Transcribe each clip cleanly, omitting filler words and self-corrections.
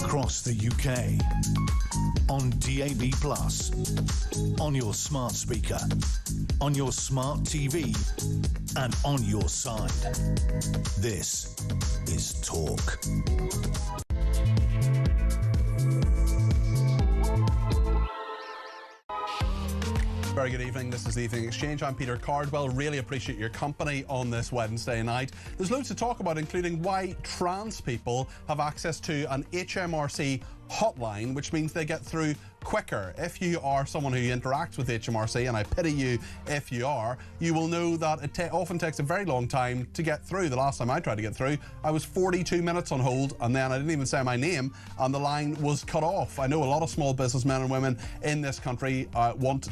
across the UK, on DAB+, on your smart speaker, on your smart TV, and on your side. This is Talk. Very good evening. This is the Evening Exchange. I'm Peter Cardwell. Really appreciate your company on this Wednesday night. There's loads to talk about, including why trans people have access to an HMRC hotline, which means they get through quicker. If you are someone who interacts with HMRC, and I pity you if you are, you will know that it often takes a very long time to get through. The last time I tried to get through, I was 42 minutes on hold, and then I didn't even say my name, and the line was cut off. I know a lot of small businessmen and women in this country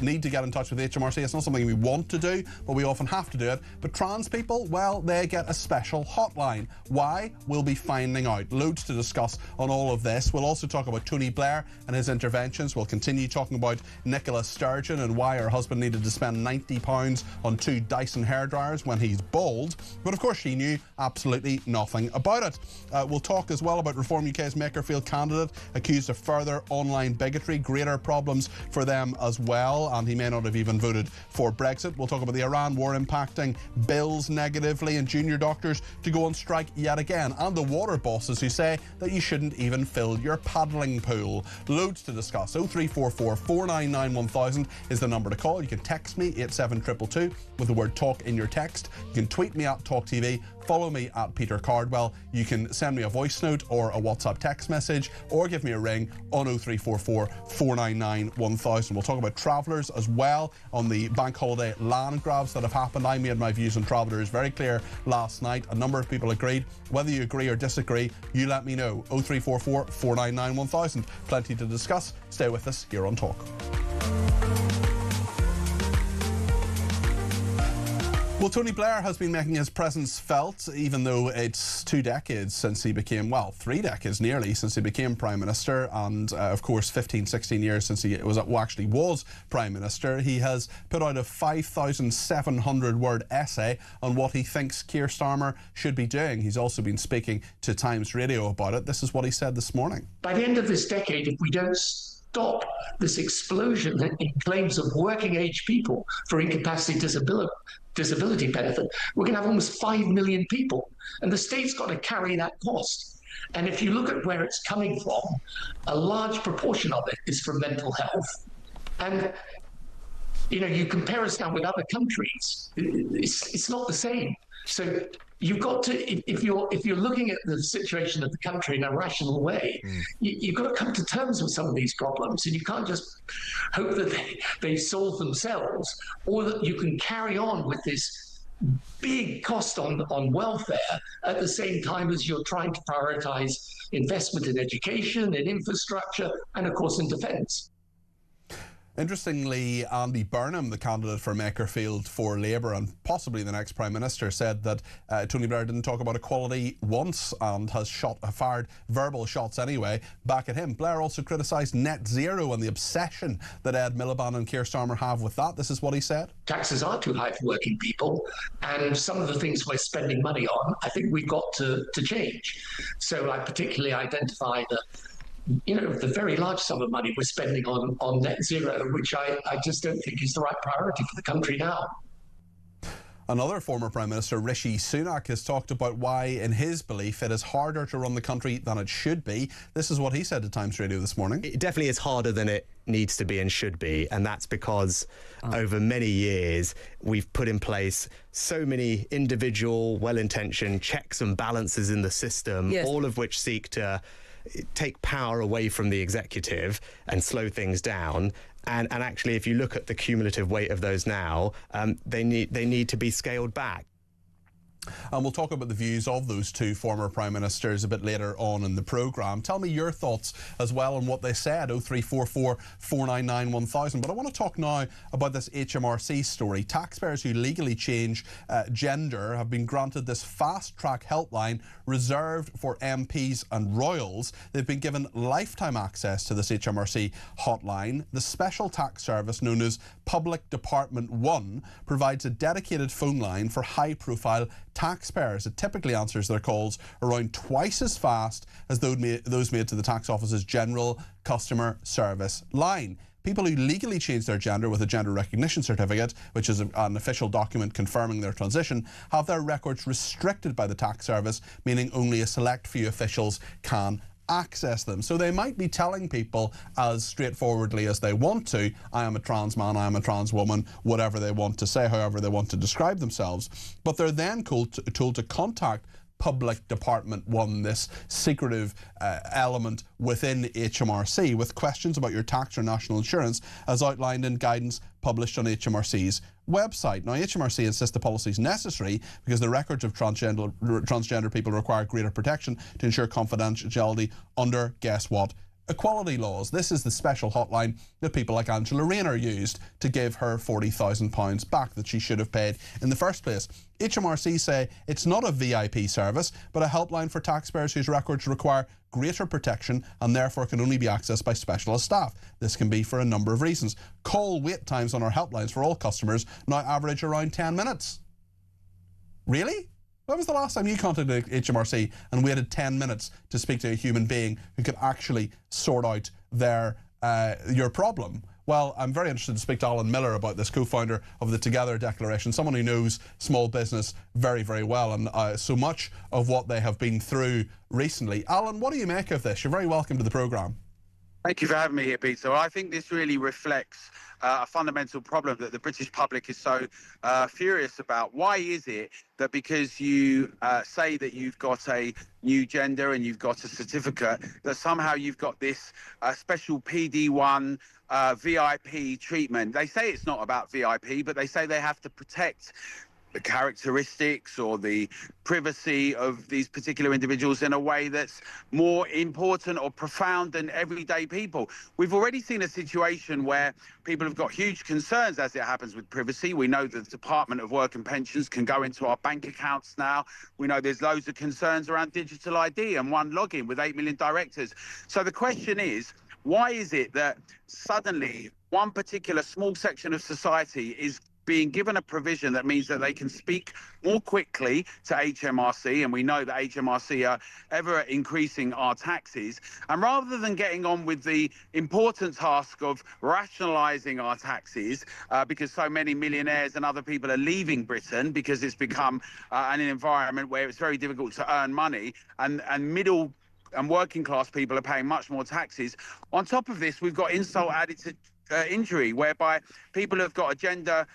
need to get in touch with HMRC. It's not something we want to do, but we often have to do it. But trans people, well, they get a special hotline. Why? We'll be finding out. Loads to discuss on all of this. We'll also talk about Tony Blair and his interventions. We'll continue talking about Nicola Sturgeon and why her husband needed to spend £90 on 2 Dyson hairdryers when he's bald. But of course she knew absolutely nothing about it. We'll talk as well about Reform UK's Makerfield candidate accused of further online bigotry, greater problems for them as well, and he may not have even voted for Brexit. We'll talk about the Iran war impacting bills negatively and junior doctors to go on strike yet again, and the water bosses who say that you shouldn't even fill your paddling pool. Loads to discuss. 0344 499 1000 is the number to call. You can text me 87222 with the word talk in your text. You can tweet me at talkTV. Follow me at Peter Cardwell. You can send me a voice note or a WhatsApp text message, or give me a ring on 0344 499 1000. We'll talk about travellers as well on the bank holiday land grabs that have happened. I made my views on travellers very clear last night. A number of people agreed. Whether you agree or disagree, you let me know. 0344 499 1000. Plenty to discuss. Stay with us here on Talk. Well, Tony Blair has been making his presence felt, even though it's 2 decades since he became, well, 3 decades nearly since he became Prime Minister, and of course 15, 16 years since he actually was Prime Minister. He has put out a 5,700-word essay on what he thinks Keir Starmer should be doing. He's also been speaking to Times Radio about it. This is what he said this morning. By the end of this decade, if we don't stop this explosion in claims of working age people for incapacity disability benefit, we're going to have almost 5 million people, and the state's got to carry that cost. And if you look at where it's coming from, a large proportion of it is from mental health. And you compare us now with other countries, it's not the same. So you've got to, if you're looking at the situation of the country in a rational way, you've got to come to terms with some of these problems, and you can't just hope that they solve themselves, or that you can carry on with this big cost on welfare at the same time as you're trying to prioritise investment in education, in infrastructure, and of course in defence. Interestingly, Andy Burnham, the candidate for Makerfield for Labour and possibly the next Prime Minister, said that Tony Blair didn't talk about equality once and has fired verbal shots anyway back at him. Blair also criticised net zero and the obsession that Ed Miliband and Keir Starmer have with that. This is what he said. Taxes are too high for working people, and some of the things we're spending money on, I think we've got to change. So I particularly identify the very large sum of money we're spending on net zero, which I just don't think is the right priority for the country now. Another former Prime Minister, Rishi Sunak, has talked about why, in his belief, it is harder to run the country than it should be. This is what he said to Times Radio this morning. It definitely is harder than it needs to be and should be, and that's because over many years we've put in place so many individual, well-intentioned checks and balances in the system, all of which seek to take power away from the executive and slow things down. And actually, if you look at the cumulative weight of those now, they need to be scaled back. And we'll talk about the views of those 2 former Prime Ministers a bit later on in the programme. Tell me your thoughts as well on what they said, 0344 499 1000. But I want to talk now about this HMRC story. Taxpayers who legally change gender have been granted this fast-track helpline reserved for MPs and royals. They've been given lifetime access to this HMRC hotline. The special tax service known as Public Department 1 provides a dedicated phone line for high-profile taxpayers. It typically answers their calls around twice as fast as those made to the tax office's general customer service line. People who legally change their gender with a gender recognition certificate, which is an official document confirming their transition, have their records restricted by the tax service, meaning only a select few officials can access them. So they might be telling people as straightforwardly as they want to, I am a trans man, I am a trans woman, whatever they want to say, however they want to describe themselves. But they're then told to contact Public Department 1, this secretive element within HMRC, with questions about your tax or national insurance as outlined in guidance published on HMRC's website. Now, HMRC insists the policy is necessary because the records of transgender people require greater protection to ensure confidentiality under, guess what, equality laws. This is the special hotline that people like Angela Rayner used to give her £40,000 back that she should have paid in the first place. HMRC say it's not a VIP service, but a helpline for taxpayers whose records require greater protection and therefore can only be accessed by specialist staff. This can be for a number of reasons. Call wait times on our helplines for all customers now average around 10 minutes. Really? When was the last time you contacted HMRC and waited 10 minutes to speak to a human being who could actually sort out your problem? Well, I'm very interested to speak to Alan Miller about this, co-founder of the Together Declaration, someone who knows small business very, very well, and so much of what they have been through recently. Alan, what do you make of this? You're very welcome to the programme. Thank you for having me here, Peter. I think this really reflects a fundamental problem that the British public is so furious about. Why is it that because you say that you've got a new gender and you've got a certificate, that somehow you've got this special PD1 VIP treatment? They say it's not about VIP, but they say they have to protect the characteristics or the privacy of these particular individuals in a way that's more important or profound than everyday people. We've already seen a situation where people have got huge concerns as it happens with privacy. We know that the Department of Work and Pensions can go into our bank accounts now. We know there's loads of concerns around digital ID and one login with 8 million directors. So the question is, why is it that suddenly one particular small section of society is being given a provision that means that they can speak more quickly to HMRC, and we know that HMRC are ever increasing our taxes, and rather than getting on with the important task of rationalising our taxes, because so many millionaires and other people are leaving Britain because it's become an environment where it's very difficult to earn money, and middle and working class people are paying much more taxes. On top of this, we've got insult added to injury, whereby people who've got a gender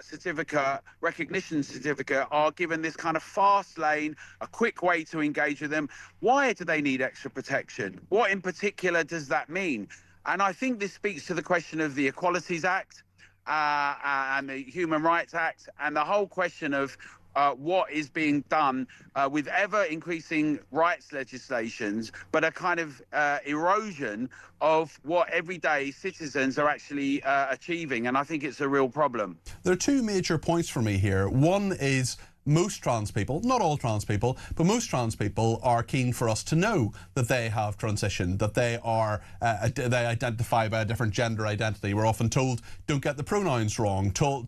certificate, recognition certificate, are given this kind of fast lane, a quick way to engage with them. Why do they need extra protection? What in particular does that mean? And I think this speaks to the question of the Equalities Act and the Human Rights Act, and the whole question of what is being done with ever increasing rights legislations, but a kind of erosion of what everyday citizens are actually achieving. And I think it's a real problem. There are two major points for me here. One is most trans people, not all trans people, but most trans people are keen for us to know that they have transitioned, that they are they identify by a different gender identity. We're often told, don't get the pronouns wrong, call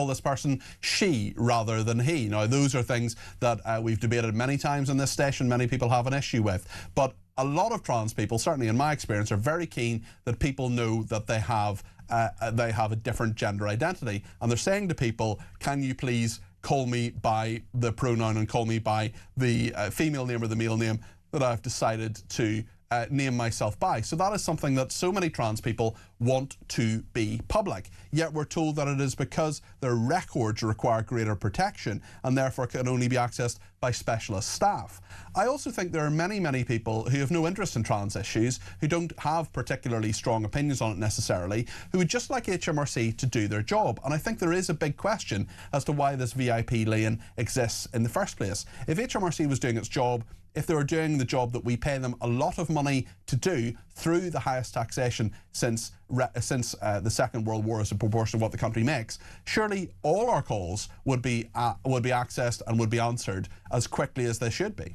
this person she rather than he. Now, those are things that we've debated many times in this station, many people have an issue with. But a lot of trans people, certainly in my experience, are very keen that people know that they have a different gender identity. And they're saying to people, can you please call me by the pronoun and call me by the female name or the male name that I've decided to name myself by. So that is something that so many trans people want to be public. Yet we're told that it is because their records require greater protection and therefore can only be accessed by specialist staff. I also think there are many, many people who have no interest in trans issues, who don't have particularly strong opinions on it necessarily, who would just like HMRC to do their job. And I think there is a big question as to why this VIP lane exists in the first place. If HMRC was doing its job, if they were doing the job that we pay them a lot of money to do through the highest taxation since the Second World War as a proportion of what the country makes, surely all our calls would be accessed and would be answered as quickly as they should be.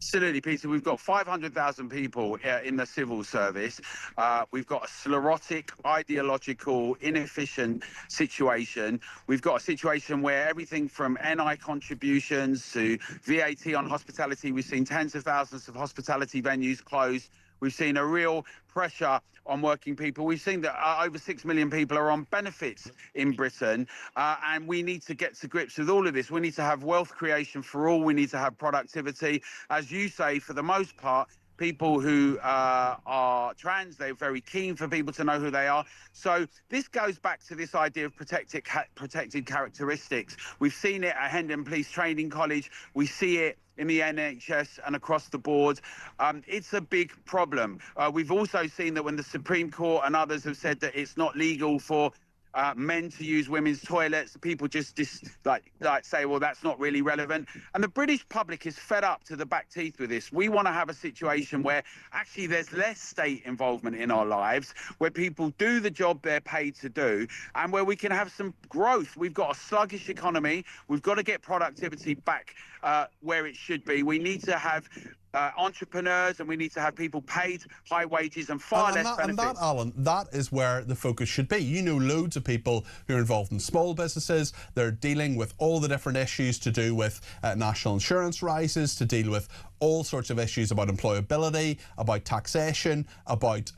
Absolutely, Peter. We've got 500,000 people in the civil service. We've got a sclerotic, ideological, inefficient situation. We've got a situation where everything from NI contributions to VAT on hospitality, we've seen tens of thousands of hospitality venues closed. We've seen a real pressure on working people. We've seen that over 6 million people are on benefits in Britain, and we need to get to grips with all of this. We need to have wealth creation for all. We need to have productivity. As you say, for the most part, people who are trans, they're very keen for people to know who they are. So this goes back to this idea of protected characteristics. We've seen it at Hendon Police Training College. We see it in the NHS and across the board. It's a big problem. We've also seen that when the Supreme Court and others have said that it's not legal for men to use women's toilets, people just say, well, that's not really relevant. And the British public is fed up to the back teeth with this. We want to have a situation where actually there's less state involvement in our lives, where people do the job they're paid to do, and where we can have some growth. We've got a sluggish economy. We've got to get productivity back where it should be. We need to have entrepreneurs, and we need to have people paid high wages and far less benefits. And that, Alan, that is where the focus should be. You know loads of people who are involved in small businesses. They're dealing with all the different issues to do with national insurance rises, to deal with all sorts of issues about employability, about taxation, about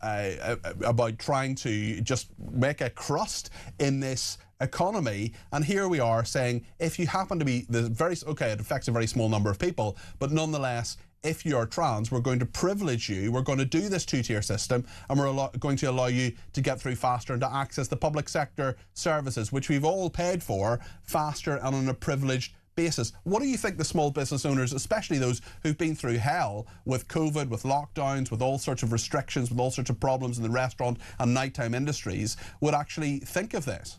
trying to just make a crust in this economy. And here we are saying, if you happen to be it affects a very small number of people, but nonetheless, if you're trans, we're going to privilege you, we're going to do this two-tier system, and we're going to allow you to get through faster and to access the public sector services, which we've all paid for, faster and on a privileged basis. What do you think the small business owners, especially those who've been through hell with COVID, with lockdowns, with all sorts of restrictions, with all sorts of problems in the restaurant and nighttime industries, would actually think of this?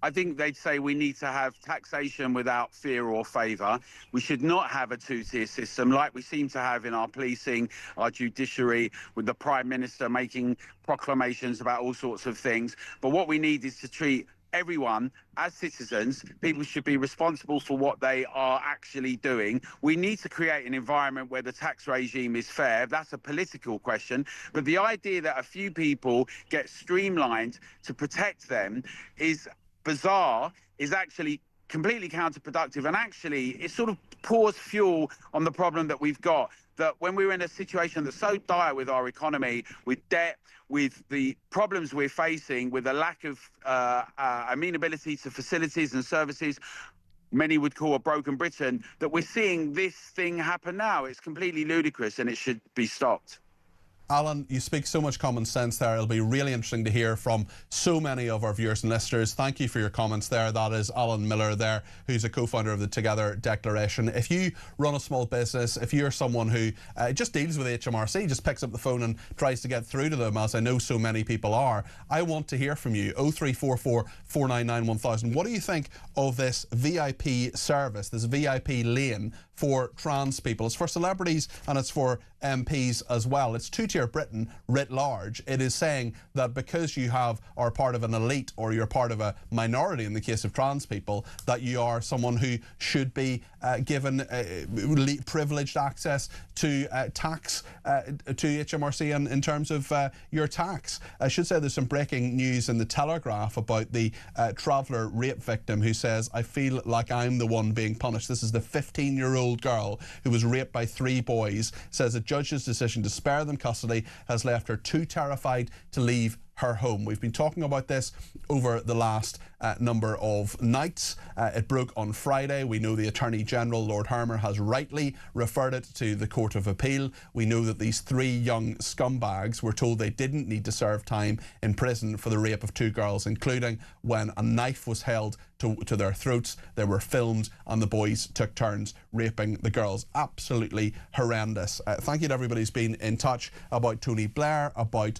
I think they'd say we need to have taxation without fear or favour. We should not have a two-tier system like we seem to have in our policing, our judiciary, with the Prime Minister making proclamations about all sorts of things. But what we need is to treat everyone as citizens. People should be responsible for what they are actually doing. We need to create an environment where the tax regime is fair. That's a political question. But the idea that a few people get streamlined to protect them is bizarre, is actually completely counterproductive, and actually it sort of pours fuel on the problem that we've got, that when we're in a situation that's so dire with our economy, with debt, with the problems we're facing, with a lack of amenability to facilities and services many would call a broken Britain, that we're seeing this thing happen now. It's completely ludicrous and it should be stopped. Alan, you speak so much common sense there. It'll be really interesting to hear from so many of our viewers and listeners. Thank you for your comments there. That is Alan Miller there, who's a co-founder of the Together Declaration. If you run a small business, if you're someone who just deals with HMRC, just picks up the phone and tries to get through to them, as I know so many people are, I want to hear from you. 0344 499 1000. What do you think of this VIP service, this VIP lane for trans people? It's for celebrities and it's for MPs as well. It's two-tier Britain writ large. It is saying that because you are part of an elite, or you're part of a minority in the case of trans people, that you are someone who should be given privileged access to tax, to HMRC in terms of your tax. I should say there's some breaking news in the Telegraph about the traveller rape victim who says, I feel like I'm the one being punished. This is the 15-year-old girl who was raped by 3 boys, says a judge's decision to spare them custody has left her too terrified to leave her home. We've been talking about this over the last number of nights. It broke on Friday. We know the Attorney General, Lord Hermer, has rightly referred it to the Court of Appeal. We know that these 3 young scumbags were told they didn't need to serve time in prison for the rape of 2 girls, including when a knife was held to their throats. They were filmed and the boys took turns raping the girls. Absolutely horrendous. Thank you to everybody who's been in touch about Tony Blair, about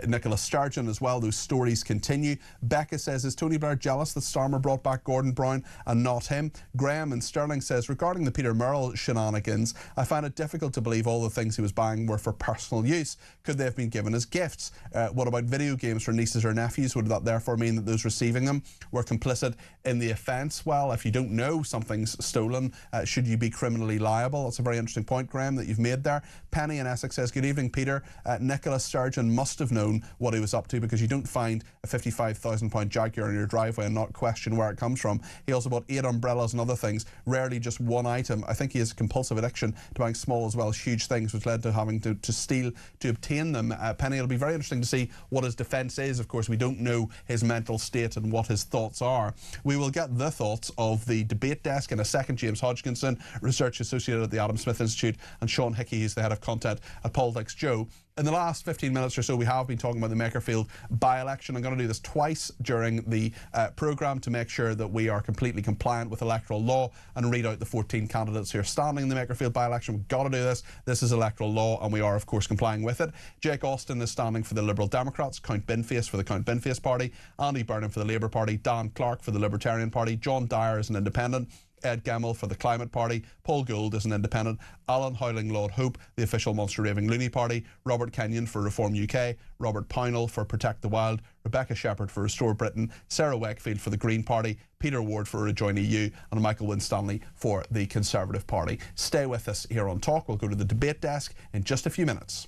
Nicola Sturgeon as well. Those stories continue. Becca says, is Tony Blair jealous that Starmer brought back Gordon Brown and not him? Graham in Stirling says, regarding the Peter Murrell shenanigans, I find it difficult to believe all the things he was buying were for personal use. Could they have been given as gifts? What about video games for nieces or nephews? Would that therefore mean that those receiving them were complicit in the offence? Well, if you don't know something's stolen, should you be criminally liable? That's a very interesting point, Graham, that you've made there. Penny in Essex says, good evening, Peter. Nicola Sturgeon must have known what he was up to, because you don't find a £55,000 Jaguar in your driveway and not question where it comes from. He also bought 8 umbrellas and other things, rarely just one item. I think he has a compulsive addiction to buying small as well as huge things, which led to having to steal to obtain them. Penny, it'll be very interesting to see what his defence is. Of course, we don't know his mental state and what his thoughts are. We will get the thoughts of the debate desk in a second. James Hodgkinson, Research Associate at the Adam Smith Institute, and Sean Hickey, who's the Head of Content at Politics Joe. In the last 15 minutes or so, we have been talking about the Makerfield by-election. I'm going to do this twice during the programme to make sure that we are completely compliant with electoral law and read out the 14 candidates who are standing in the Makerfield by-election. We've got to do this. This is electoral law, and we are, of course, complying with it. Jake Austin is standing for the Liberal Democrats, Count Binface for the Count Binface Party, Andy Burnham for the Labour Party, Dan Clark for the Libertarian Party, John Dyer is an independent, Ed Gemmell for the Climate Party, Paul Gould is an independent, Alan Howling Lord Hope, the official Monster Raving Loony Party, Robert Kenyon for Reform UK, Robert Pownall for Protect the Wild, Rebecca Shepherd for Restore Britain, Sarah Wakefield for the Green Party, Peter Ward for Rejoin EU, and Michael Winstanley for the Conservative Party. Stay with us here on Talk. We'll go to the debate desk in just a few minutes.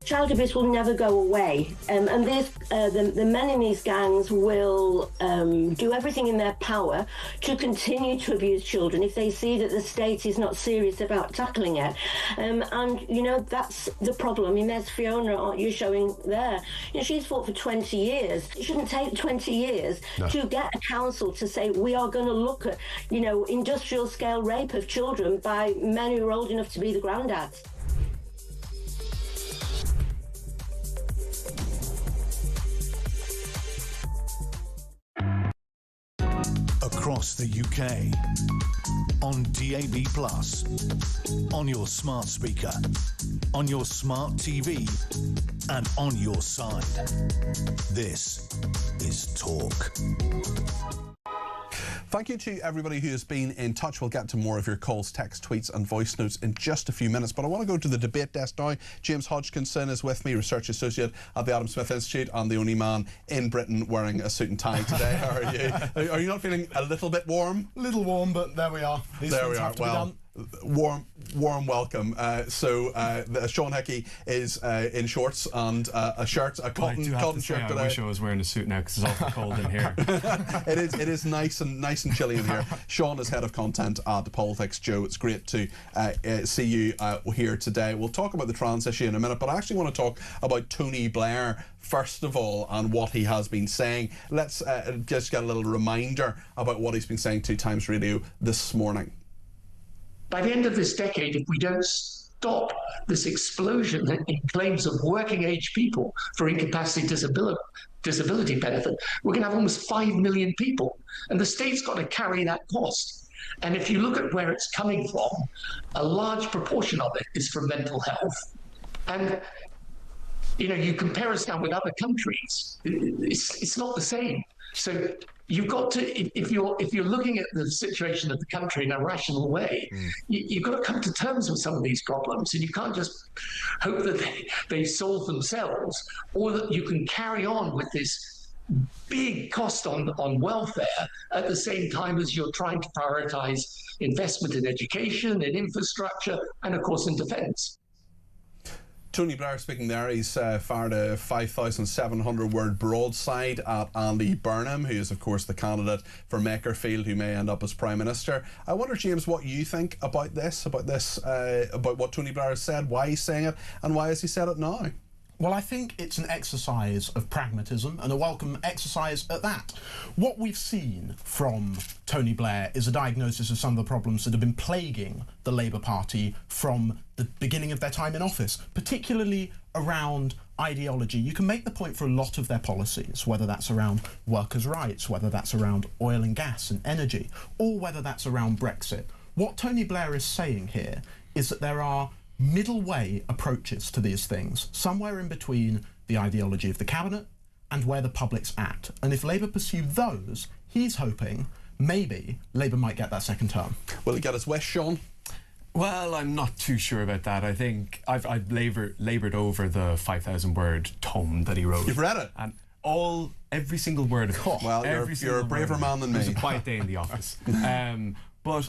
Child abuse will never go away, and the men in these gangs will do everything in their power to continue to abuse children if they see that the state is not serious about tackling it. And you know, that's the problem. I mean, there's Fiona, you're showing there. You know, she's fought for 20 years. It shouldn't take 20 years to get a council to say we are going to look at, you know, industrial scale rape of children by men who are old enough to be the granddads. Across the UK, on DAB+, on your smart speaker, on your smart TV, and on your side. This is Talk. Thank you to everybody who has been in touch. We'll get to more of your calls, text, tweets and voice notes in just a few minutes. But I want to go to the debate desk now. James Hodgkinson is with me, Research Associate at the Adam Smith Institute and the only man in Britain wearing a suit and tie today. How are you? Are you not feeling a little bit warm? A little warm, but there we are. There we are. Well, warm welcome. Sean Hickey is in shorts and a shirt, a cotton shirt today. I wish I was wearing a suit now because it's awful cold in here. It is nice and chilly in here. Sean is Head of Content at Politics Joe. It's great to see you here today. We'll talk about the trans issue in a minute, but I actually want to talk about Tony Blair first of all and what he has been saying. Let's just get a little reminder about what he's been saying to Times Radio this morning. By the end of this decade, if we don't stop this explosion in claims of working age people for incapacity disability benefit, we're going to have almost 5 million people. And the state's got to carry that cost. And if you look at where it's coming from, a large proportion of it is from mental health. And you know, you compare us now with other countries, it's not the same. So, you've got to, if you're looking at the situation of the country in a rational way, you've got to come to terms with some of these problems, and you can't just hope that they solve themselves, or that you can carry on with this big cost on welfare at the same time as you're trying to prioritize investment in education, in infrastructure, and of course in defence. Tony Blair speaking there. He's fired a 5,700-word broadside at Andy Burnham, who is, of course, the candidate for Makerfield, who may end up as Prime Minister. I wonder, James, what you think about this, about what Tony Blair has said, why he's saying it, and why has he said it now? Well, I think it's an exercise of pragmatism, and a welcome exercise at that. What we've seen from Tony Blair is a diagnosis of some of the problems that have been plaguing the Labour Party from the beginning of their time in office, particularly around ideology. You can make the point for a lot of their policies, whether that's around workers' rights, whether that's around oil and gas and energy, or whether that's around Brexit. What Tony Blair is saying here is that there are middle way approaches to these things, somewhere in between the ideology of the cabinet and where the public's at. And if Labour pursue those, he's hoping maybe Labour might get that second term. Will it get us west, Sean? Well, I'm not too sure about that. I think I've laboured over the 5,000-word tome that he wrote. You've read it? And every single word of it. Well, you're a braver man than me. It was a quiet day in the office. But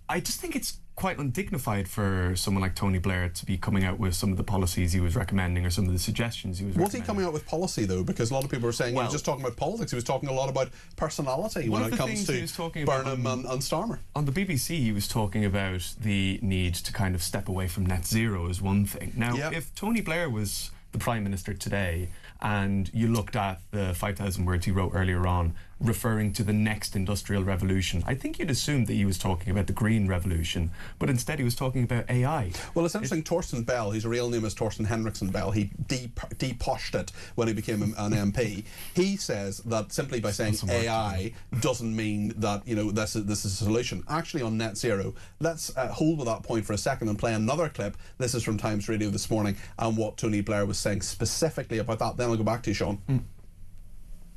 I just think it's quite undignified for someone like Tony Blair to be coming out with some of the policies he was recommending, or some of the suggestions he was recommending. Was he coming out with policy, though? Because a lot of people are saying he was just talking about politics. He was talking a lot about personality when it comes to Burnham and Starmer. On the BBC, he was talking about the need to kind of step away from net zero as one thing. Now, if Tony Blair was the Prime Minister today, and you looked at the 5,000 words he wrote earlier on, referring to the next industrial revolution, I think you'd assume that he was talking about the green revolution, but instead he was talking about AI. Well, it's interesting, Torsten Bell, his real name is Torsten Henriksen Bell, he de-poshed it when he became an MP. He says that simply by saying AI doesn't mean that, you know, this is a solution. Actually, on net zero, let's hold with that point for a second and play another clip. This is from Times Radio this morning, and what Tony Blair was saying specifically about that. Then I'll go back to you, Sean.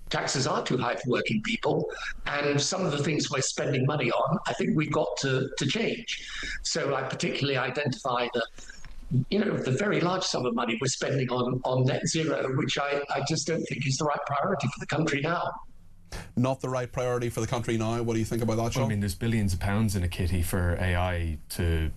Taxes are too high for working people, and some of the things we're spending money on, I think we've got to change. So I particularly identify the very large sum of money we're spending on net zero, which I just don't think is the right priority for the country now. Not the right priority for the country now. What do you think about that, Sean? Well, I mean, there's billions of pounds in a kitty for AI to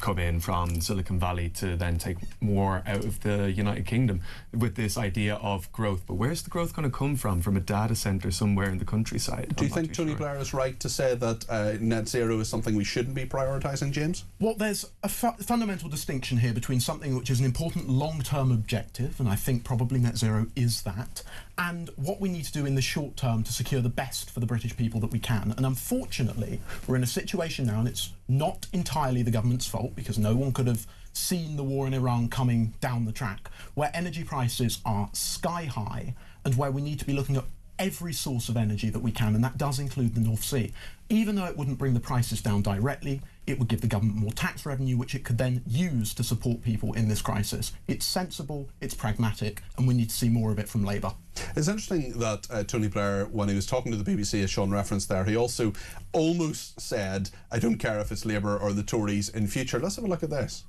come in from Silicon Valley to then take more out of the United Kingdom with this idea of growth. But where's the growth going to come from? From a data centre somewhere in the countryside? Do you think Tony Blair is right to say that net zero is something we shouldn't be prioritising, James? Well, there's a fundamental distinction here between something which is an important long-term objective, and I think probably net zero is that, and what we need to do in the short term to secure the best for the British people that we can. And unfortunately, we're in a situation now, and it's not entirely the government's fault, because no one could have seen the war in Iran coming down the track, where energy prices are sky high, and where we need to be looking at every source of energy that we can, and that does include the North Sea. Even though it wouldn't bring the prices down directly, it would give the government more tax revenue, which it could then use to support people in this crisis. It's sensible, it's pragmatic, and we need to see more of it from Labour. It's interesting that Tony Blair, when he was talking to the BBC, as Sean referenced there, he also almost said, I don't care if it's Labour or the Tories in future. Let's have a look at this.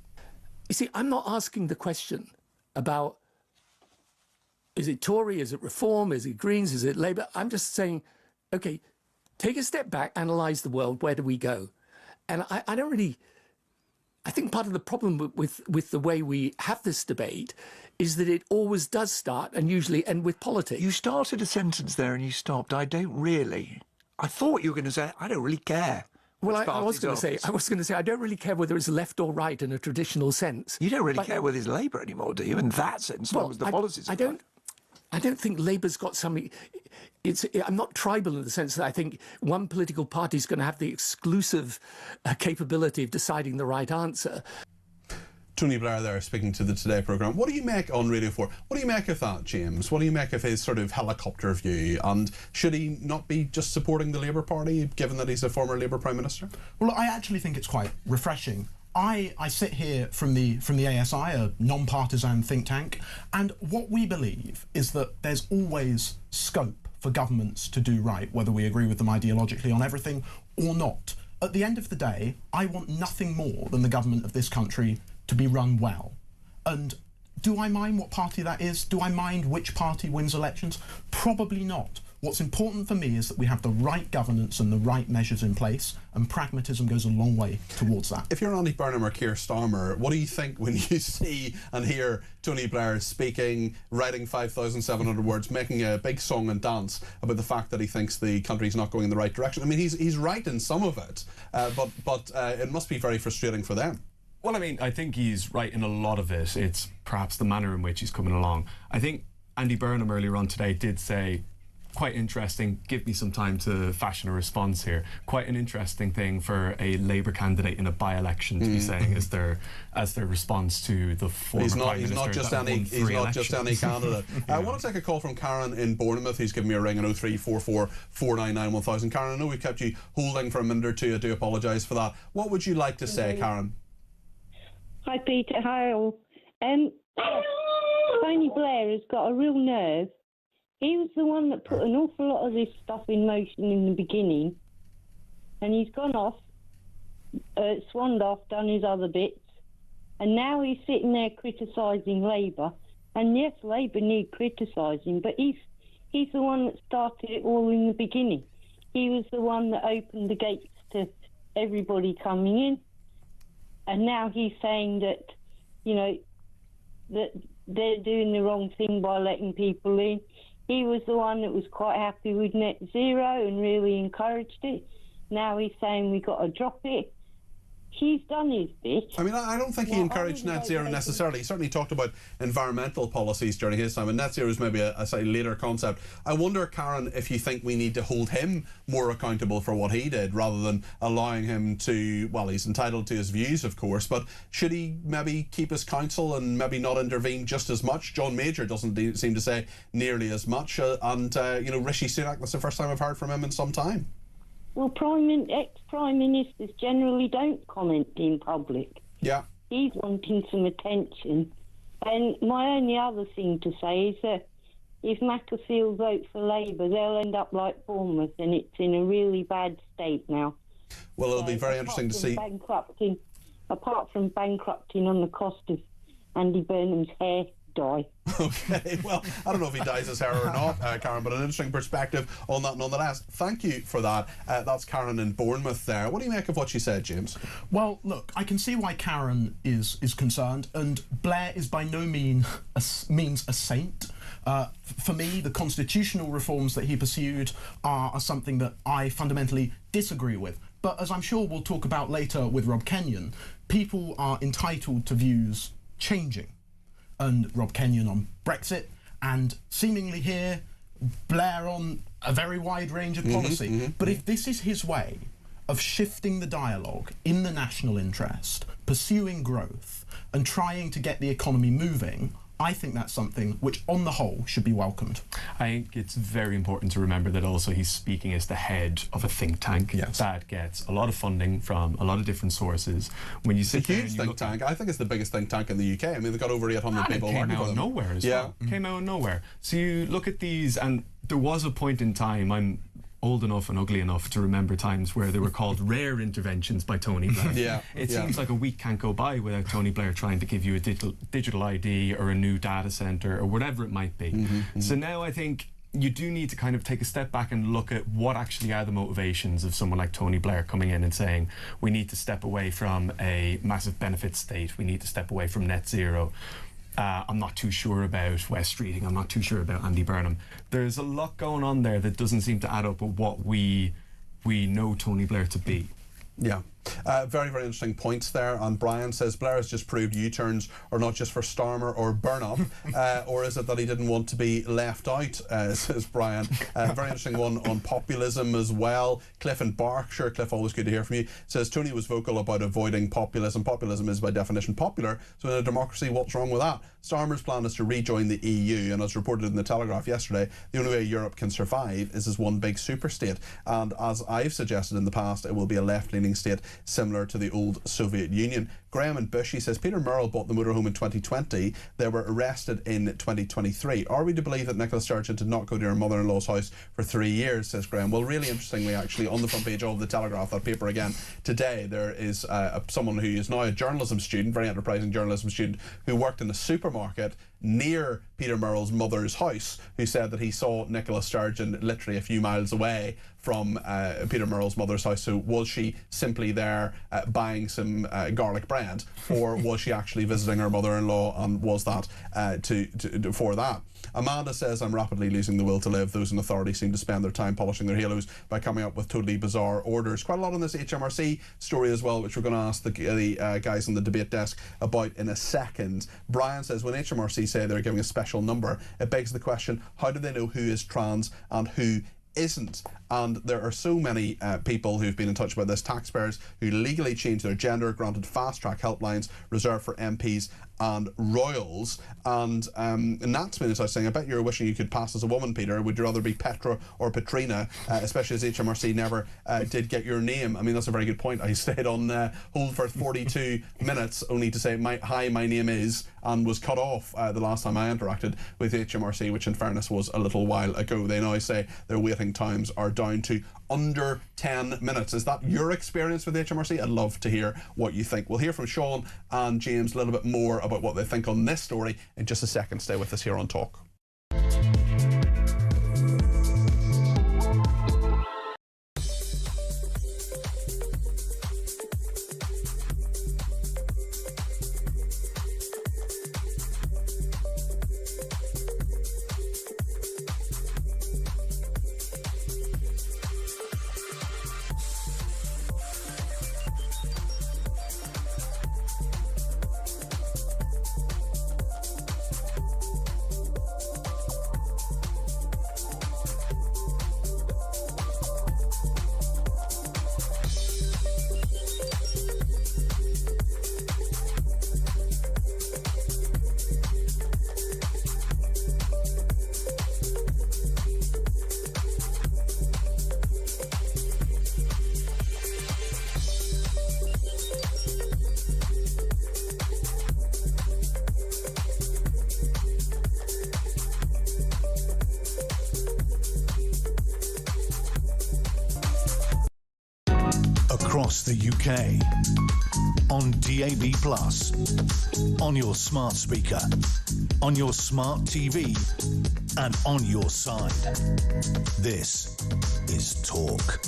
You see, I'm not asking the question about, is it Tory, is it Reform, is it Greens, is it Labour? I'm just saying, OK, take a step back, analyse the world, where do we go? And I don't really... I think part of the problem with the way we have this debate is that it always does start and usually end with politics. You started a sentence there and you stopped. I don't really. I thought you were going to say, I don't really care. Well, I was going to say, I don't really care whether it's left or right in a traditional sense. You don't really care whether it's Labour anymore, do you? In that sense, as long as the policies are right. I don't think Labour's got something... I'm not tribal in the sense that I think one political party is going to have the exclusive capability of deciding the right answer. Tony Blair there speaking to the Today programme. What do you make on Radio 4? What do you make of that, James? What do you make of his sort of helicopter view? And should he not be just supporting the Labour Party, given that he's a former Labour Prime Minister? Well, I actually think it's quite refreshing. I sit here from the ASI, a non-partisan think tank, and what we believe is that there's always scope for governments to do right, whether we agree with them ideologically on everything or not. At the end of the day, I want nothing more than the government of this country to be run well. And do I mind what party that is? Do I mind which party wins elections? Probably not. What's important for me is that we have the right governance and the right measures in place, and pragmatism goes a long way towards that. If you're Andy Burnham or Keir Starmer, what do you think when you see and hear Tony Blair speaking, writing 5,700 words, making a big song and dance about the fact that he thinks the country's not going in the right direction? I mean, he's right in some of it, but it must be very frustrating for them. Well, I mean, I think he's right in a lot of it. It's perhaps the manner in which he's coming along. I think Andy Burnham earlier on today did say, quite interesting, give me some time to fashion a response here. Quite an interesting thing for a Labour candidate in a by-election to be saying as their response to the former Prime Minister. He's not just any candidate. I want to take a call from Karen in Bournemouth, who's given me a ring on 0344 499 1000. Karen, I know we've kept you holding for a minute or two. I do apologise for that. What would you like to say, Karen? Hi, Peter. Hi, all. Tony Blair has got a real nerve. He was the one that put an awful lot of this stuff in motion in the beginning, and he's gone off, swanned off, done his other bits, and now he's sitting there criticising Labour. And yes, Labour need criticising, but he's the one that started it all in the beginning. He was the one that opened the gates to everybody coming in, and now he's saying that, you know, that they're doing the wrong thing by letting people in. He was the one that was quite happy with net zero and really encouraged it. Now he's saying we've got to drop it. He's done his bit. I mean, I don't think he encouraged net zero necessarily. He certainly talked about environmental policies during his time, and net zero is maybe a slightly later concept. I wonder, Karen, if you think we need to hold him more accountable for what he did rather than allowing him to, well, he's entitled to his views, of course, but should he maybe keep his counsel and maybe not intervene just as much? John Major doesn't seem to say nearly as much, and you know, Rishi Sunak, that's the first time I've heard from him in some time. Well, ex-Prime Ministers generally don't comment in public. Yeah. He's wanting some attention. And my only other thing to say is that if Macclesfield vote for Labour, they'll end up like Bournemouth, and it's in a really bad state now. Well, it'll be very interesting to see. Apart from bankrupting on the cost of Andy Burnham's hair dye. Okay, well, I don't know if he dyes his hair or not, Karen, but an interesting perspective on that nonetheless. Thank you for that. That's Karen in Bournemouth there. What do you make of what she said, James? Well, look, I can see why Karen is concerned, and Blair is by no means a saint. For me, the constitutional reforms that he pursued are something that I fundamentally disagree with. But as I'm sure we'll talk about later with Rob Kenyon, people are entitled to views changing. And Rob Kenyon on Brexit, and seemingly here, Blair on a very wide range of policy. But if this is his way of shifting the dialogue in the national interest, pursuing growth, and trying to get the economy moving, I think that's something which, on the whole, should be welcomed. I think it's very important to remember that also he's speaking as the head of a think tank that gets a lot of funding from a lot of different sources. When you sit it's a huge think tank. I think it's the biggest think tank in the UK. I mean, they've got over 800 people working for them. Came out of nowhere as well. Came out of nowhere. So you look at these, and there was a point in time, I'm old enough and ugly enough to remember times where they were called rare interventions by Tony Blair. It seems like a week can't go by without Tony Blair trying to give you a digital ID or a new data centre or whatever it might be. So now I think you do need to kind of take a step back and look at what actually are the motivations of someone like Tony Blair coming in and saying we need to step away from a massive benefit state, we need to step away from net zero. I'm not too sure about West Streeting. I'm not too sure about Andy Burnham. There's a lot going on there that doesn't seem to add up with what we know Tony Blair to be. Yeah. Very, very interesting points there. And Brian says Blair has just proved U-turns are not just for Starmer or Burnham, or is it that he didn't want to be left out, says Brian. Very interesting one on populism as well. Cliff in Berkshire, Cliff, always good to hear from you, says Tony was vocal about avoiding populism. Populism is by definition popular, so in a democracy, what's wrong with that? Starmer's plan is to rejoin the EU, and as reported in the Telegraph yesterday, the only way Europe can survive is as one big super state. And as I've suggested in the past, it will be a left-leaning state similar to the old Soviet Union. Graham and Bush, he says, Peter Murrell bought the motorhome in 2020. They were arrested in 2023. Are we to believe that Nicola Sturgeon did not go to her mother-in-law's house for 3 years, says Graham? Well, really interestingly, actually, on the front page of the Telegraph, that paper again, today, there is someone who is now a journalism student, very enterprising journalism student, who worked in a supermarket near Peter Murrell's mother's house, who said that he saw Nicola Sturgeon literally a few miles away from Peter Murrell's mother's house. So was she simply there buying some garlic bread, or was she actually visiting her mother-in-law, and was that for that? Amanda says, I'm rapidly losing the will to live. Those in authority seem to spend their time polishing their halos by coming up with totally bizarre orders. Quite a lot on this HMRC story as well, which we're going to ask the guys on the debate desk about in a second. Brian says, when HMRC say they're giving a special number, it begs the question, how do they know who is trans and who isn't? And there are so many people who've been in touch about this, taxpayers who legally changed their gender, granted fast-track helplines reserved for MPs and royals. And Nat's been in touch saying, I bet you're wishing you could pass as a woman, Peter. Would you rather be Petra or Petrina, especially as HMRC never did get your name? I mean, that's a very good point. I stayed on hold for 42 minutes only to say, hi, my name is, and was cut off the last time I interacted with HMRC, which in fairness was a little while ago. They now say their waiting times are down to under 10 minutes. Is that your experience with HMRC? I'd love to hear what you think. We'll hear from Sean and James a little bit more about what they think on this story in just a second. Stay with us here on Talk. Across the UK, on DAB+, on your smart speaker, on your smart TV, and on your side. This is Talk.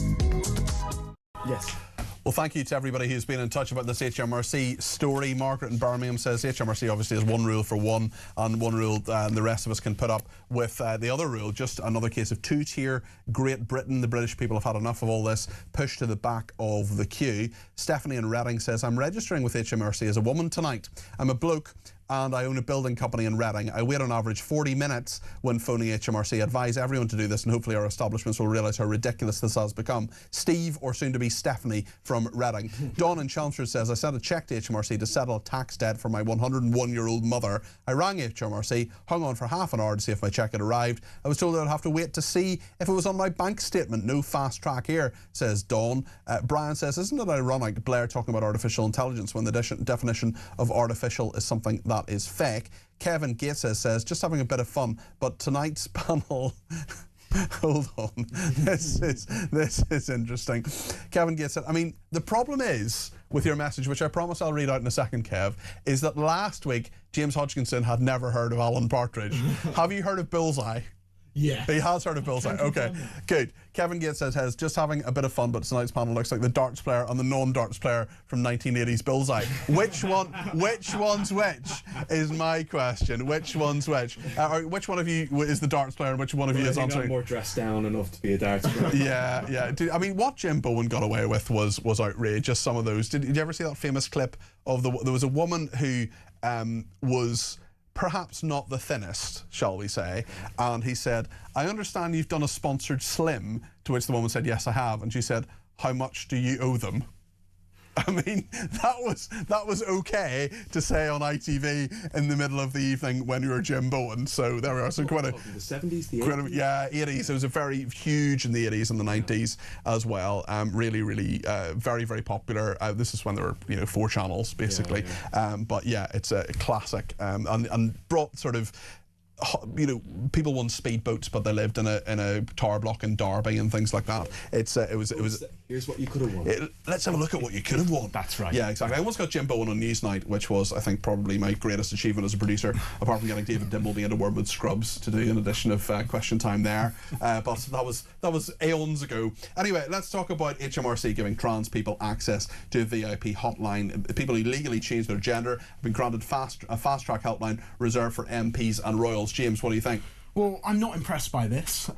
Yes. Well, thank you to everybody who's been in touch about this HMRC story. Margaret in Birmingham says HMRC obviously has one rule for one, and one rule the rest of us can put up with the other rule. Just another case of two-tier Great Britain. The British people have had enough of all this. Pushed to the back of the queue. Stephanie in Reading says, I'm registering with HMRC as a woman tonight. I'm a bloke and I own a building company in Reading. I wait on average 40 minutes when phoning HMRC. Advise everyone to do this, and hopefully our establishments will realise how ridiculous this has become. Steve, or soon to be Stephanie from Reading. Dawn in Chelmsford says, I sent a cheque to HMRC to settle a tax debt for my 101-year-old mother. I rang HMRC, hung on for half an hour to see if my cheque had arrived. I was told I'd have to wait to see if it was on my bank statement. No fast track here, says Dawn. Brian says, isn't it ironic, Blair talking about artificial intelligence when the definition of artificial is something that is fake? Kevin Gates says, just having a bit of fun, but tonight's panel... Hold on, this is interesting. Kevin Gates said, I mean, the problem is with your message, which I promise I'll read out in a second, Kev, is that last week James Hodgkinson had never heard of Alan Partridge. Have you heard of Bullseye? Yeah. He has heard of Bullseye. Okay, good. Kevin Gates says, just having a bit of fun, but tonight's panel looks like the darts player and the non-darts player from 1980s Bullseye. Which one's which is my question. Which one's which? Or which one of you is the darts player and which one of you is answering? I'm more dressed down enough to be a darts player. Yeah. I mean, what Jim Bowen got away with was outrageous. Some of those. Did you ever see that famous clip of there was a woman who was perhaps not the thinnest, shall we say, and he said, I understand you've done a sponsored slim, to which the woman said, yes, I have, and she said, how much do you owe them? I mean, that was okay to say on ITV in the middle of the evening when you were Jim Bowen. So there we are. So quite a the 70s, the 80s. Yeah, 80s. It was a very huge in the 80s and the 90s as well. Really, really very, very popular. This is when there were 4 channels basically. But yeah, it's a classic and brought sort of. People won speedboats, but they lived in a tower block in Derby and things like that. It was. Here's what you could have won. Let's have a look at what you could have won. That's right. Yeah, exactly. I once got Jim Bowen on Newsnight, which was, I think, probably my greatest achievement as a producer, apart from getting David Dimbleby into Wormwood Scrubs to do an edition of Question Time there. But that was aeons ago. Anyway, let's talk about HMRC giving trans people access to a VIP hotline. People who legally change their gender have been granted a fast-track helpline reserved for MPs and royals. James, what do you think? Well, I'm not impressed by this.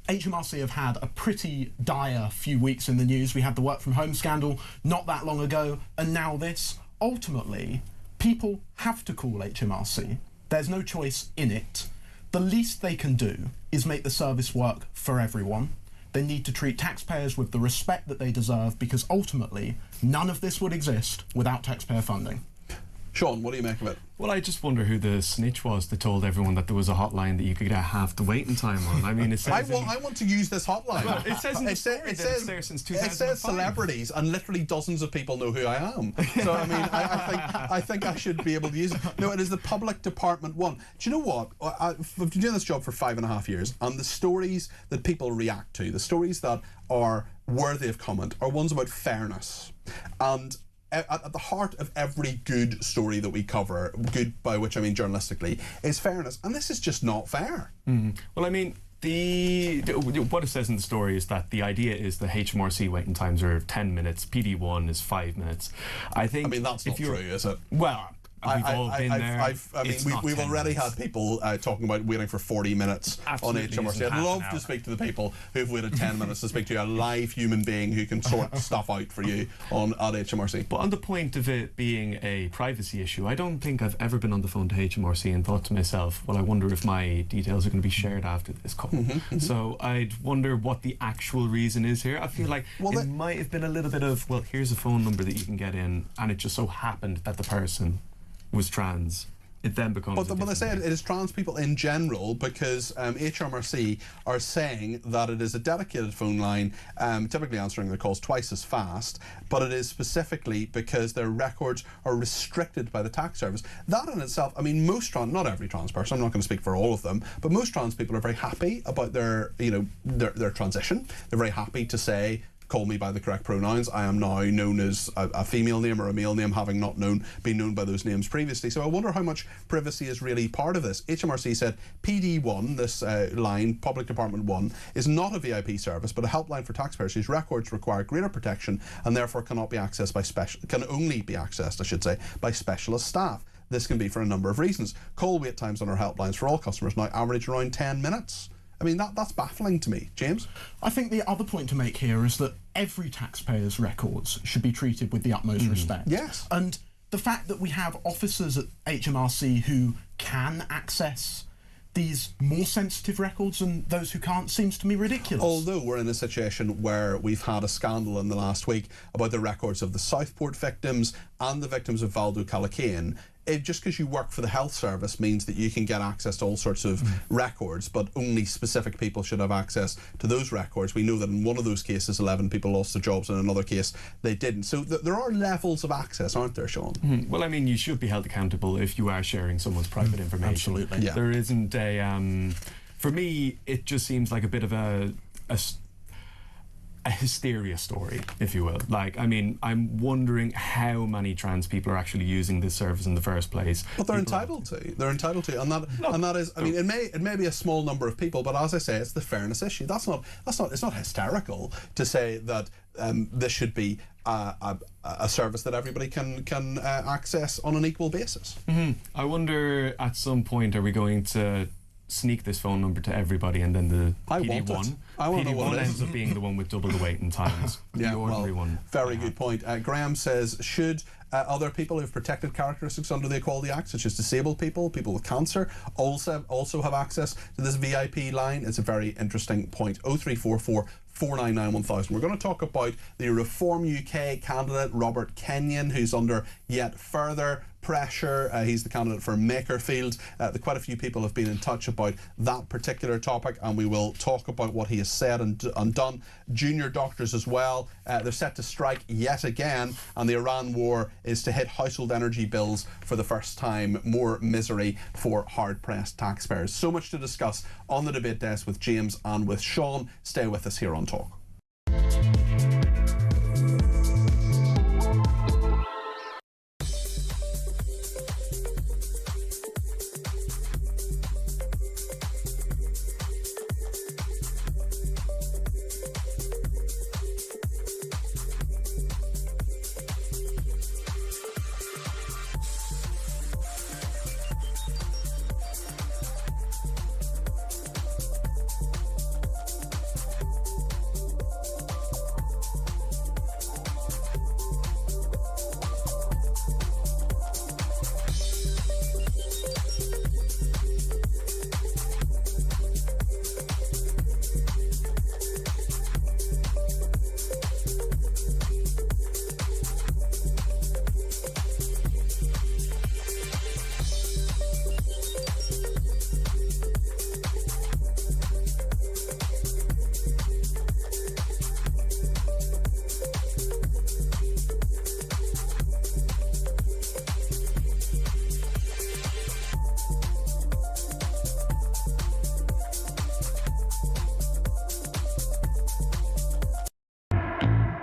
HMRC have had a pretty dire few weeks in the news. We had the work from home scandal not that long ago, and now this. Ultimately, people have to call HMRC. There's no choice in it. The least they can do is make the service work for everyone. They need to treat taxpayers with the respect that they deserve, because ultimately, none of this would exist without taxpayer funding. Sean, what do you make of it? Well, I just wonder who the snitch was that told everyone that there was a hotline that you could get half the waiting time on. I mean, it says I want to use this hotline. Well, it says in the story that it's there since 2005. It says celebrities, and literally dozens of people know who I am. So I mean, I think I should be able to use it. No, it is the Public Department one. Do you know what? I've been doing this job for 5.5 years, and the stories that people react to, the stories that are worthy of comment, are ones about fairness. And at the heart of every good story that we cover, good by which I mean journalistically, is fairness. And this is just not fair. Well, I mean, what it says in the story is that the idea is the HMRC waiting times are 10 minutes, PD1 is 5 minutes. I mean, that's not true, is it? Well, we've all been there. We've already had people talking about waiting for 40 minutes on HMRC. I'd love to speak to the people who've waited 10 minutes to speak to a live human being who can sort stuff out for you at HMRC. But on the point of it being a privacy issue, I don't think I've ever been on the phone to HMRC and thought to myself, well, I wonder if my details are going to be shared after this call. So I'd wonder what the actual reason is here. I feel like it might have been a little bit of, well, here's a phone number that you can get in, and it just so happened that the person was trans. It then becomes. But they say it is trans people in general, because HMRC are saying that it is a dedicated phone line, typically answering their calls twice as fast, but it is specifically because their records are restricted by the tax service. That in itself, I mean, not every trans person, I'm not going to speak for all of them, but most trans people are very happy about their transition. They're very happy to say, call me by the correct pronouns. I am now known as a female name or a male name, having not been known by those names previously. So I wonder how much privacy is really part of this. HMRC said PD1, this line, Public Department 1, is not a VIP service, but a helpline for taxpayers whose records require greater protection and therefore can only be accessed, I should say, by specialist staff. This can be for a number of reasons. Call wait times on our helplines for all customers now average around 10 minutes. I mean, that's baffling to me. James? I think the other point to make here is that every taxpayer's records should be treated with the utmost respect. Yes. And the fact that we have officers at HMRC who can access these more sensitive records and those who can't seems to me ridiculous. Although we're in a situation where we've had a scandal in the last week about the records of the Southport victims and the victims of Valdo Calacane. Just because you work for the health service means that you can get access to all sorts of records, but only specific people should have access to those records. We know that in one of those cases 11 people lost their jobs, in another case they didn't. So there are levels of access, aren't there, Sean? Well, I mean, you should be held accountable if you are sharing someone's private information. Absolutely. Yeah. There isn't a for me it just seems like a bit of a hysteria story, if you will. Like, I mean, I'm wondering how many trans people are actually using this service in the first place. But they're entitled to. They're entitled to, and that is. I mean, it may be a small number of people, but as I say, it's the fairness issue. It's not hysterical to say that this should be a service that everybody can access on an equal basis. I wonder, at some point, are we going to sneak this phone number to everybody, and then the PD1 ends up being the one with double the weight and times. Yeah, the ordinary one. Very good point. Graham says, should other people who have protected characteristics under the Equality Act, such as disabled people, people with cancer, also have access to this VIP line? It's a very interesting point. 0344 499 1000. We're going to talk about the Reform UK candidate, Robert Kenyon, who's under yet further pressure. He's the candidate for Makerfield. Quite a few people have been in touch about that particular topic, and we will talk about what he has said and done. Junior doctors as well, they're set to strike yet again, and the Iran war is to hit household energy bills for the first time. More misery for hard-pressed taxpayers. So much to discuss on the debate desk with James and with Sean. Stay with us here on Talk.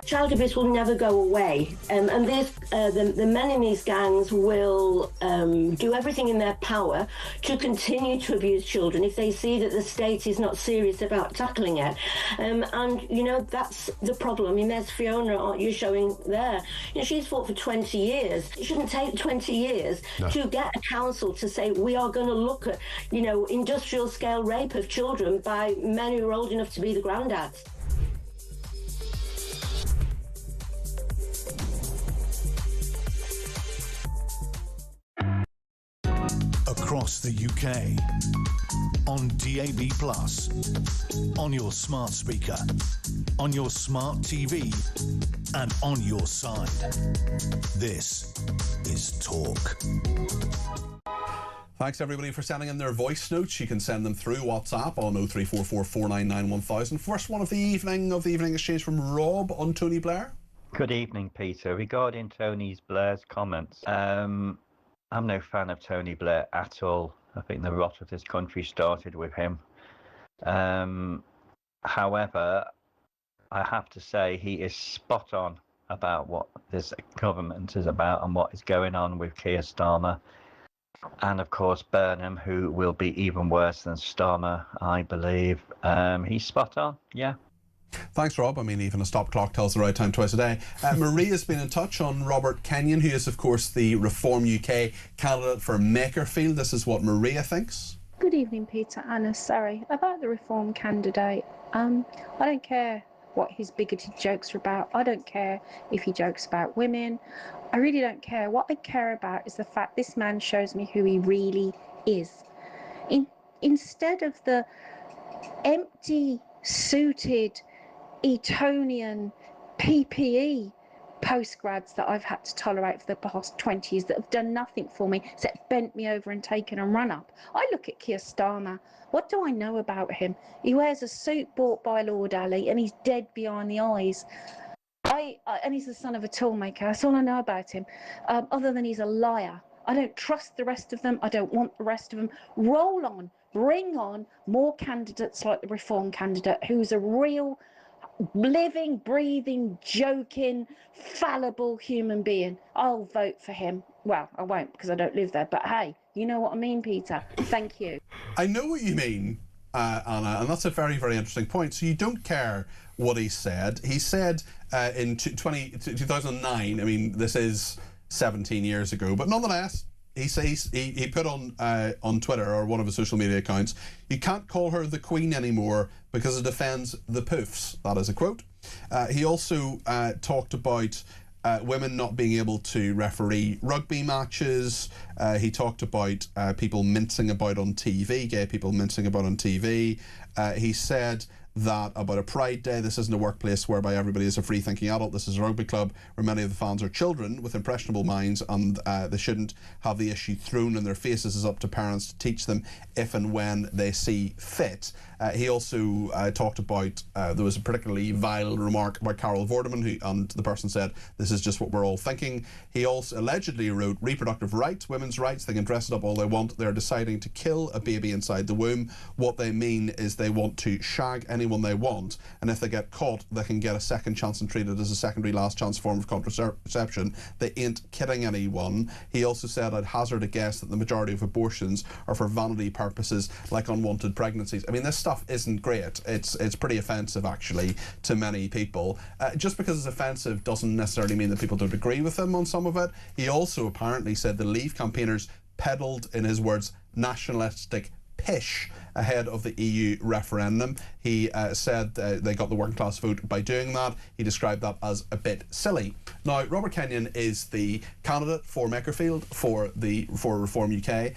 Child abuse will never go away, and the men in these gangs will do everything in their power to continue to abuse children if they see that the state is not serious about tackling it. And you know, that's the problem. I mean, there's Fiona, you're showing there. You know, she's fought for 20 years. It shouldn't take 20 years to get a council to say we are going to look at, you know, industrial scale rape of children by men who are old enough to be the granddads. Across the UK, on DAB+, on your smart speaker, on your smart TV, and on your side. This is Talk. Thanks everybody for sending in their voice notes. You can send them through WhatsApp on 0344 499 1000. First one of the evening exchange from Rob on Tony Blair. Good evening, Peter. Regarding Tony Blair's comments, I'm no fan of Tony Blair at all. I think the rot of this country started with him. However, I have to say he is spot on about what this government is about and what is going on with Keir Starmer. And of course, Burnham, who will be even worse than Starmer, I believe. He's spot on, yeah. Thanks, Rob. I mean, even a stop clock tells the right time twice a day. Marie has been in touch on Robert Kenyon, who is, of course, the Reform UK candidate for Makerfield. This is what Maria thinks. Good evening, Peter. Anna, sorry. About the Reform candidate, I don't care what his bigoted jokes are about. I don't care if he jokes about women. I really don't care. What I care about is the fact this man shows me who he really is. Instead of the empty, suited, Etonian PPE postgrads that I've had to tolerate for the past 20 years that have done nothing for me except bent me over and taken a run up. I look at Keir Starmer. What do I know about him? He wears a suit bought by Lord Ali and he's dead behind the eyes. And he's the son of a toolmaker. That's all I know about him. Other than he's a liar. I don't trust the rest of them. I don't want the rest of them. Roll on. Bring on more candidates like the Reform candidate who's a real living, breathing, joking, fallible human being. I'll vote for him. Well, I won't because I don't live there. But hey, you know what I mean, Peter. Thank you. I know what you mean, Anna, and that's a very, very interesting point. So you don't care what he said. He said in 2009, I mean, this is 17 years ago, but nonetheless, he put on Twitter or one of his social media accounts, "You can't call her the Queen anymore because it offends the poofs." That is a quote. He also talked about women not being able to referee rugby matches. He talked about people mincing about on TV, gay people mincing about on TV. He said that about a Pride Day, this isn't a workplace whereby everybody is a free-thinking adult. This is a rugby club where many of the fans are children with impressionable minds, and they shouldn't have the issue thrown in their faces. It's up to parents to teach them if and when they see fit. He also talked about, there was a particularly vile remark about Carol Vorderman, and the person said, "This is just what we're all thinking." He also allegedly wrote, "Reproductive rights, women's rights, they can dress it up all they want. They're deciding to kill a baby inside the womb. What they mean is they want to shag anyone they want, and if they get caught, they can get a second chance and treat it as a secondary last chance form of contraception. They ain't kidding anyone." He also said, "I'd hazard a guess that the majority of abortions are for vanity purposes, like unwanted pregnancies." I mean, this stuff isn't great. It's pretty offensive, actually, to many people. Just because it's offensive doesn't necessarily mean that people don't agree with him on some of it. He also apparently said the Leave campaigners peddled, in his words, nationalistic pish ahead of the EU referendum. He said they got the working class vote by doing that. He described that as a bit silly. Now, Robert Kenyon is the candidate for Makerfield for Reform UK.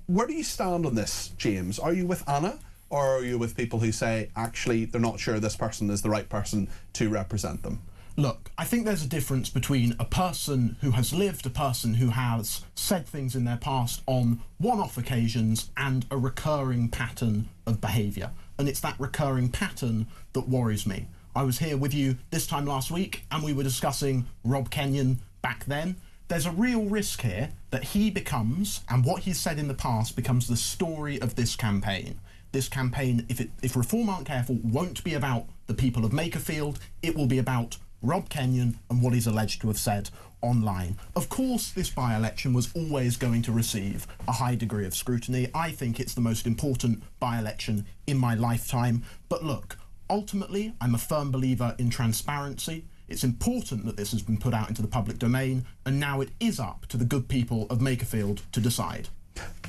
Where do you stand on this, James? Are you with Anna, or are you with people who say, actually, they're not sure this person is the right person to represent them? Look, I think there's a difference between a person who has lived, a person who has said things in their past on one-off occasions, and a recurring pattern of behaviour. And it's that recurring pattern that worries me. I was here with you this time last week, and we were discussing Rob Kenyon back then. There's a real risk here that he becomes, and what he's said in the past becomes the story of this campaign. This campaign, if Reform aren't careful, won't be about the people of Makerfield. It will be about Rob Kenyon and what he's alleged to have said online. Of course, this by-election was always going to receive a high degree of scrutiny. I think it's the most important by-election in my lifetime. But look, ultimately, I'm a firm believer in transparency. It's important that this has been put out into the public domain, and now it is up to the good people of Makerfield to decide.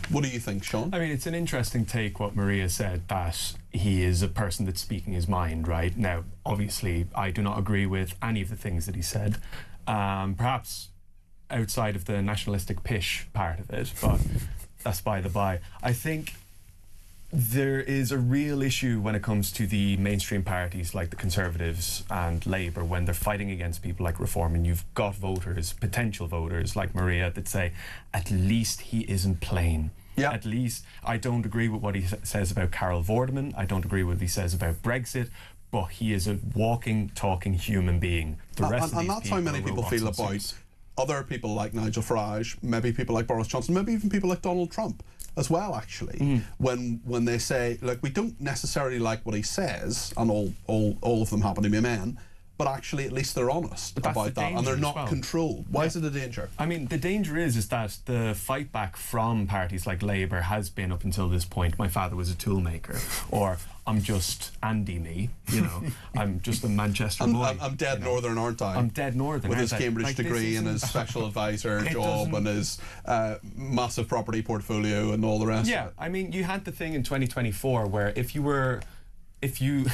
What do you think, Sean? I mean, it's an interesting take what Maria said, that he is a person that's speaking his mind, right? Now, obviously, I do not agree with any of the things that he said. Perhaps outside of the nationalistic pish part of it, but that's by the by. I think there is a real issue when it comes to the mainstream parties like the Conservatives and Labour when they're fighting against people like Reform, and you've got voters, potential voters like Maria, that say, at least he isn't plain. Yeah. At least I don't agree with what he says about Carol Vorderman. I don't agree with what he says about Brexit. But he is a walking, talking human being. The rest of these that's how many people feel about other people like Nigel Farage, maybe people like Boris Johnson, maybe even people like Donald Trump as well, actually. When they say, look, we don't necessarily like what he says, and all of them happen to be men, but actually at least they're honest about that, and they're not controlled. Why is it a danger? I mean, the danger is that the fight back from parties like Labour has been, up until this point, my father was a toolmaker, or I'm just Andy me, you know, I'm just a Manchester boy. I'm dead northern, aren't I? I'm dead northern. With his Cambridge degree and his special advisor job and his massive property portfolio and all the rest of it. Yeah, I mean, you had the thing in 2024 where if you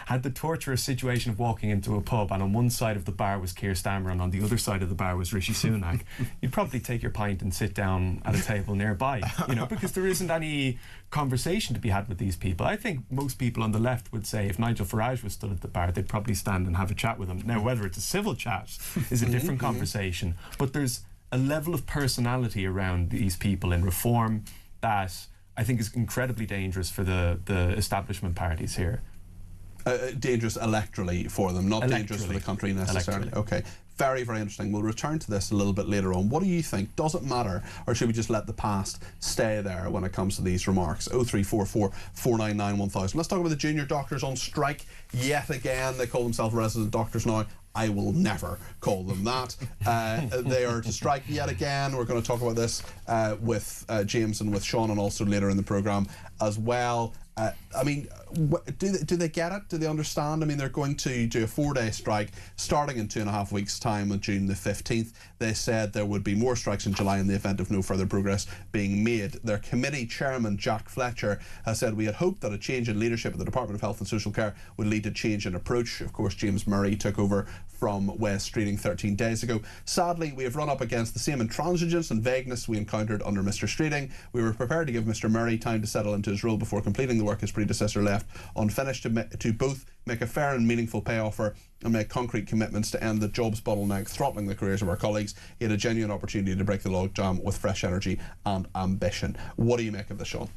had the torturous situation of walking into a pub and on one side of the bar was Keir Starmer and on the other side of the bar was Rishi Sunak, you'd probably take your pint and sit down at a table nearby, you know, because there isn't any conversation to be had with these people. I think most people on the left would say if Nigel Farage was stood at the bar, they'd probably stand and have a chat with him. Now, whether it's a civil chat is a different conversation, but there's a level of personality around these people in Reform that I think is incredibly dangerous for the establishment parties here. Dangerous electorally for them, not dangerous for the country necessarily. Okay, very, very interesting. We'll return to this a little bit later on. What do you think? Does it matter, or should we just let the past stay there when it comes to these remarks? 0344 499 1000. Let's talk about the junior doctors on strike yet again. They call themselves resident doctors now. I will never call them that. They are to strike yet again. We're going to talk about this with James and with Sean, and also later in the programme as well. I mean, do they get it? Do they understand? I mean, they're going to do a 4-day strike starting in 2.5 weeks' time on June the 15th. They said there would be more strikes in July in the event of no further progress being made. Their committee chairman, Jack Fletcher, has said, "We had hoped that a change in leadership at the Department of Health and Social Care would lead to change in approach." Of course, James Murray took over from Wes Streeting 13 days ago. "Sadly, we have run up against the same intransigence and vagueness we encountered under Mr Streeting. We were prepared to give Mr Murray time to settle into his role before completing the work his predecessor left unfinished, to both make a fair and meaningful pay offer and make concrete commitments to end the jobs bottleneck throttling the careers of our colleagues. He had a genuine opportunity to break the logjam with fresh energy and ambition." What do you make of this, Sean?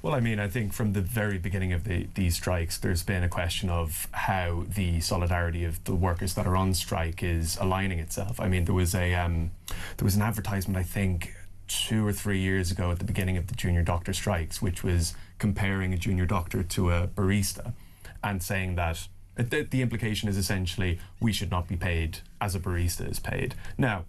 Well, I mean, I think from the very beginning of these strikes, there's been a question of how the solidarity of the workers that are on strike is aligning itself. I mean, there was an advertisement, I think, 2 or 3 years ago at the beginning of the junior doctor strikes, which was comparing a junior doctor to a barista and saying that the implication is essentially we should not be paid as a barista is paid. Now,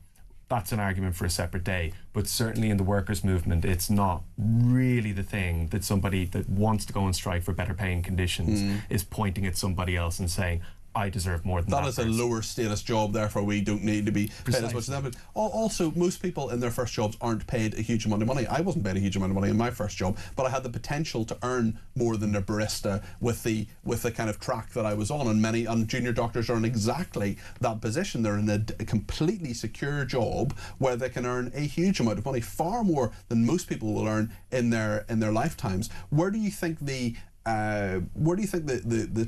that's an argument for a separate day, but certainly in the workers' movement, it's not really the thing that somebody that wants to go on strike for better paying conditions is pointing at somebody else and saying, I deserve more than that. That is a lower status job, therefore we don't need to be paid as much as them. But also, most people in their first jobs aren't paid a huge amount of money. I wasn't paid a huge amount of money in my first job, but I had the potential to earn more than a barista with the kind of track that I was on. And junior doctors are in exactly that position. They're in a completely secure job where they can earn a huge amount of money, far more than most people will earn in their lifetimes. Where do you think the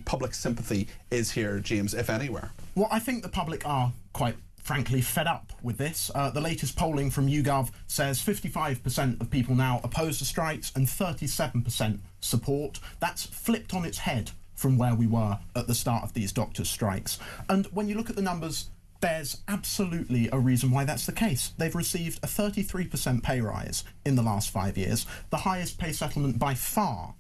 public sympathy is here, James, if anywhere? Well, I think the public are quite frankly fed up with this. The latest polling from YouGov says 55% of people now oppose the strikes and 37% support. That's flipped on its head from where we were at the start of these doctors' strikes. And when you look at the numbers, there's absolutely a reason why that's the case. They've received a 33% pay rise in the last 5 years, the highest pay settlement by far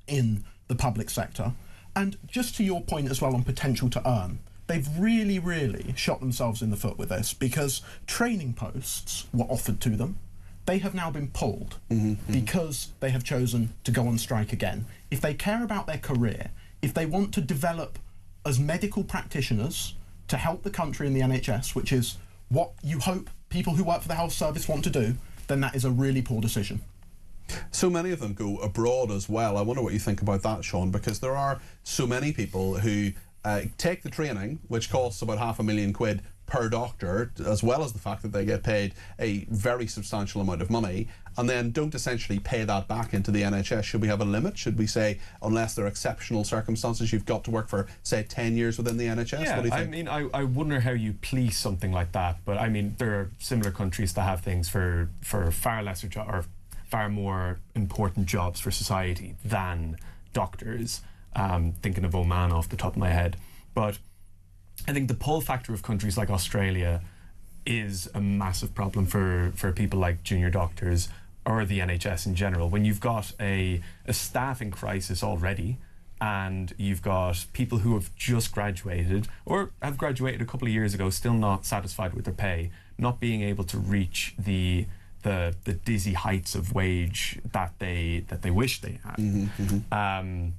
in the public sector. And just to your point as well on potential to earn, they've really, really shot themselves in the foot with this, because training posts were offered to them. They have now been pulled because they have chosen to go on strike again. If they care about their career, if they want to develop as medical practitioners to help the country in the NHS, which is what you hope people who work for the health service want to do, then that is a really poor decision. So many of them go abroad as well. I wonder what you think about that, Sean, because there are so many people who take the training, which costs about £500,000 per doctor, as well as the fact that they get paid a very substantial amount of money, and then don't essentially pay that back into the NHS. Should we have a limit? Should we say, unless there are exceptional circumstances, you've got to work for, say, 10 years within the NHS? Yeah, what do you think? I mean, I wonder how you police something like that, but I mean, there are similar countries that have things for far lesser or far more important jobs for society than doctors. Thinking of Oman off the top of my head. But I think the pull factor of countries like Australia is a massive problem for people like junior doctors or the NHS in general. When you've got a staffing crisis already, and you've got people who have just graduated or have graduated a couple of years ago, still not satisfied with their pay, not being able to reach the dizzy heights of wage that they wish they had.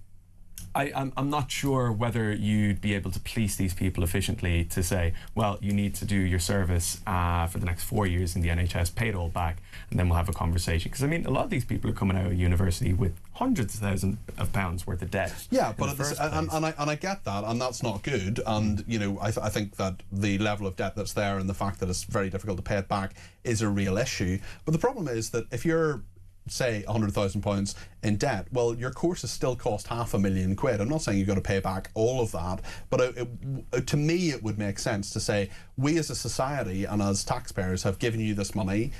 I'm not sure whether you'd be able to police these people efficiently to say, well, you need to do your service for the next 4 years in the NHS, pay it all back, and then we'll have a conversation. Because I mean, a lot of these people are coming out of university with hundreds of thousands of pounds worth of debt. Yeah, but I get that, and that's not good. And you know, I think that the level of debt that's there and the fact that it's very difficult to pay it back is a real issue. But the problem is that if you're, say, £100,000 in debt, well, your courses still cost £500,000. I'm not saying you've got to pay back all of that, but to me it would make sense to say, we as a society and as taxpayers have given you this money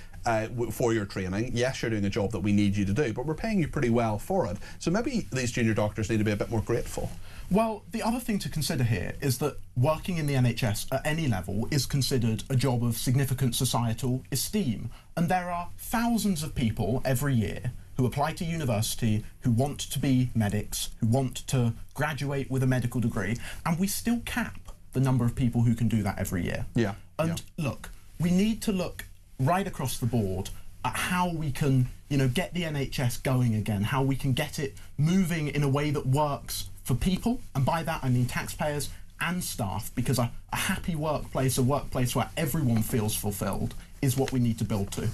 for your training. Yes, you're doing a job that we need you to do, but we're paying you pretty well for it. So maybe these junior doctors need to be a bit more grateful. Well, the other thing to consider here is that working in the NHS at any level is considered a job of significant societal esteem. And there are thousands of people every year who apply to university, who want to be medics, who want to graduate with a medical degree, and we still cap the number of people who can do that every year. Yeah. And look, we need to look right across the board at how we can, get the NHS going again, how we can get it moving in a way that works for people. And by that, I mean taxpayers and staff, because a happy workplace, a workplace where everyone feels fulfilled, is what we need to build to.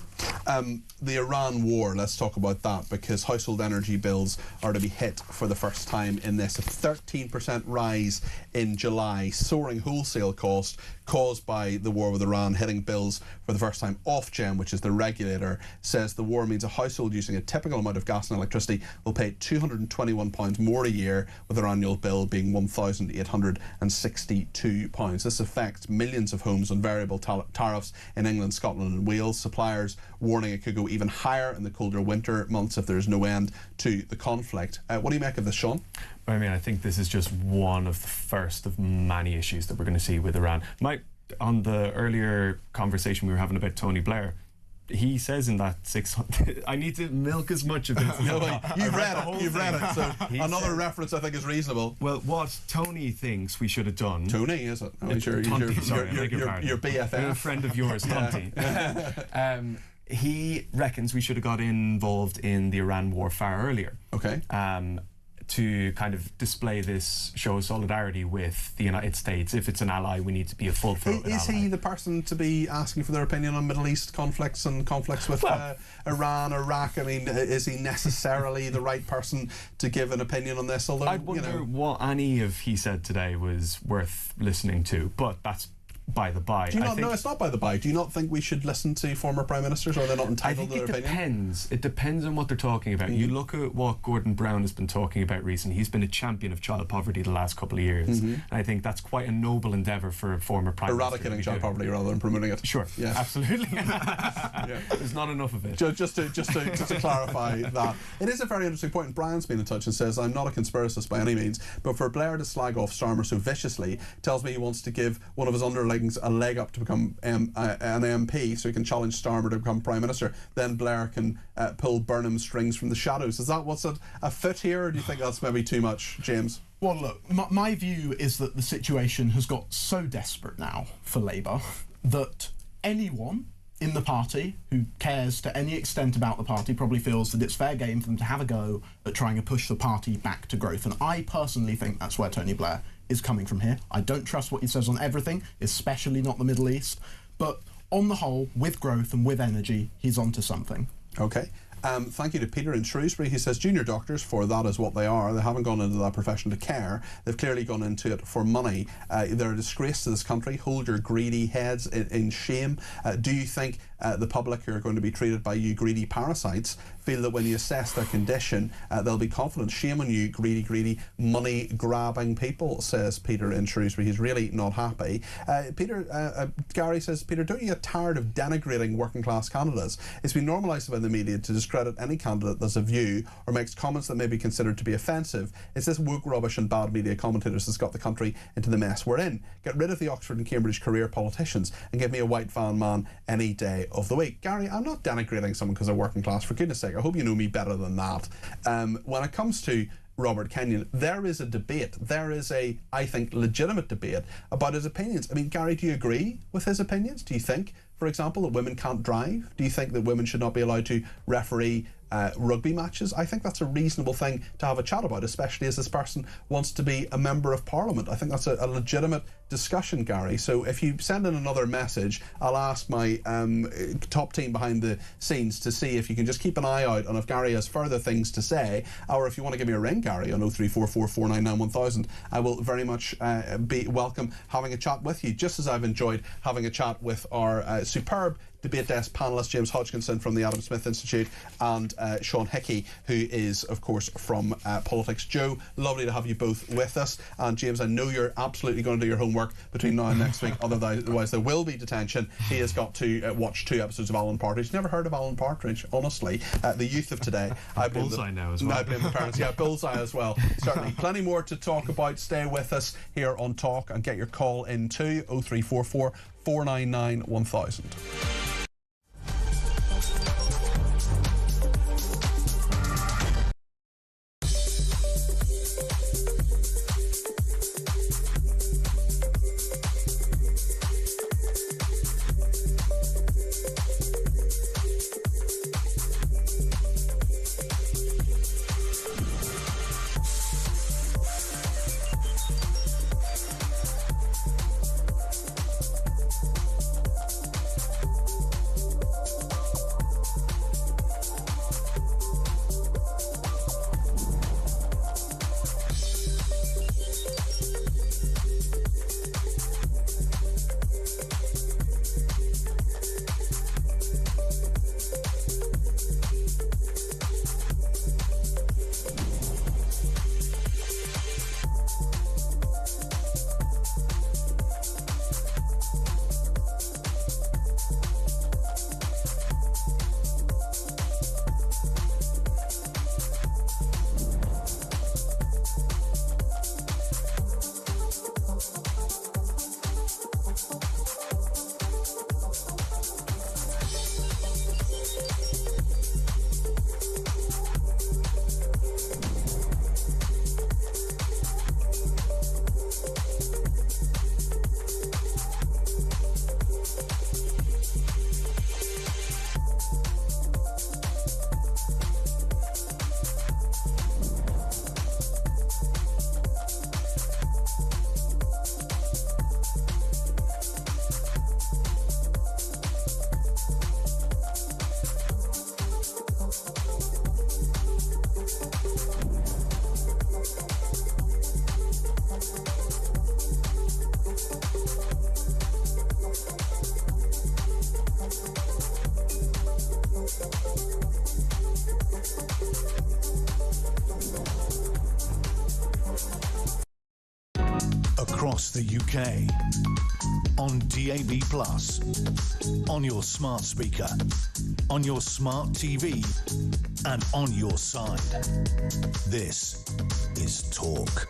The Iran war, let's talk about that, because household energy bills are to be hit for the first time in this. A 13% rise in July, soaring wholesale cost caused by the war with Iran hitting bills for the first time. Ofgem, which is the regulator, says the war means a household using a typical amount of gas and electricity will pay £221 more a year, with their annual bill being £1,862. This affects millions of homes on variable tariffs in England, Scotland and Wales. Suppliers warning it could go even higher in the colder winter months if there's no end to the conflict. What do you make of this, Sean? I mean, I think this is just one of the first of many issues that we're going to see with Iran. On the earlier conversation we were having about Tony Blair, he says in that 600... I need to milk as much of this. You've read it, so another reference I think is reasonable. Well, what Tony thinks we should have done... Tony, is it? No, your BFF. A friend of yours, Tonty. He reckons we should have got involved in the Iran war far earlier. Okay. To kind of display this show of solidarity with the United States. If it's an ally, we need to be a full-throated ally. Is he the person to be asking for their opinion on Middle East conflicts and conflicts with Iran, Iraq? I mean, is he necessarily the right person to give an opinion on this? Although, I wonder what any of he said today was worth listening to, but that's by the by. No, it's not by the by. Do you not think we should listen to former prime ministers, or are they not entitled to their opinion? It depends on what they're talking about. You look at what Gordon Brown has been talking about recently. He's been a champion of child poverty the last couple of years. And I think that's quite a noble endeavour for a former prime minister. Eradicating child poverty rather than promoting it. Sure, yeah, absolutely. There's not enough of it. Just to clarify that, it is a very interesting point. Brian's been in touch and says, I'm not a conspiracist by any means, but for Blair to slag off Starmer so viciously tells me he wants to give one of his underlings a leg up to become an MP, so he can challenge Starmer to become Prime Minister. Then Blair can pull Burnham's strings from the shadows. Is that what's a fit here, or do you think that's maybe too much, James? Well, look, my view is that the situation has got so desperate now for Labour that anyone in the party who cares to any extent about the party probably feels that it's fair game for them to have a go at trying to push the party back to growth. And I personally think that's where Tony Blair is coming from here. I don't trust what he says on everything, especially not the Middle East, but on the whole, with growth and with energy, he's onto something. Okay. Thank you to Peter in Shrewsbury. He says junior doctors, for that is what they are. They haven't gone into that profession to care. They've clearly gone into it for money. They're a disgrace to this country. Hold your greedy heads in shame. Do you think the public who are going to be treated by you greedy parasites feel that when you assess their condition, they'll be confident? Shame on you, greedy, money-grabbing people, says Peter in Shrewsbury. He's really not happy. Gary says, Peter, don't you get tired of denigrating working-class candidates? It's been normalised by the media to discredit any candidate that's a view or makes comments that may be considered to be offensive. It's this woke rubbish and bad media commentators that's got the country into the mess we're in. Get rid of the Oxford and Cambridge career politicians and give me a white van man any day of the week. Gary, I'm not denigrating someone because they're working class, for goodness sake. I hope you know me better than that. When it comes to Robert Kenyon, there is a debate. There is a, I think, legitimate debate about his opinions. I mean, Gary, do you agree with his opinions? Do you think, for example, that women can't drive? Do you think that women should not be allowed to referee rugby matches? I think that's a reasonable thing to have a chat about, especially as this person wants to be a member of Parliament. I think that's a legitimate discussion, Gary. So if you send in another message, I'll ask my top team behind the scenes to see if you can just keep an eye out on if Gary has further things to say, or if you want to give me a ring, Gary, on 0344 499 1000. I will very much be welcome having a chat with you, just as I've enjoyed having a chat with our superb debate desk panellists, James Hodgkinson from the Adam Smith Institute and Sean Hickey, who is, of course, from Politics. Joe, lovely to have you both with us. And James, I know you're absolutely going to do your homework between now and next week, otherwise there will be detention. He has got to watch 2 episodes of Alan Partridge. Never heard of Alan Partridge, honestly. The youth of today. I blame Bullseye now as well. I blame the parents. Yeah, Bullseye as well. Certainly. Plenty more to talk about. Stay with us here on Talk and get your call in too. 0344 499 1000. across the UK. On DAB+, on your smart speaker, on your smart TV, and on your side. This is Talk.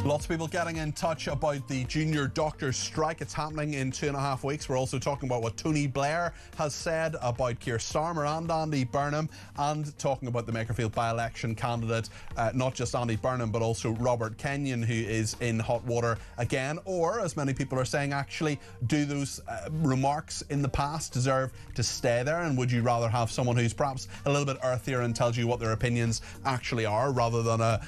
Lots of people getting in touch about the junior doctors' strike. It's happening in 2.5 weeks. We're also talking about what Tony Blair has said about Keir Starmer and Andy Burnham, and talking about the Makerfield by-election candidate, not just Andy Burnham, but also Robert Kenyon, who is in hot water again, or, as many people are saying, actually, do those remarks in the past deserve to stay there? And would you rather have someone who's perhaps a little bit earthier and tells you what their opinions actually are, rather than a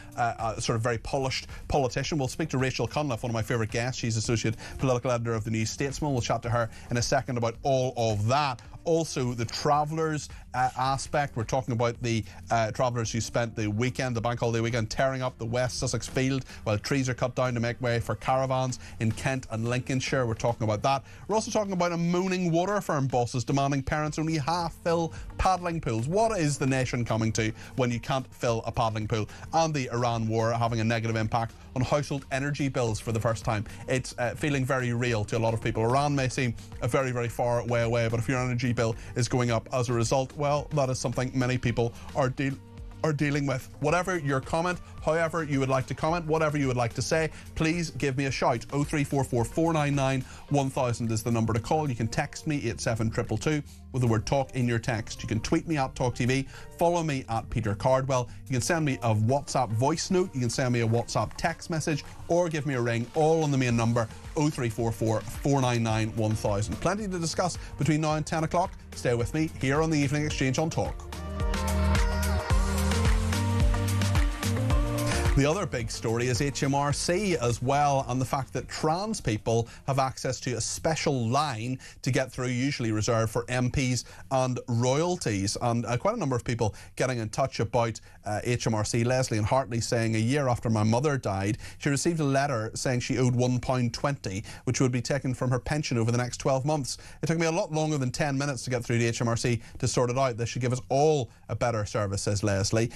sort of very polished politician? We'll speak to Rachel Cunliffe, one of my favourite guests. She's Associate Political Editor of the New Statesman. We'll chat to her in a second about all of that. Also, the travellers aspect. We're talking about the travellers who spent the weekend, the bank holiday weekend, tearing up the West Sussex field while trees are cut down to make way for caravans in Kent and Lincolnshire. We're talking about that. We're also talking about a moaning water firm bosses demanding parents only half-fill paddling pools. What is the nation coming to when you can't fill a paddling pool? And the Iran war having a negative impact on household energy bills for the first time. It's feeling very real to a lot of people. Iran may seem a very, very far way away, but if your energy bill is going up as a result, well, that is something many people are dealing with. Whatever your comment, however you would like to comment, whatever you would like to say, please give me a shout. 0344 499 1000 is the number to call. You can text me 87222 with the word talk in your text. You can tweet me at talkTV, follow me at Peter Cardwell. You can send me a WhatsApp voice note, you can send me a WhatsApp text message, or give me a ring, all on the main number 0344 499 1000. Plenty to discuss between now and 10 o'clock. Stay with me here on the Evening Exchange on Talk. The other big story is HMRC as well, and the fact that trans people have access to a special line to get through, usually reserved for MPs and royalties. And quite a number of people getting in touch about HMRC. Leslie and Hartley saying, a year after my mother died, she received a letter saying she owed £1.20, which would be taken from her pension over the next 12 months. It took me a lot longer than 10 minutes to get through to HMRC to sort it out. They should give us all a better service, says Leslie.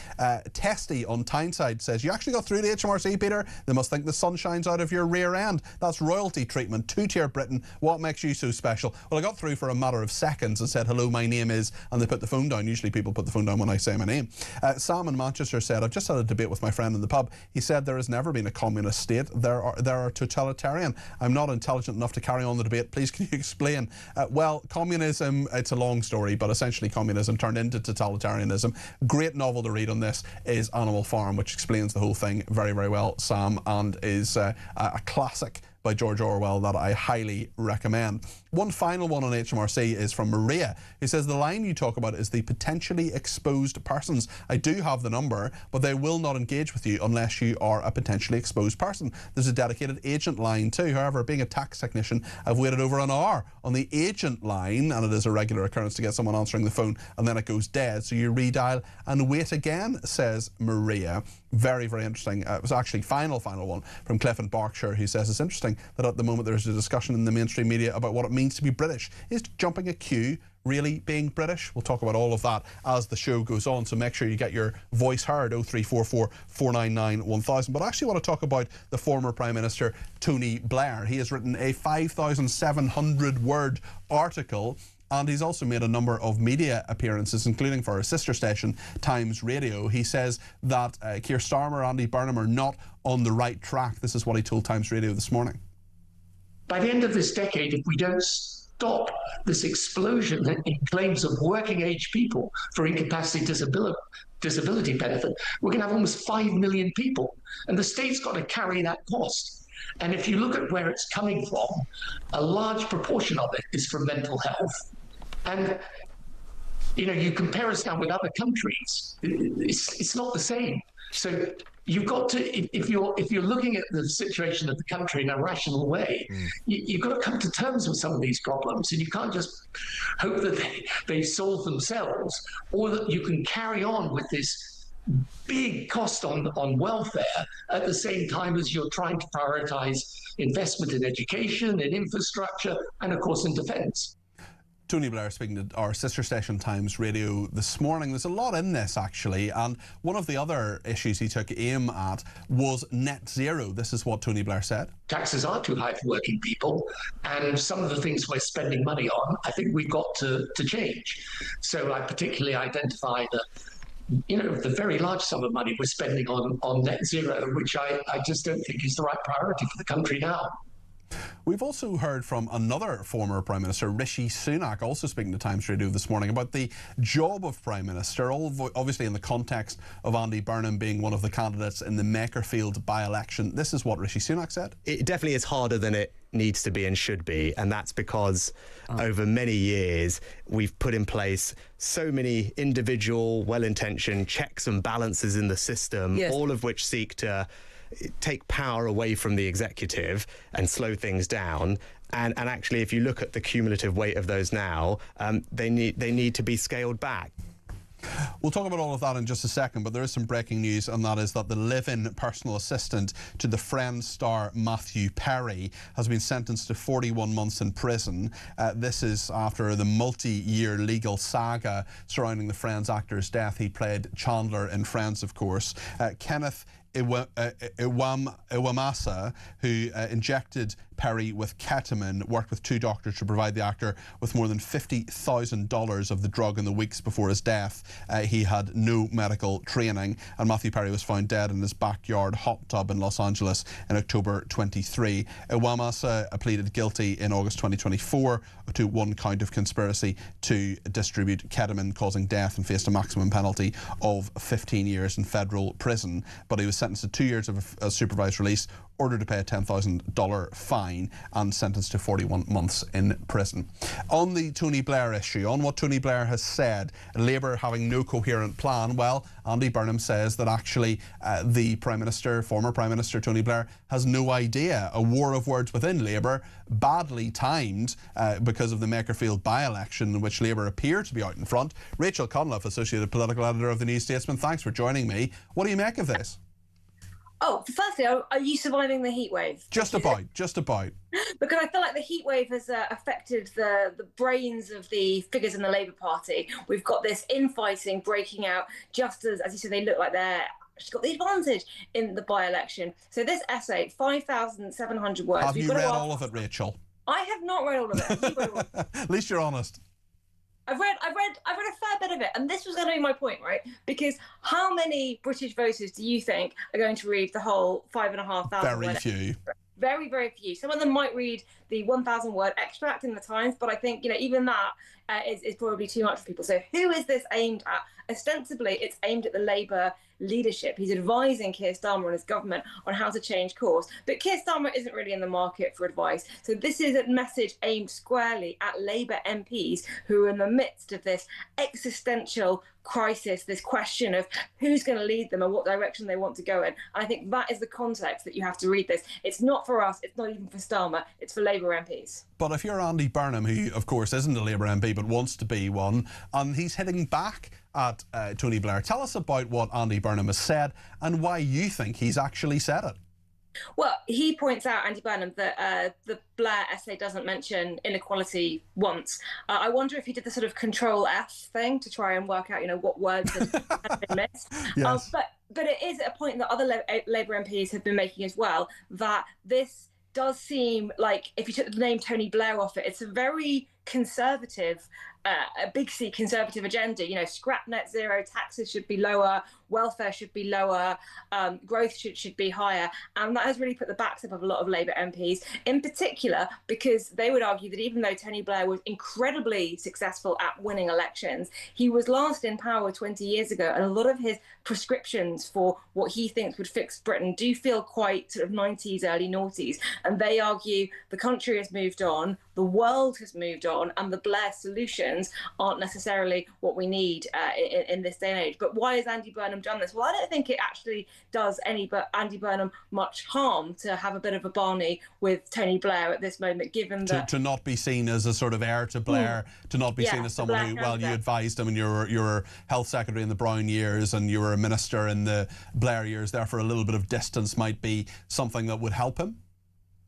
Testy on Tyneside says, you actually got through to HMRC, Peter? They must think the sun shines out of your rear end. That's royalty treatment. Two-tier Britain. What makes you so special? Well, I got through for a matter of seconds and said, hello, my name is, and they put the phone down. Usually people put the phone down when I say my name. Sam in Manchester said, I've just had a debate with my friend in the pub. He said there has never been a communist state. There are totalitarian. I'm not intelligent enough to carry on the debate. Please, can you explain? Well, communism, it's a long story, but essentially communism turned into totalitarianism. Great novel to read on this is Animal Farm, which explains the whole thing very, very well, Sam, and is a classic by George Orwell that I highly recommend. One final one on HMRC is from Maria, who says, the line you talk about is the potentially exposed persons. I do have the number, but they will not engage with you unless you are a potentially exposed person. There's a dedicated agent line too. However, being a tax technician, I've waited over an hour on the agent line, and it is a regular occurrence to get someone answering the phone and then it goes dead. So you redial and wait again, says Maria. Very, very interesting. It was actually final one from Cliff in Berkshire, who says it's interesting that at the moment there's a discussion in the mainstream media about what it means to be British. Is jumping a queue really being British? We'll talk about all of that as the show goes on, so make sure you get your voice heard. 0344 499 1000. But I actually want to talk about the former Prime Minister Tony Blair. He has written a 5,700 word article, and he's also made a number of media appearances, including for his sister station, Times Radio. He says that Keir Starmer, Andy Burnham are not on the right track. This is what he told Times Radio this morning. By the end of this decade, if we don't stop this explosion in claims of working age people for incapacity disability benefit, we're going to have almost 5 million people. And the state's got to carry that cost. And if you look at where it's coming from, a large proportion of it is from mental health. And, you know, you compare us now with other countries, it's not the same. So you've got to, if you're looking at the situation of the country in a rational way, you've got to come to terms with some of these problems, and you can't just hope that they solve themselves, or that you can carry on with this big cost on welfare at the same time as you're trying to prioritize investment in education, in infrastructure, and of course in defense. Tony Blair speaking to our sister station Times Radio this morning. There's a lot in this, actually, and one of the other issues he took aim at was net zero. This is what Tony Blair said. Taxes are too high for working people, and some of the things we're spending money on, I think we've got to change. So I particularly identify the very large sum of money we're spending on net zero, which I just don't think is the right priority for the country now. We've also heard from another former Prime Minister, Rishi Sunak, also speaking to Times Radio this morning about the job of Prime Minister, obviously in the context of Andy Burnham being one of the candidates in the Makerfield by-election. This is what Rishi Sunak said. It definitely is harder than it needs to be and should be, and that's because over many years we've put in place so many individual, well-intentioned checks and balances in the system, all of which seek to take power away from the executive and slow things down. And actually, if you look at the cumulative weight of those now, they need to be scaled back. We'll talk about all of that in just a second, but there is some breaking news, and that is that the live-in personal assistant to the Friends star Matthew Perry has been sentenced to 41 months in prison. This is after the multi-year legal saga surrounding the Friends actor's death. He played Chandler in Friends, of course. Kenneth Iwamasa, who injected Perry with ketamine, worked with 2 doctors to provide the actor with more than $50,000 of the drug in the weeks before his death. He had no medical training, and Matthew Perry was found dead in his backyard hot tub in Los Angeles in October 23. Iwamasa pleaded guilty in August 2024 to 1 count of conspiracy to distribute ketamine causing death, and faced a maximum penalty of 15 years in federal prison. But he was sentenced to 2 years of supervised release, ordered to pay a $10,000 fine, and sentenced to 41 months in prison. On the Tony Blair issue, on what Tony Blair has said, Labour having no coherent plan, well, Andy Burnham says that actually the former Prime Minister Tony Blair has no idea. A war of words within Labour, badly timed because of the Makerfield by-election in which Labour appear to be out in front. Rachel Conliffe, Associated Political Editor of the New Statesman, thanks for joining me. What do you make of this? Oh, firstly, are you surviving the heat wave? Just about. Because I feel like the heat wave has affected the brains of the figures in the Labour Party. We've got this infighting breaking out just as you said, they look like they're got the advantage in the by-election. So this essay, 5,700 words. Have you read all of it, Rachel? I have not read all of it. Have you read all of it? At least you're honest. I've read a fair bit of it, and this was going to be my point, right? Because how many British voters do you think are going to read the whole 5,500? Very few. Very, very few. Some of them might read the 1,000-word extract in the Times, but I think even that is probably too much for people. So who is this aimed at? Ostensibly, it's aimed at the Labour leadership. He's advising Keir Starmer and his government on how to change course. But Keir Starmer isn't really in the market for advice. So this is a message aimed squarely at Labour MPs who are in the midst of this existential crisis, this question of who's going to lead them and what direction they want to go in. And I think that is the context that you have to read this. It's not for us, it's not even for Starmer, it's for Labour MPs. But if you're Andy Burnham, who of course isn't a Labour MP but wants to be one, and he's hitting back at Tony Blair, tell us about what Andy Burnham has said and why you think he's actually said it. Well, he points out, Andy Burnham, that the Blair essay doesn't mention inequality once. I wonder if he did the sort of Control F thing to try and work out, what words had been missed. Yes. But it is a point that other Labour MPs have been making as well, that this does seem like, if you took the name Tony Blair off it, it's a very conservative, a big C conservative agenda. Scrap net zero, taxes should be lower, welfare should be lower, growth should be higher. And that has really put the backs up of a lot of Labour MPs, in particular because they would argue that even though Tony Blair was incredibly successful at winning elections, he was last in power 20 years ago, and a lot of his prescriptions for what he thinks would fix Britain do feel quite sort of 90s, early noughties. And they argue the country has moved on, the world has moved on, and the Blair solutions aren't necessarily what we need in this day and age. But why has Andy Burnham done this? Well, I don't think it actually does Andy Burnham much harm to have a bit of a Barney with Tony Blair at this moment, given that... To not be seen as a sort of heir to Blair, to not be seen as someone who, well, you advised him and you were health secretary in the Brown years and you were a minister in the Blair years, therefore a little bit of distance might be something that would help him?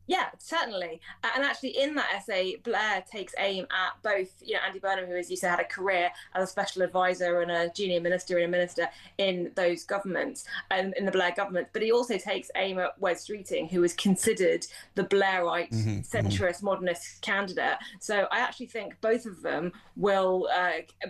Yeah, certainly. And actually, in that essay, Blair takes aim at both, Andy Burnham, who, as you said, had a career as a special advisor and a junior minister and a minister in those governments, in the Blair government. But he also takes aim at Wes Streeting, who was considered the Blairite, centrist, modernist candidate. So I actually think both of them will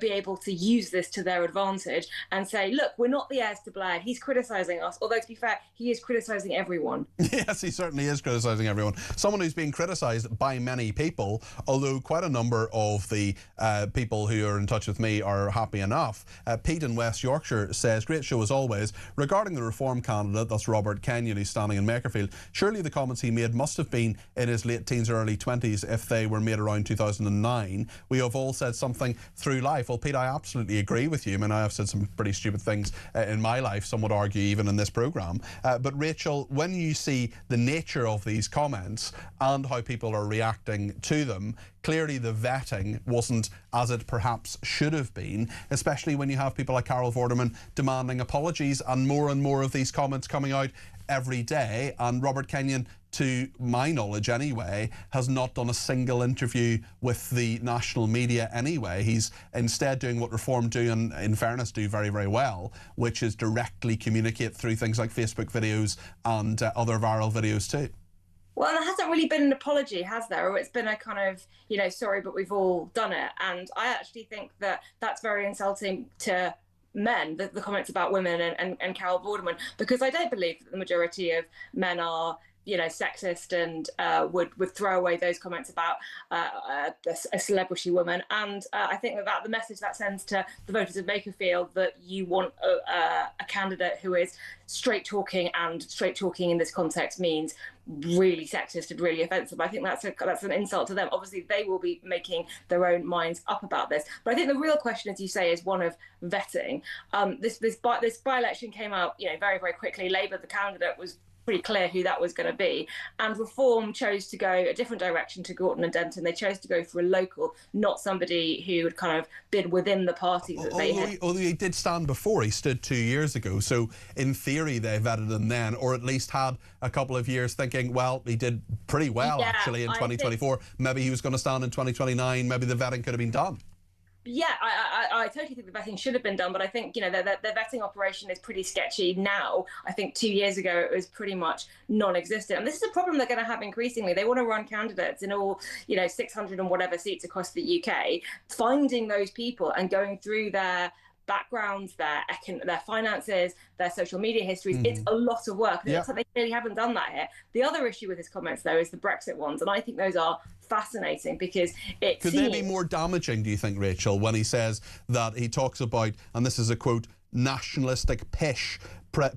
be able to use this to their advantage and say, look, we're not the heirs to Blair. He's criticising us. Although, to be fair, he is criticising everyone. Yes, he certainly is criticising everyone. Someone who's being criticised by many people, although quite a number of the people who are in touch with me are happy enough. Pete in West Yorkshire says, great show as always. Regarding the Reform candidate, that's Robert Kenyon, who's standing in Makerfield, surely the comments he made must have been in his late teens or early 20s if they were made around 2009. We have all said something through life. Well, Pete, I absolutely agree with you. I mean, I have said some pretty stupid things in my life, some would argue even in this programme. But Rachel, when you see the nature of these comments and how people are reacting to them, clearly the vetting wasn't as it perhaps should have been, especially when you have people like Carol Vorderman demanding apologies and more of these comments coming out every day. And Robert Kenyon, to my knowledge anyway, has not done a single interview with the national media anyway. He's instead doing what Reform do, and in fairness do very, very well, which is directly communicate through things like Facebook videos and other viral videos too. Well, there hasn't really been an apology, has there? Or it's been a kind of, sorry, but we've all done it. And I actually think that that's very insulting to men, the comments about women and Carol Vorderman, because I don't believe that the majority of men are sexist and would throw away those comments about a celebrity woman. And I think that the message that sends to the voters of Makerfield, that you want a candidate who is straight talking, and straight talking in this context means really sexist and really offensive. I think that's an insult to them. Obviously, they will be making their own minds up about this. But I think the real question, as you say, is one of vetting. This by-election came out, very, very quickly. Labour, the candidate, was pretty clear who that was going to be, and Reform chose to go a different direction to Gorton and Denton. They chose to go for a local, not somebody who had kind of been within the party that they had. Although he did stand before, he stood 2 years ago, so in theory they vetted him then, or at least had a couple of years thinking, well, he did pretty well actually in 2024. Maybe he was going to stand in 2029, maybe the vetting could have been done. Yeah, I totally think the vetting should have been done, but I think, the vetting operation is pretty sketchy now. I think 2 years ago it was pretty much non-existent. And this is a problem they're going to have increasingly. They want to run candidates in all, 600 and whatever seats across the UK, finding those people and going through their backgrounds, their finances, their social media histories. It's a lot of work. It looks like they clearly haven't done that here. The other issue with his comments, though, is the Brexit ones, and I think those are fascinating because it could they be more damaging, do you think, Rachel, when he says that he talks about, and this is a quote, nationalistic pish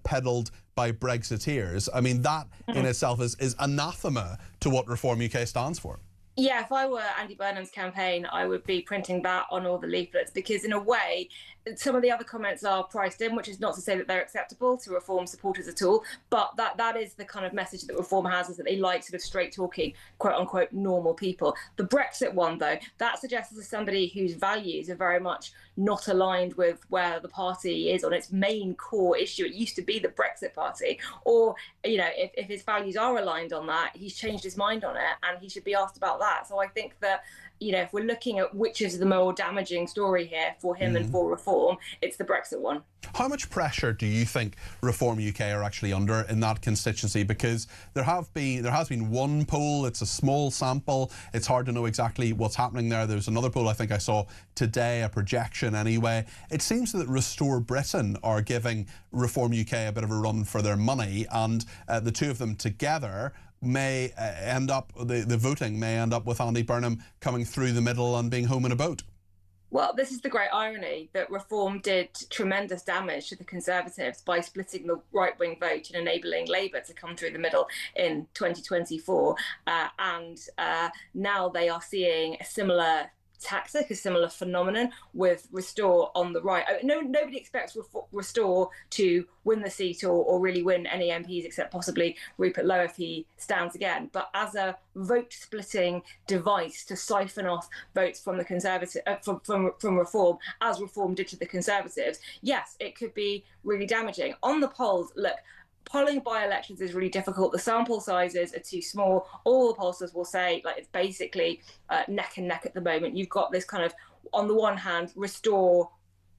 peddled by Brexiteers? I mean, that in itself is anathema to what Reform UK stands for. Yeah, if I were Andy Burnham's campaign, I would be printing that on all the leaflets, because in a way, some of the other comments are priced in, which is not to say that they're acceptable to Reform supporters at all, but that is the kind of message that Reform has, is that they like sort of straight talking, quote unquote, normal people. The Brexit one, though, that suggests as somebody whose values are very much not aligned with where the party is on its main core issue. It used to be the Brexit Party, or, if his values are aligned on that, he's changed his mind on it and he should be asked about that. So I think that, if we're looking at which is the more damaging story here for him and for Reform, it's the Brexit one. How much pressure do you think Reform UK are actually under in that constituency? Because there has been one poll. It's a small sample. It's hard to know exactly what's happening there. There's another poll I think I saw today, a projection anyway. It seems that Restore Britain are giving Reform UK a bit of a run for their money, and the two of them together may end up, the voting may end up with Andy Burnham coming through the middle and being home in a boat. Well, this is the great irony, that Reform did tremendous damage to the Conservatives by splitting the right-wing vote and enabling Labour to come through the middle in 2024. And now they are seeing a similar tactic, a similar phenomenon with Restore on the right. Nobody expects Restore to win the seat or really win any MPs, except possibly Rupert Lowe if he stands again. But as a vote-splitting device to siphon off votes from the Conservative, from Reform, as Reform did to the Conservatives, yes, it could be really damaging. On the polls, look, polling by-elections is really difficult. The sample sizes are too small. All the pollsters will say, like, it's basically neck and neck at the moment. You've got this kind of, on the one hand, restore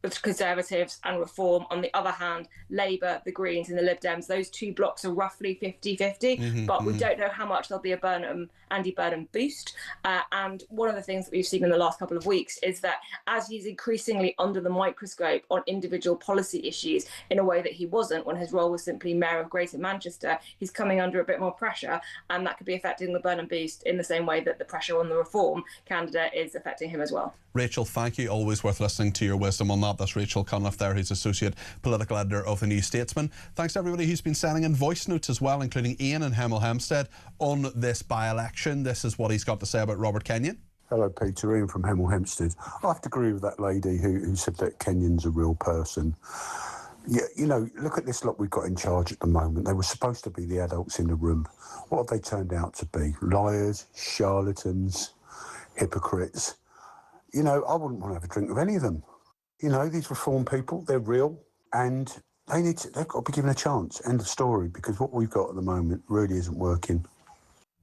the Conservatives and Reform. On the other hand, Labour, the Greens and the Lib Dems. Those two blocks are roughly 50-50, but we don't know how much there'll be a Andy Burnham boost. And one of the things that we've seen in the last couple of weeks is that as he's increasingly under the microscope on individual policy issues in a way that he wasn't when his role was simply Mayor of Greater Manchester, he's coming under a bit more pressure, and that could be affecting the Burnham boost in the same way that the pressure on the Reform candidate is affecting him as well. Rachel, thank you. Always worth listening to your wisdom on that. That's Rachel Cunliffe there, who's Associate Political Editor of the New Statesman. Thanks to everybody who's been sending in voice notes as well, including Ian in Hemel Hempstead on this by-election. This is what he's got to say about Robert Kenyon. Hello, Peter. Ian from Hemel Hempstead. I have to agree with that lady who said that Kenyon's a real person. Yeah, you know, look at this lot we've got in charge at the moment. They were supposed to be the adults in the room. What have they turned out to be? Liars, charlatans, hypocrites. You know, I wouldn't want to have a drink with any of them. You know, these Reform people, they're real, and they've got to be given a chance. End of story, because what we've got at the moment really isn't working.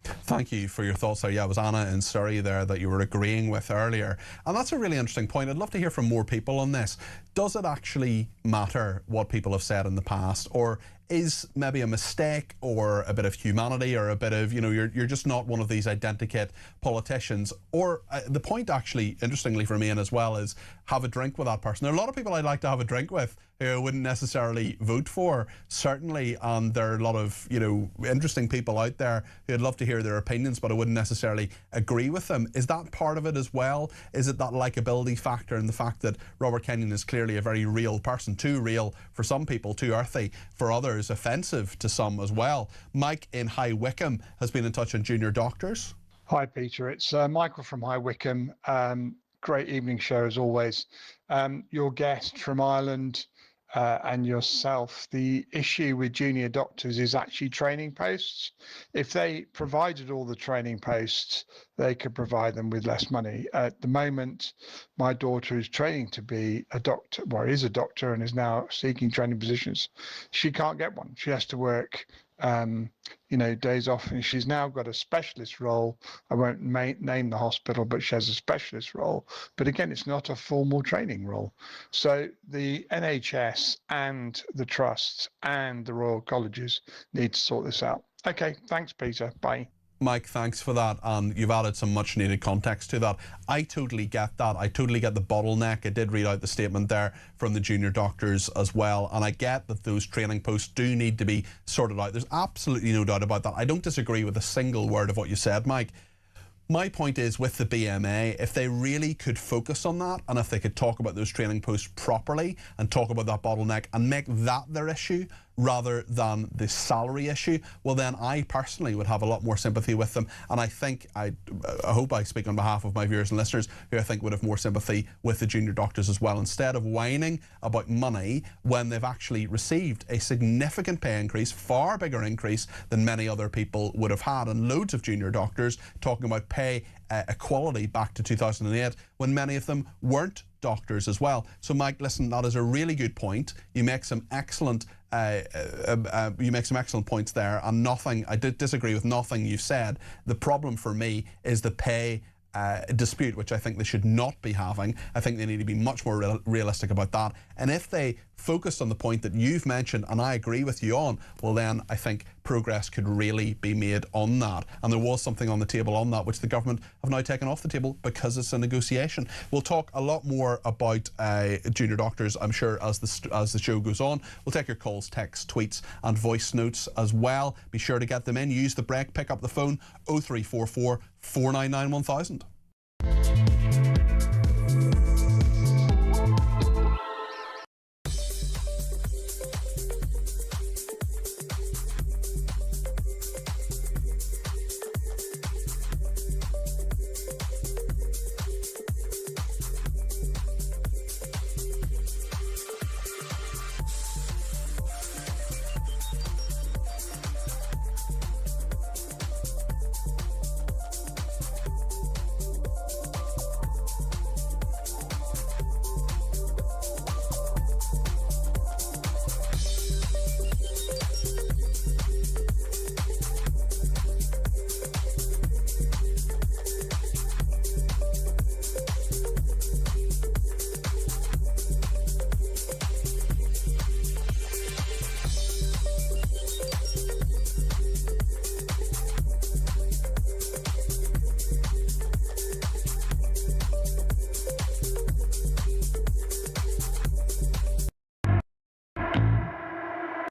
Thank you for your thoughts there. Yeah, it was Anna in Surrey there that you were agreeing with earlier. And that's a really interesting point. I'd love to hear from more people on this. Does it actually matter what people have said in the past? Or is maybe a mistake or a bit of humanity or a bit of, you know, you're just not one of these identikit politicians? Or the point actually, interestingly for me and as well, is have a drink with that person. There are a lot of people I'd like to have a drink with who I wouldn't necessarily vote for, certainly, and there are a lot of, you know, interesting people out there who I'd love to hear their opinions, but I wouldn't necessarily agree with them. Is that part of it as well? Is it that likability factor and the fact that Robert Kenyon is clearly a very real person, too real for some people, too earthy for others, offensive to some as well? Mike in High Wycombe has been in touch on junior doctors. Hi, Peter. It's Michael from High Wycombe. Great evening show as always. Your guest from Ireland and yourself, the issue with junior doctors is actually training posts. If they provided all the training posts, they could provide them with less money. At the moment, my daughter is training to be a doctor, well, is a doctor and is now seeking training positions. She can't get one. She has to work you know, days off, and she's now got a specialist role. I won't name the hospital, but she has a specialist role. But again, it's not a formal training role. So the NHS and the trusts and the Royal Colleges need to sort this out. Okay, thanks, Peter. Bye. Mike, thanks for that, and you've added some much needed context to that. I totally get that. I totally get the bottleneck. I did read out the statement there from the junior doctors as well, and I get that those training posts do need to be sorted out. There's absolutely no doubt about that. I don't disagree with a single word of what you said, Mike. My point is, with the BMA, if they really could focus on that, and if they could talk about those training posts properly and talk about that bottleneck and make that their issue rather than the salary issue, well then I personally would have a lot more sympathy with them, and I think, I hope I speak on behalf of my viewers and listeners who I think would have more sympathy with the junior doctors as well, instead of whining about money when they've actually received a significant pay increase, far bigger increase than many other people would have had, and loads of junior doctors talking about pay equality back to 2008 when many of them weren't doctors as well. So Mike, listen, that is a really good point. You make some excellent points there, and nothing, I did disagree with nothing you said. The problem for me is the pay dispute, which I think they should not be having. I think they need to be much more realistic about that. And if they focused on the point that you've mentioned, and I agree with you on, well then I think progress could really be made on that. And there was something on the table on that which the government have now taken off the table because it's a negotiation. We'll talk a lot more about junior doctors, I'm sure, as the show goes on. We'll take your calls, texts, tweets and voice notes as well. Be sure to get them in. Use the break, pick up the phone, 0344 499 1000.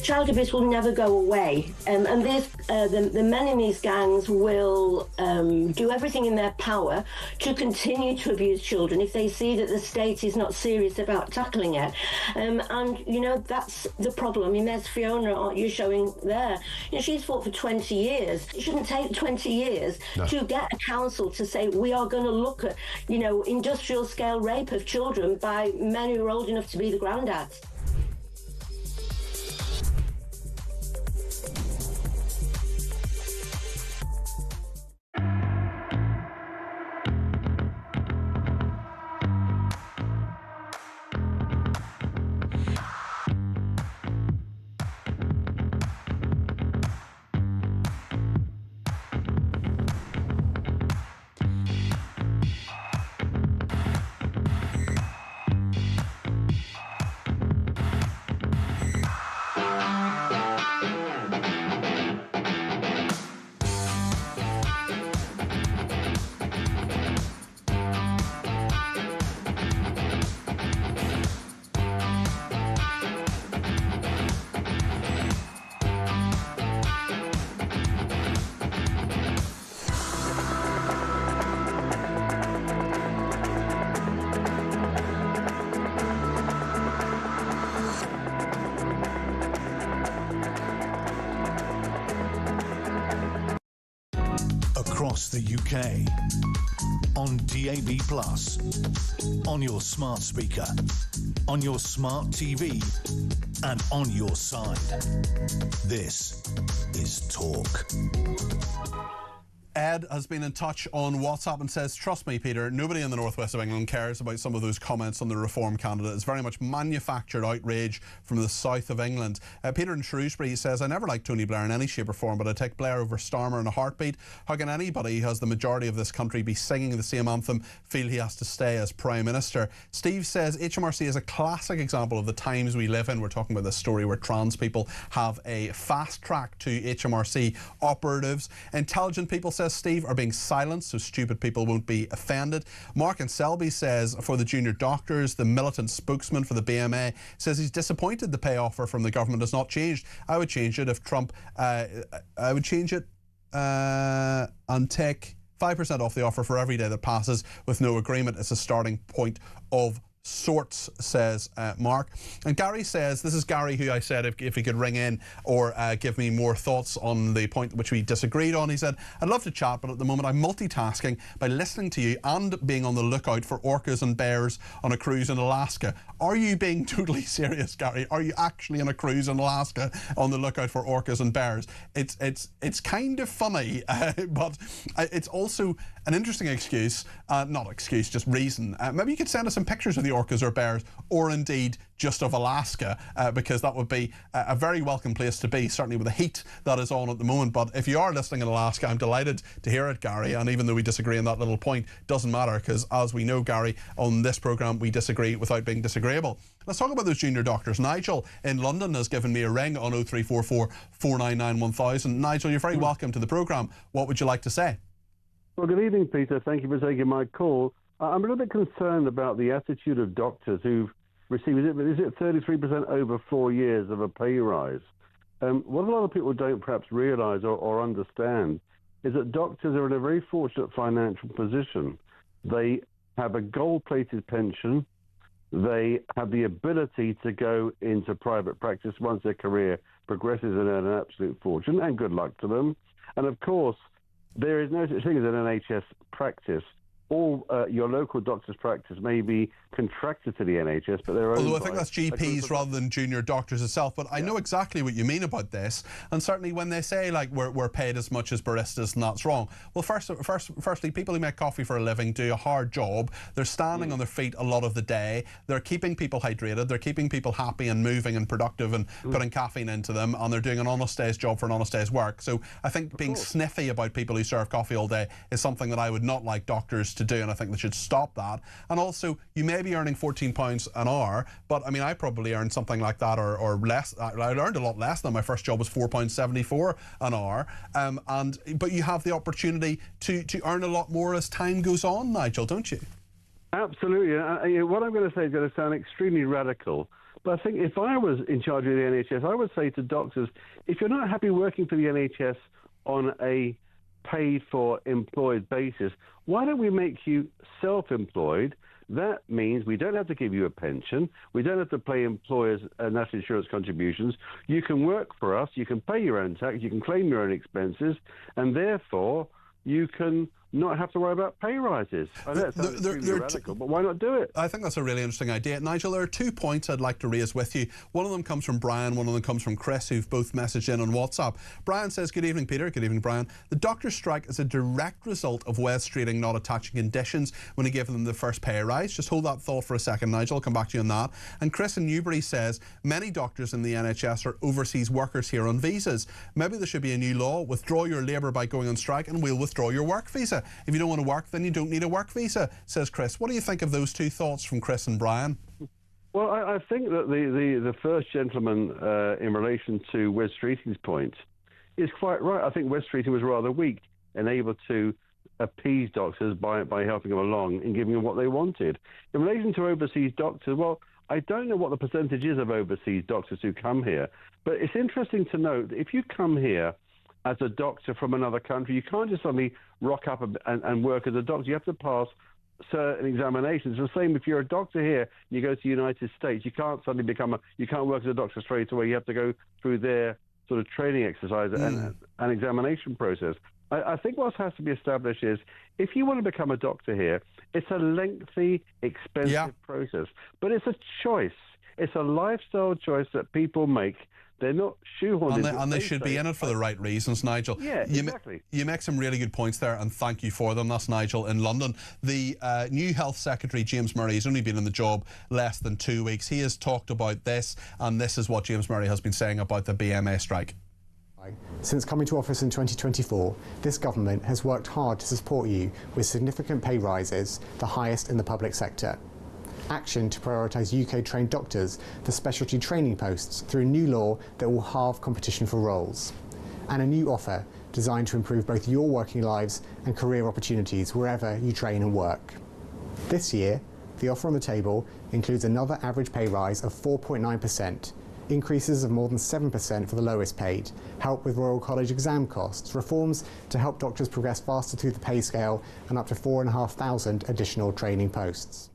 child abuse will never go away. And the men in these gangs will do everything in their power to continue to abuse children if they see that the state is not serious about tackling it. And, you know, that's the problem. I mean, there's Fiona, you're showing there. You know, she's fought for 20 years. It shouldn't take 20 years to get a council to say, we are going to look at, you know, industrial scale rape of children by men who are old enough to be the granddads. Across the UK, on DAB+, on your smart speaker, on your smart TV, and on your side. This is Talk. Ed has been in touch on WhatsApp and says, trust me, Peter, nobody in the northwest of England cares about some of those comments on the Reform candidate. It's very much manufactured outrage from the south of England. Peter in Shrewsbury says, I never liked Tony Blair in any shape or form, but I take Blair over Starmer in a heartbeat. How can anybody who has the majority of this country be singing the same anthem feel he has to stay as Prime Minister? Steve says, HMRC is a classic example of the times we live in. We're talking about this story where trans people have a fast track to HMRC operatives. Intelligent people, says Steve, are being silenced so stupid people won't be offended. Mark in Selby says, for the junior doctors, the militant spokesman for the BMA says he's disappointed the pay offer from the government has not changed. I would change it if Trump, I would change it and take 5% off the offer for every day that passes with no agreement as a starting point of sorts, says Mark. And Gary says, this is Gary who I said if he could ring in or give me more thoughts on the point which we disagreed on. He said, I'd love to chat, but at the moment I'm multitasking by listening to you and being on the lookout for orcas and bears on a cruise in Alaska. Are you being totally serious, Gary? Are you actually on a cruise in Alaska on the lookout for orcas and bears? It's kind of funny, but it's also an interesting excuse, not excuse, just reason. Maybe you could send us some pictures of the orcas or bears, or indeed just of Alaska, because that would be a very welcome place to be, certainly with the heat that is on at the moment. But if you are listening in Alaska, I'm delighted to hear it, Gary, and even though we disagree on that little point, doesn't matter, because as we know, Gary, on this programme we disagree without being disagreeable. Let's talk about those junior doctors. Nigel in London has given me a ring on 0344 499 1000. Nigel, you're very welcome to the programme. What would you like to say? Well, good evening, Peter. Thank you for taking my call. I'm a little bit concerned about the attitude of doctors who've received, is it 33% over 4 years of a pay rise? What a lot of people don't perhaps realise or understand is that doctors are in a very fortunate financial position. They have a gold-plated pension. They have the ability to go into private practice once their career progresses and earn an absolute fortune, and good luck to them. And of course, there is no such thing as an NHS practice. All your local doctor's practice may be contracted to the NHS, but they're although I think that's GPs rather than junior doctors itself. But I know exactly what you mean about this, and certainly when they say like we're paid as much as baristas and that's wrong. Well, firstly, people who make coffee for a living do a hard job. They're standing on their feet a lot of the day. They're keeping people hydrated. They're keeping people happy and moving and productive and putting caffeine into them, and they're doing an honest day's job for an honest day's work. So I think being sniffy about people who serve coffee all day is something that I would not like doctors to do, and I think they should stop that. And also, you may be earning £14 an hour, but I mean, I probably earned something like that or less. I earned a lot less than my first job was £4.74 an hour. But you have the opportunity to earn a lot more as time goes on, Nigel, don't you? Absolutely. What I'm going to say is going to sound extremely radical, But I think if I was in charge of the NHS, I would say to doctors, if you're not happy working for the NHS on a paid-for employed basis, why don't we make you self-employed? That means we don't have to give you a pension. We don't have to pay employers national insurance contributions. You can work for us. You can pay your own tax. You can claim your own expenses. And therefore, you can not have to worry about pay rises. I know it sounds extremely radical, but why not do it? I think that's a really interesting idea. Nigel, there are 2 points I'd like to raise with you. One of them comes from Brian, one of them comes from Chris, who've both messaged in on WhatsApp. Brian says, good evening, Peter. Good evening, Brian. The doctor's strike is a direct result of Wes Streeting not attaching conditions when he gave them the first pay rise. Just hold that thought for a second, Nigel. I'll come back to you on that. And Chris in Newbury says, many doctors in the NHS are overseas workers here on visas. Maybe there should be a new law. Withdraw your labour by going on strike and we'll withdraw your work visa. If you don't want to work, then you don't need a work visa, says Chris. What do you think of those 2 thoughts from Chris and Brian? Well, I think that the first gentleman, in relation to Wes Streeting's point, is quite right. I think Wes Streeting was rather weak and able to appease doctors by helping them along and giving them what they wanted. In relation to overseas doctors, well, I don't know what the percentage is of overseas doctors who come here, but it's interesting to note that if you come here as a doctor from another country, you can't just suddenly rock up and work as a doctor. You have to pass certain examinations. It's the same if you're a doctor here, you go to the United States, you can't suddenly you can't work as a doctor straight away. You have to go through their sort of training exercise and examination process. I think what has to be established is if you want to become a doctor here, it's a lengthy, expensive process, but it's a choice. It's a lifestyle choice that people make. They're not shoehorned and they should be in it for the right reasons, Nigel. Yeah, exactly. You make some really good points there, and thank you for them. That's Nigel in London. The new Health Secretary, James Murray, has only been in the job less than 2 weeks. He has talked about this, and this is what James Murray has been saying about the BMA strike. Since coming to office in 2024, this government has worked hard to support you with significant pay rises, the highest in the public sector. Action to prioritise UK-trained doctors for specialty training posts through a new law that will halve competition for roles. And a new offer designed to improve both your working lives and career opportunities wherever you train and work. This year, the offer on the table includes another average pay rise of 4.9%, increases of more than 7% for the lowest paid, help with Royal College exam costs, reforms to help doctors progress faster through the pay scale, and up to 4,500 additional training posts.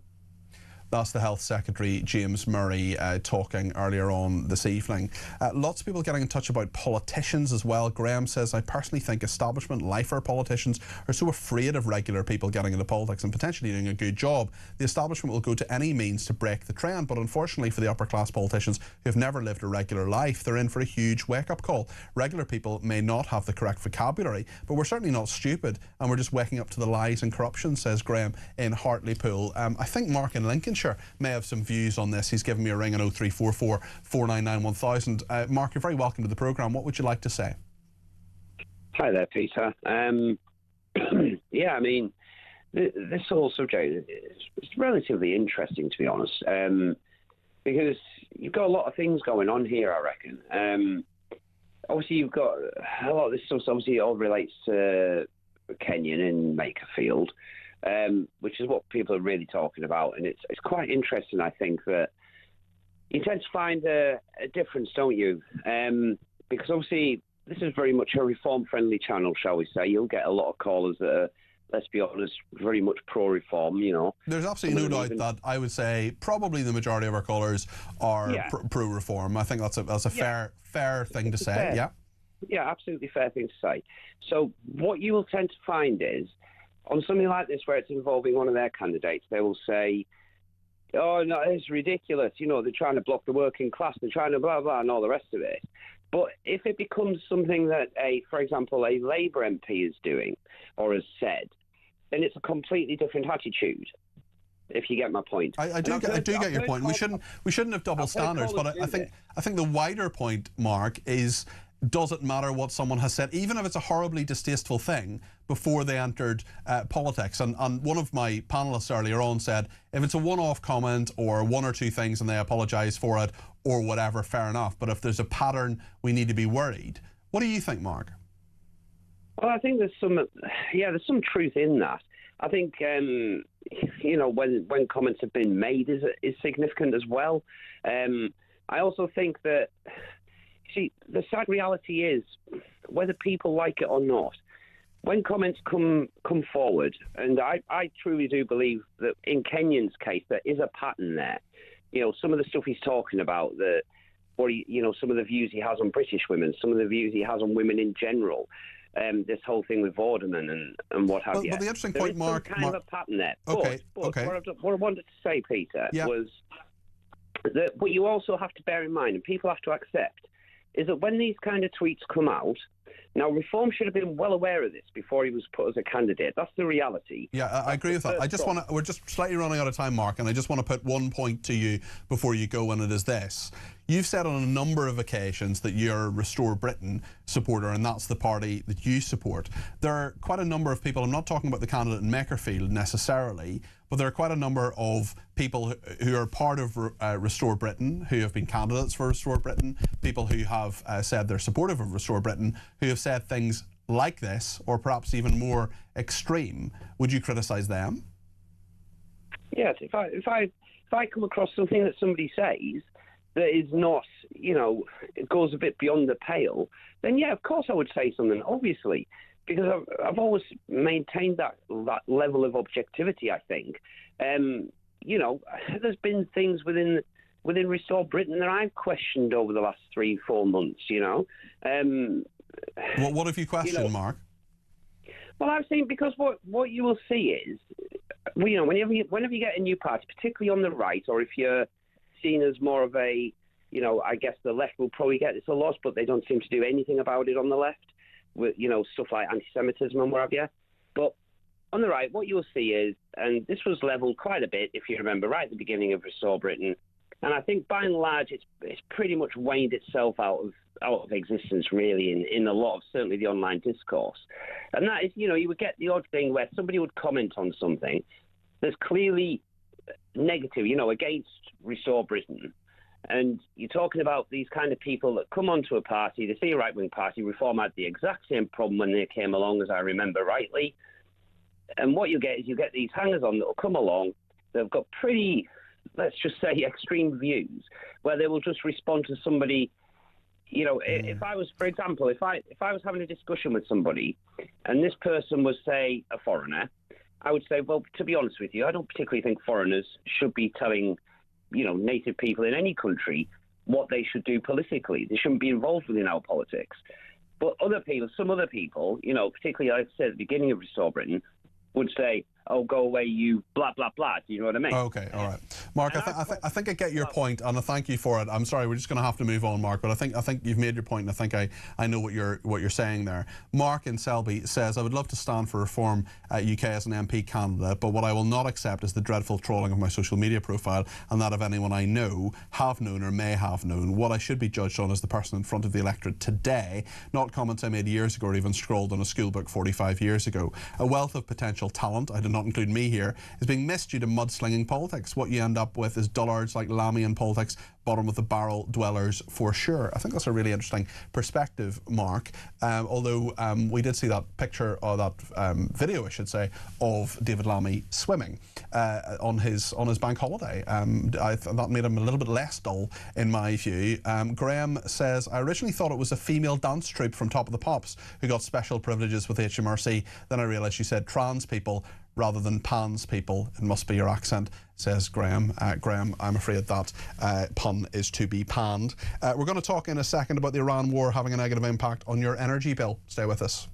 That's the Health Secretary, James Murray, talking earlier on this evening. Lots of people getting in touch about politicians as well. Graham says, I personally think establishment lifer politicians are so afraid of regular people getting into politics and potentially doing a good job. The establishment will go to any means to break the trend, but unfortunately for the upper class politicians who have never lived a regular life, they're in for a huge wake-up call. Regular people may not have the correct vocabulary, but we're certainly not stupid, and we're just waking up to the lies and corruption, says Graham in Hartlepool. I think Mark in Lincolnshire may have some views on this. He's given me a ring on 0344 499 1000. Mark, you're very welcome to the programme. What would you like to say? Hi there, Peter. Yeah, I mean, this whole subject is relatively interesting, to be honest, because you've got a lot of things going on here, I reckon. Obviously, you've got a lot of this stuff, obviously, it all relates to Kenyon and Makerfield. Which is what people are really talking about. And it's quite interesting, I think, that you tend to find a difference, don't you? Because obviously this is very much a reform-friendly channel, shall we say. You'll get a lot of callers that are, let's be honest, very much pro-reform, you know. There's absolutely no doubt that I would say probably the majority of our callers are pro-reform. I think that's a fair thing to say, Yeah, absolutely fair thing to say. So what you will tend to find is, on something like this where it's involving one of their candidates, they will say, oh, no, it's ridiculous. You know, they're trying to block the working class. They're trying to blah, blah, and all the rest of it. But if it becomes something that, for example, a Labour MP is doing or has said, then it's a completely different attitude, if you get my point. I do get your point. We shouldn't have double standards, but I think the wider point, Mark, is, does it matter what someone has said, even if it's a horribly distasteful thing, before they entered politics? And one of my panellists earlier on said, if it's a one-off comment or one or two things and they apologise for it or whatever, fair enough. But if there's a pattern, we need to be worried. What do you think, Mark? Well, I think there's some truth in that. I think when comments have been made is significant as well. I also think that, see, the sad reality is, whether people like it or not, when comments come forward, and I truly do believe that in Kenyan's case there is a pattern there. Some of the stuff he's talking about, some of the views he has on British women, some of the views he has on women in general, this whole thing with Vorderman and what have you. But the interesting point, Mark, some kind of a pattern there. Okay. But what I wanted to say, Peter, was that what you also have to bear in mind, and people have to accept, is that when these kind of tweets come out, now Reform should have been well aware of this before he was put as a candidate. That's the reality. Yeah, I agree with that. We're just slightly running out of time, Mark, and I just want to put one point to you before you go, and it is this. You've said on a number of occasions that you're a Restore Britain supporter, and that's the party that you support. There are quite a number of people, I'm not talking about the candidate in Makerfield necessarily, but there are quite a number of people who are part of Restore Britain, who have been candidates for Restore Britain, people who have said they're supportive of Restore Britain, who have said things like this, or perhaps even more extreme. Would you criticise them? Yes, if I come across something that somebody says that is not, it goes a bit beyond the pale, then yeah, of course I would say something, obviously, because I've always maintained that level of objectivity, I think. There's been things within Restore Britain that I've questioned over the last 3-4 months, What have you questioned, Mark? Well, I've seen, because what you will see is, whenever you get a new party, particularly on the right, or if you're seen as more of a, I guess the left will probably get this a lot, but they don't seem to do anything about it on the left, with, stuff like anti-Semitism and what have you. But on the right, what you'll see is, and this was levelled quite a bit, if you remember, right at the beginning of Restore Britain, and I think by and large it's pretty much waned itself out of existence, really, in a lot of, certainly, the online discourse. And that is, you would get the odd thing where somebody would comment on something that's clearly negative, against Restore Britain. And you're talking about these kind of people that come onto a party, they see a right-wing party. Reform had the exact same problem when they came along, as I remember rightly. And what you get is these hangers-on that will come along. They've got pretty, let's just say, extreme views, where they will just respond to somebody. If I was, for example, if I was having a discussion with somebody, and this person was, say, a foreigner, I would say, well, to be honest with you, I don't particularly think foreigners should be telling, native people in any country what they should do politically. They shouldn't be involved within our politics. But some other people, particularly, like I said at the beginning of Restore Britain, would say, oh, go away, you blah, blah, blah. Do you know what I mean? Okay, all right. Mark, I think I get your point, and I thank you for it. I'm sorry, we're just going to have to move on, Mark, but I think you've made your point, and I think I know what you're saying there. Mark in Selby says, I would love to stand for Reform UK as an MP candidate, but what I will not accept is the dreadful trolling of my social media profile, and that of anyone I know, have known, or may have known. What I should be judged on is the person in front of the electorate today, not comments I made years ago or even scrolled on a school book 45 years ago. A wealth of potential talent, I do not include me here, is being missed due to mudslinging politics. What you end up with is dullards like Lamy in politics, bottom of the barrel dwellers for sure. I think that's a really interesting perspective, Mark. Although we did see that picture, or that video, I should say, of David Lamy swimming on his bank holiday. That made him a little bit less dull in my view. Graham says, I originally thought it was a female dance troupe from Top of the Pops who got special privileges with HMRC. Then I realised she said trans people rather than pans people. It must be your accent, says Graham. Graham, I'm afraid that pun is to be panned. We're going to talk in a second about the Iran war having a negative impact on your energy bill. Stay with us.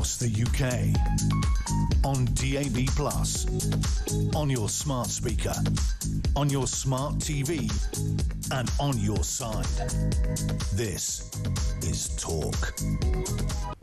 across the UK. On DAB+, on your smart speaker, on your smart TV, and on your side. This is Talk.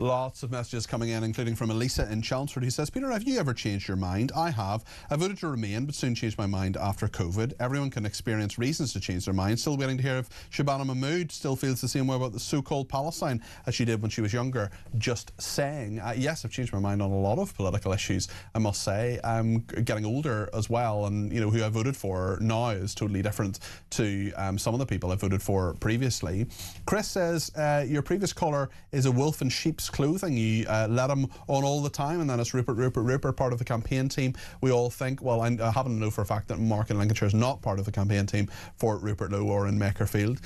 Lots of messages coming in, including from Elisa in Chelmsford, who says, Peter, have you ever changed your mind? I have. I voted to remain, but soon changed my mind after COVID. Everyone can experience reasons to change their mind. Still waiting to hear if Shabana Mahmood still feels the same way about the so-called Palestine as she did when she was younger. Just saying. Yes, I've changed my mind on a lot of political issues, I must say. I'm getting older as well, and you know who I voted for now is totally different to some of the people I voted for previously. Chris says, your previous caller is a wolf in sheep's clothing. You let him on all the time, and then it's Rupert, part of the campaign team. We all think, well, I happen to know for a fact that Mark in Lincolnshire is not part of the campaign team for Rupert Lowe or in Makerfield.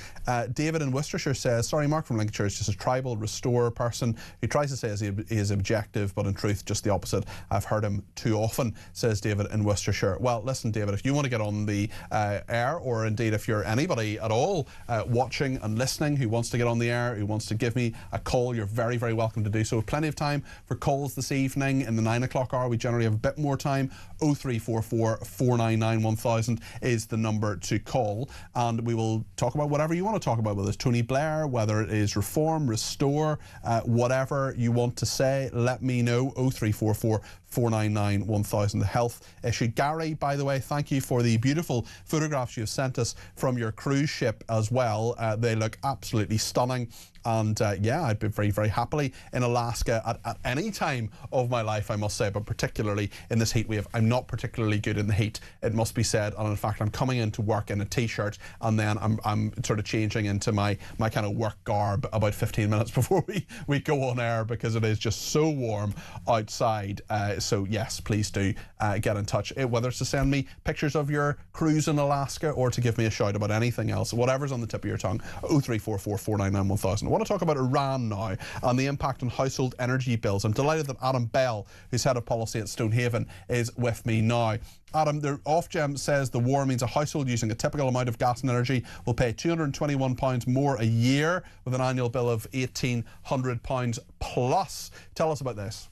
David in Worcestershire says, sorry, Mark from Lincolnshire is just a tribal restore person who tries to say he is objective, but in truth just the opposite. I've heard him too often, says David in Worcestershire. Well, listen, David, if you want to get on the air, or indeed if you're anybody at all watching and listening who wants to get on the air, who wants to give me a call, you're very, very welcome to do so. Plenty of time for calls this evening. In the 9 o'clock hour, we generally have a bit more time. 0344 499 1000 is the number to call, and we will talk about whatever you want to talk about, whether it's Tony Blair, whether it is reform, restore, whatever you want to say, let me know. 0344 499 1000, the health issue. Gary, by the way, thank you for the beautiful photographs you've sent us from your cruise ship as well. They look absolutely stunning. And yeah, I'd be very, very happily in Alaska at any time of my life, I must say, but particularly in this heat wave. I'm not particularly good in the heat, it must be said. And in fact, I'm coming into work in a t-shirt, and then I'm sort of changing into my kind of work garb about 15 minutes before we go on air, because it is just so warm outside. So yes, please do get in touch, whether it's to send me pictures of your cruise in Alaska or to give me a shout about anything else, whatever's on the tip of your tongue. 0344 499 1000. I want to talk about Iran now and the impact on household energy bills. I'm delighted that Adam Bell, who's head of policy at Stonehaven, is with me now. Adam, the Ofgem says the war means a household using a typical amount of gas and energy will pay £221 more a year, with an annual bill of £1,800 plus. Tell us about this.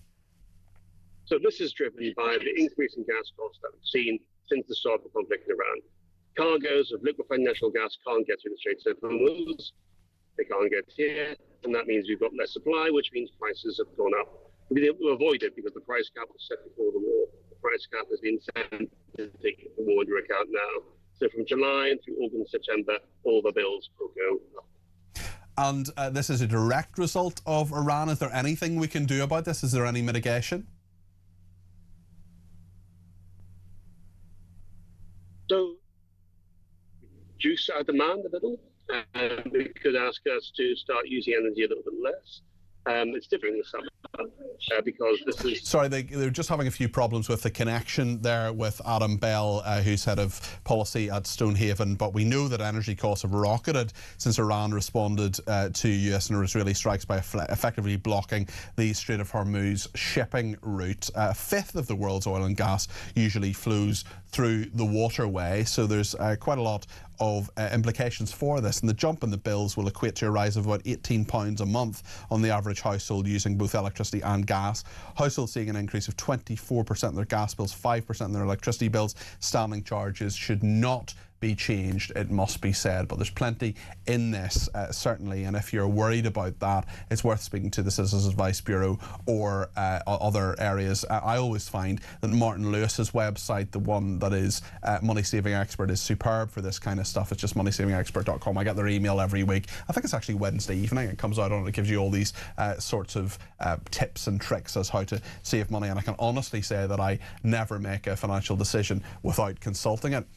So this is driven by the increase in gas costs that we've seen since the start of the conflict in Iran. Cargoes of liquefied natural gas can't get through the Straits of Hormuz. They can't get here, and that means we've got less supply, which means prices have gone up. We've been able to avoid it because the price cap was set before the war. The price cap has been set to take the war into account now. So from July through August and September, all the bills will go up. And this is a direct result of Iran. Is there anything we can do about this? Is there any mitigation? So, reduce our demand a little. It could ask us to start using energy a little bit less. It's different in the summer because this is... Sorry, they're just having a few problems with the connection there with Adam Bell, who's head of policy at Stonehaven. But we know that energy costs have rocketed since Iran responded to US and Israeli strikes by effectively blocking the Strait of Hormuz shipping route. A fifth of the world's oil and gas usually flows through the waterway, so there's quite a lot of implications for this, and the jump in the bills will equate to a rise of about £18 a month on the average household using both electricity and gas. Households seeing an increase of 24% in their gas bills, 5% in their electricity bills. Standing charges should not be changed, it must be said, but there's plenty in this, certainly, and if you're worried about that, it's worth speaking to the Citizens Advice Bureau or other areas. I always find that Martin Lewis's website, the one that is Money Saving Expert, is superb for this kind of stuff. It's just moneysavingexpert.com. I get their email every week. I think it's actually Wednesday evening. It comes out on it. It gives you all these sorts of tips and tricks as how to save money, and I can honestly say that I never make a financial decision without consulting it.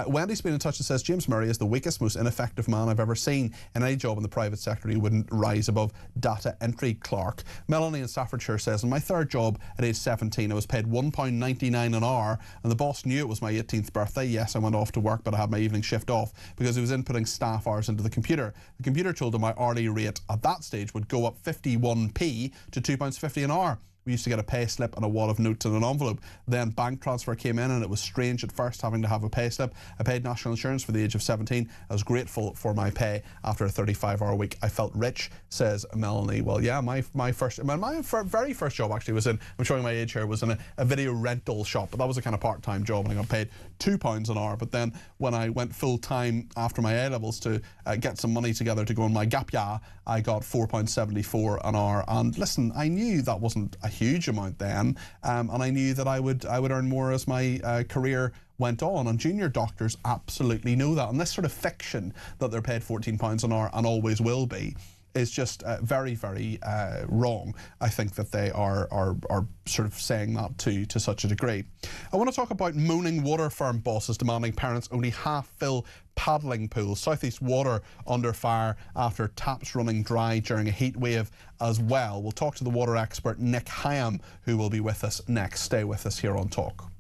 Wendy's been in touch and says James Murray is the weakest, most ineffective man I've ever seen in any job in the private sector. He wouldn't rise above data entry clerk. Melanie in Staffordshire says, in my third job at age 17, I was paid £1.99 an hour, and the boss knew it was my 18th birthday. Yes, I went off to work, but I had my evening shift off because he was inputting staff hours into the computer. The computer told him my hourly rate at that stage would go up 51p to £2.50 an hour. we used to get a pay slip and a wad of notes in an envelope. Then bank transfer came in and it was strange at first having to have a pay slip. I paid national insurance for the age of 17. I was grateful for my pay after a 35-hour week. I felt rich, says Melanie. Well, yeah, my very first job actually was in, I'm showing my age here, was in a video rental shop, but that was a kind of part-time job and I got paid £2 an hour. But then when I went full-time after my A-levels to get some money together to go on my gap year, I got £4.74 an hour. And listen, I knew that wasn't a huge amount then, and I knew that I would earn more as my career went on, and junior doctors absolutely know that. And this sort of fiction that they're paid £14 an hour and always will be is just very, very wrong. I think that they are sort of saying that to such a degree. I want to talk about moaning water firm bosses demanding parents only half fill paddling pools. South East Water under fire after taps running dry during a heat wave as well. We'll talk to the water expert Nick Hyam, who will be with us next. Stay with us here on Talk.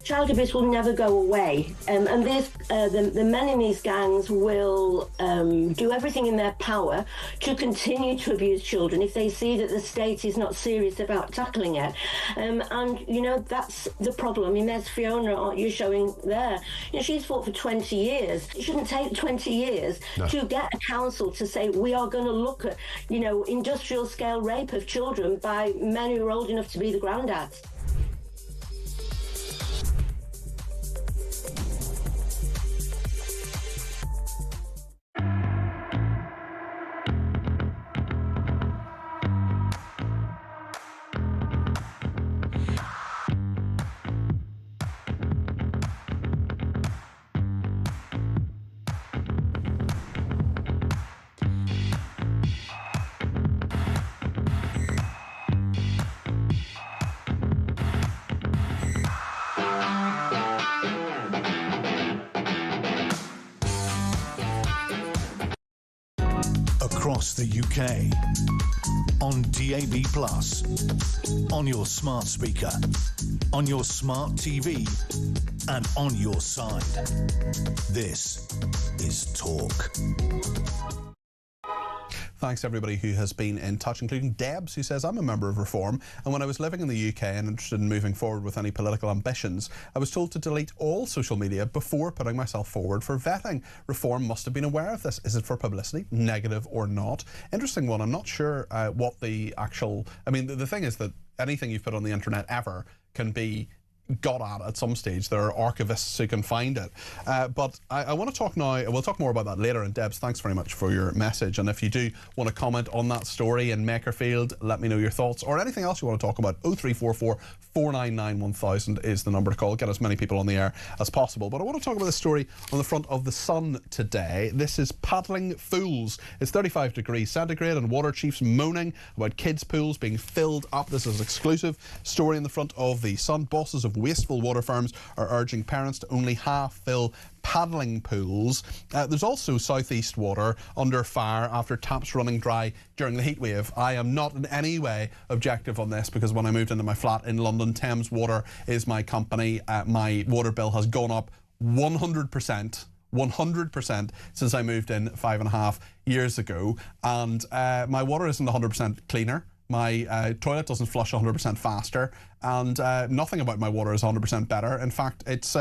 Child abuse will never go away, and the men in these gangs will do everything in their power to continue to abuse children if they see that the state is not serious about tackling it. And you know, that's the problem. I mean, there's Fiona, you're showing there. You know, she's fought for 20 years. It shouldn't take 20 years to get a council to say we are going to look at, you know, industrial scale rape of children by men who are old enough to be the granddads. Across the UK, on DAB+, on your smart speaker, on your smart TV, and on your side. This is Talk. Thanks to everybody who has been in touch, including Debs, who says, I'm a member of Reform, and when I was living in the UK and interested in moving forward with any political ambitions, I was told to delete all social media before putting myself forward for vetting. Reform must have been aware of this. Is it for publicity, negative or not? Interesting one. I'm not sure what the actual... I mean, the thing is that anything you've put on the internet ever can be got at some stage. There are archivists who can find it. But I want to talk now, we'll talk more about that later. And Debs, thanks very much for your message. And if you do want to comment on that story in Makerfield, let me know your thoughts or anything else you want to talk about. 0344 499 1000 is the number to call. Get as many people on the air as possible. But I want to talk about this story on the front of The Sun today. This is paddling fools. It's 35 degrees centigrade and water chiefs moaning about kids' pools being filled up. This is an exclusive story in the front of The Sun. Bosses of wasteful water firms are urging parents to only half fill paddling pools. There's also South East Water under fire after taps running dry during the heat wave. I am not in any way objective on this because when I moved into my flat in London, Thames Water is my company. My water bill has gone up 100% since I moved in 5.5 years ago, and my water isn't 100% cleaner. My toilet doesn't flush 100% faster, and nothing about my water is 100% better. In fact, it's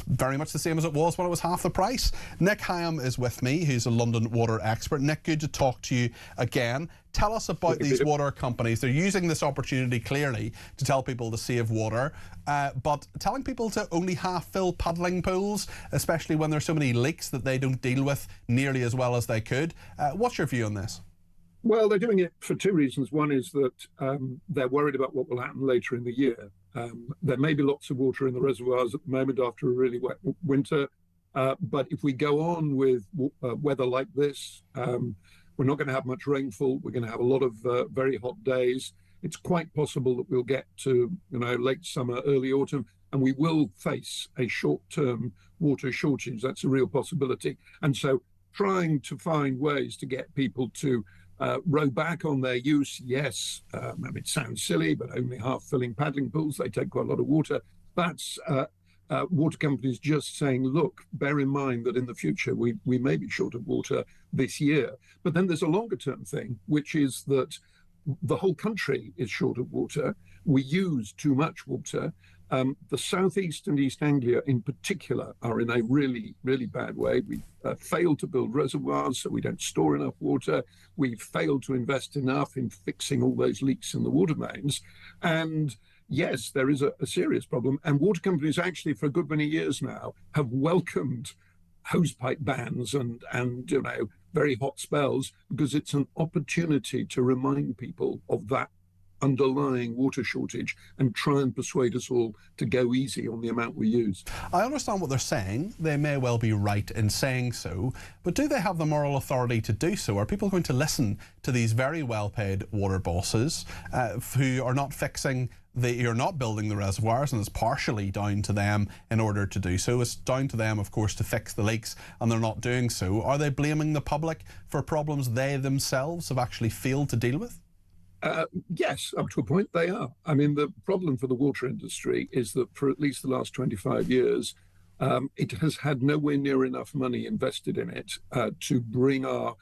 very much the same as it was when it was half the price. Nick Hyam is with me, who's a London water expert. Nick, good to talk to you again. Tell us about these water companies. They're using this opportunity clearly to tell people to save water, but telling people to only half fill paddling pools, especially when there's so many leaks that they don't deal with nearly as well as they could. What's your view on this? Well, they're doing it for two reasons. One is that they're worried about what will happen later in the year. There may be lots of water in the reservoirs at the moment after a really wet winter, but if we go on with weather like this, we're not going to have much rainfall. We're going to have a lot of very hot days. It's quite possible that we'll get to late summer, early autumn, and we will face a short-term water shortage. That's a real possibility. And so trying to find ways to get people to row back on their use, yes, it sounds silly, but only half-filling paddling pools, they take quite a lot of water. That's water companies just saying, look, bear in mind that in the future we may be short of water this year. But then there's a longer-term thing, which is that the whole country is short of water. We use too much water. The southeast and East Anglia in particular are in a really, really bad way. We've failed to build reservoirs, so we don't store enough water. We've failed to invest enough in fixing all those leaks in the water mains. And yes, there is a serious problem. And water companies actually, for a good many years now, have welcomed hosepipe bans and very hot spells, because it's an opportunity to remind people of that underlying water shortage and try and persuade us all to go easy on the amount we use. I understand what they're saying. They may well be right in saying so, but do they have the moral authority to do so? Are people going to listen to these very well-paid water bosses who are not fixing you're not building the reservoirs, and it's partially down to them in order to do so. It's down to them, of course, to fix the leaks, and they're not doing so. Are they blaming the public for problems they themselves have actually failed to deal with? Yes, up to a point they are. I mean, the problem for the water industry is that for at least the last 25 years, it has had nowhere near enough money invested in it to bring our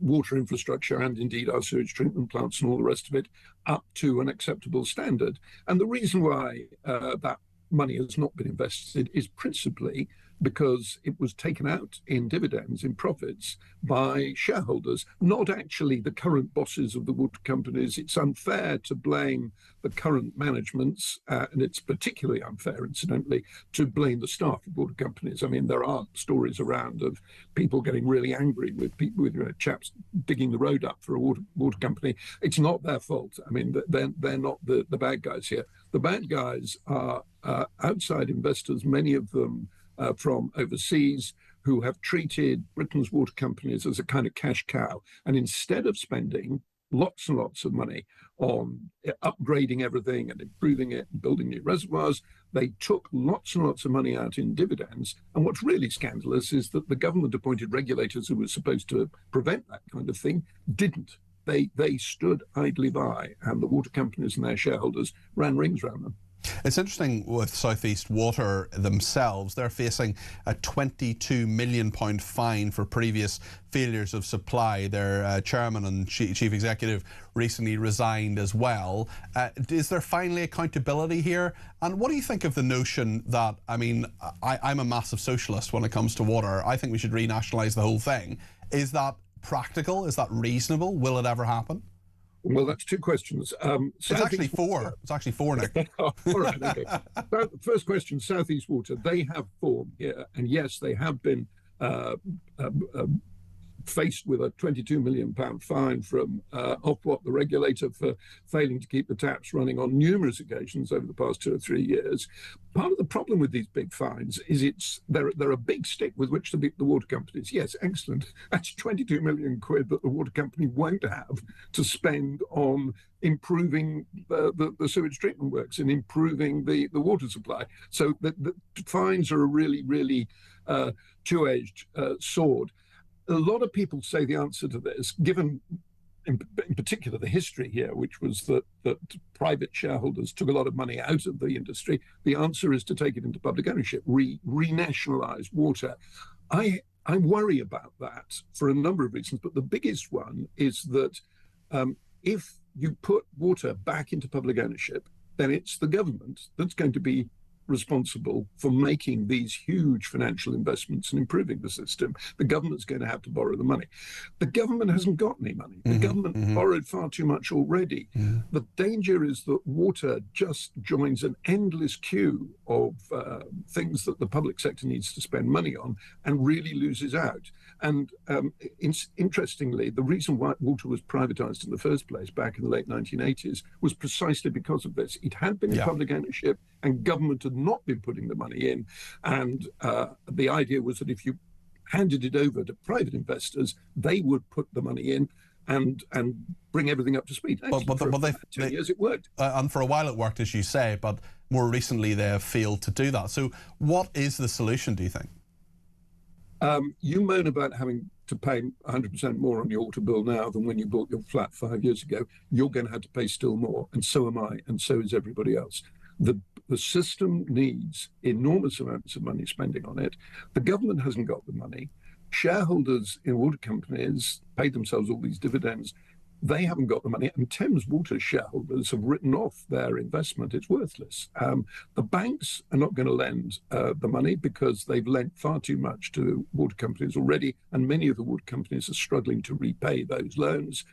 water infrastructure and indeed our sewage treatment plants and all the rest of it up to an acceptable standard. And the reason why that money has not been invested is principally because it was taken out in dividends, in profits, by shareholders, not actually the current bosses of the water companies. It's unfair to blame the current managements, and it's particularly unfair, incidentally, to blame the staff of water companies. I mean, there are stories around of people getting really angry with people, with chaps digging the road up for a water company. It's not their fault. I mean, they're not the bad guys here. The bad guys are outside investors, many of them from overseas, who have treated Britain's water companies as a kind of cash cow. And instead of spending lots and lots of money on upgrading everything and improving it and building new reservoirs, they took lots and lots of money out in dividends. And what's really scandalous is that the government-appointed regulators who were supposed to prevent that kind of thing didn't. They stood idly by, and the water companies and their shareholders ran rings around them. It's interesting with South East Water themselves. They're facing a £22 million fine for previous failures of supply. Their chairman and chief executive recently resigned as well. Is there finally accountability here? And what do you think of the notion that, I mean, I'm a massive socialist when it comes to water. I think we should renationalise the whole thing. Is that practical? Is that reasonable? Will it ever happen? Well, that's two questions. It's actually four. It's actually four, Nick. All right, okay. First question, South East Water. They have form here, and yes, they have been faced with a £22 million fine from Ofwat, the regulator, for failing to keep the taps running on numerous occasions over the past 2 or 3 years. Part of the problem with these big fines is they're a big stick with which to beat the water companies. Yes, excellent. That's 22 million quid that the water company won't have to spend on improving the sewage treatment works and improving the water supply. So the fines are a really, really two-edged sword. A lot of people say the answer to this, given in particular the history here, which was that private shareholders took a lot of money out of the industry, the answer is to take it into public ownership, renationalise water. I worry about that for a number of reasons, but the biggest one is that if you put water back into public ownership, then it's the government that's going to be responsible for making these huge financial investments and improving the system. The government's going to have to borrow the money. The government hasn't got any money. The government borrowed far too much already. The danger is that water just joins an endless queue of things that the public sector needs to spend money on and really loses out. And interestingly, the reason why water was privatized in the first place back in the late 1980s was precisely because of this. It had been in public ownership and government had not been putting the money in. And the idea was that if you handed it over to private investors, they would put the money in and bring everything up to speed. Actually, but for 10 years it worked. And for a while it worked, as you say, but more recently they have failed to do that. So what is the solution, do you think? You moan about having to pay 100% more on your water bill now than when you bought your flat 5 years ago. You're going to have to pay still more, and so am I, and so is everybody else. The system needs enormous amounts of money spending on it. The government hasn't got the money. Shareholders in water companies paid themselves all these dividends. They haven't got the money, and Thames Water shareholders have written off their investment. It's worthless. The banks are not going to lend the money because they've lent far too much to water companies already, and many of the water companies are struggling to repay those loans.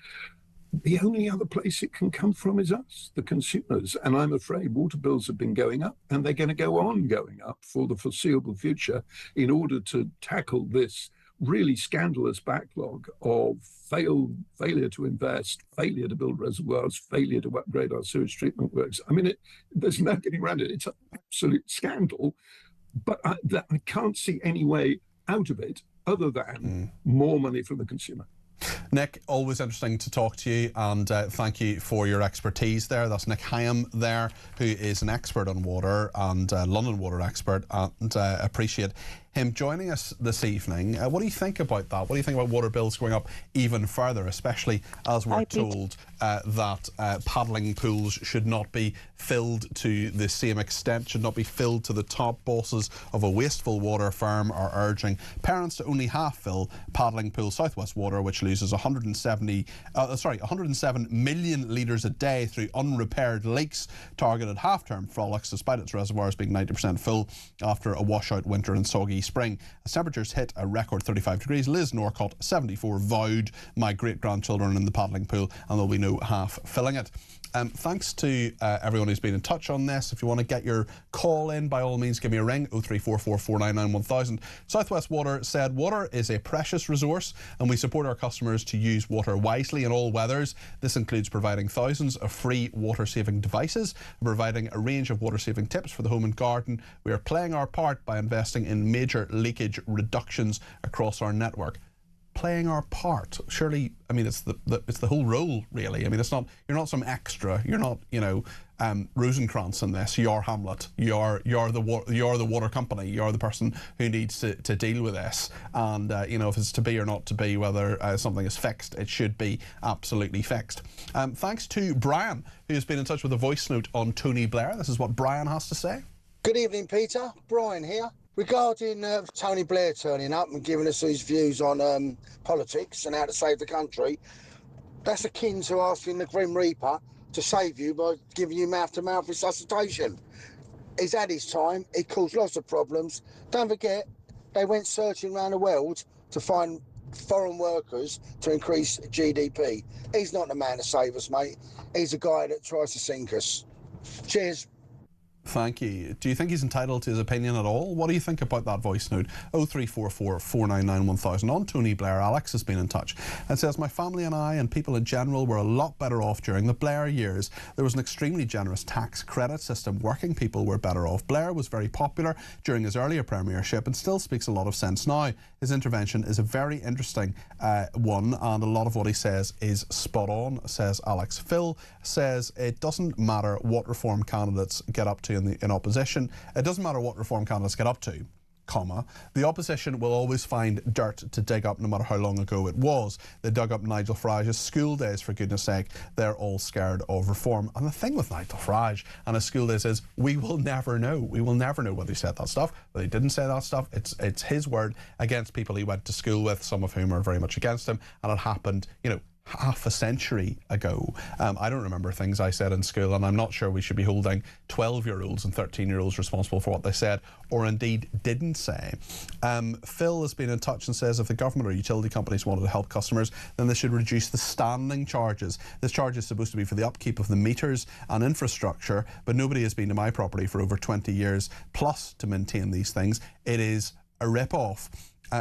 The only other place it can come from is us, the consumers. And I'm afraid water bills have been going up, and they're going to go on going up for the foreseeable future in order to tackle this really scandalous backlog of failure to invest, failure to build reservoirs, failure to upgrade our sewage treatment works. I mean, there's no getting around it. It's an absolute scandal, but I can't see any way out of it other than more money from the consumer. Nick, always interesting to talk to you, and thank you for your expertise there. That's Nick Hyam there, who is an expert on water and London water expert, and appreciate him joining us this evening. What do you think about that? What do you think about water bills going up even further, especially as we're told that paddling pools should not be filled to the same extent, should not be filled to the top? Bosses of a wasteful water firm are urging parents to only half fill paddling pool South West Water, which loses 107 million litres a day through unrepaired leaks, targeted half-term frolics despite its reservoirs being 90% full after a washout winter and soggy spring. As temperatures hit a record 35 degrees, Liz Norcott, 74, vowed, "My great-grandchildren in the paddling pool, and there'll be no half filling it." Thanks to everyone who's been in touch on this. If you want to get your call in, by all means, give me a ring, 0344 499 1000. South West Water said, "Water is a precious resource and we support our customers to use water wisely in all weathers. This includes providing thousands of free water-saving devices and providing a range of water-saving tips for the home and garden. We are playing our part by investing in major leakage reductions across our network." Playing our part, surely, I mean, it's the whole role, really. I mean, it's not, you're not some extra, you're not, Rosencrantz in this. You're Hamlet, you're the water company, you're the person who needs to deal with this, and if it's to be or not to be, whether something is fixed, it should be absolutely fixed. Thanks to Brian, who's been in touch with a voice note on Tony Blair. This is what Brian has to say. Good evening, Peter. Brian here. Regarding Tony Blair turning up and giving us his views on politics and how to save the country, that's akin to asking the Grim Reaper to save you by giving you mouth-to-mouth resuscitation. He's had his time. He caused lots of problems. Don't forget, they went searching around the world to find foreign workers to increase GDP. He's not the man to save us, mate. He's a guy that tries to sink us. Cheers. Thank you. Do you think he's entitled to his opinion at all? What do you think about that voice note? 0344 499 1000. On Tony Blair, Alex has been in touch and says, "My family and I and people in general were a lot better off during the Blair years. There was an extremely generous tax credit system. Working people were better off. Blair was very popular during his earlier premiership and still speaks a lot of sense now. His intervention is a very interesting one, and a lot of what he says is spot on," says Alex. Phil says, "It doesn't matter what reform candidates get up to in opposition. It doesn't matter what reform candidates get up to, comma, the opposition will always find dirt to dig up no matter how long ago it was. They dug up Nigel Farage's school days, for goodness sake. They're all scared of reform." And the thing with Nigel Farage and his school days is we will never know. We will never know whether he said that stuff, whether he didn't say that stuff. It's his word against people he went to school with, some of whom are very much against him, and it happened, half a century ago. I don't remember things I said in school, and I'm not sure we should be holding 12-year-olds and 13-year-olds responsible for what they said or indeed didn't say. Phil has been in touch and says if the government or utility companies wanted to help customers, then they should reduce the standing charges. This charge is supposed to be for the upkeep of the meters and infrastructure, but nobody has been to my property for over 20 years plus to maintain these things. It is a rip-off.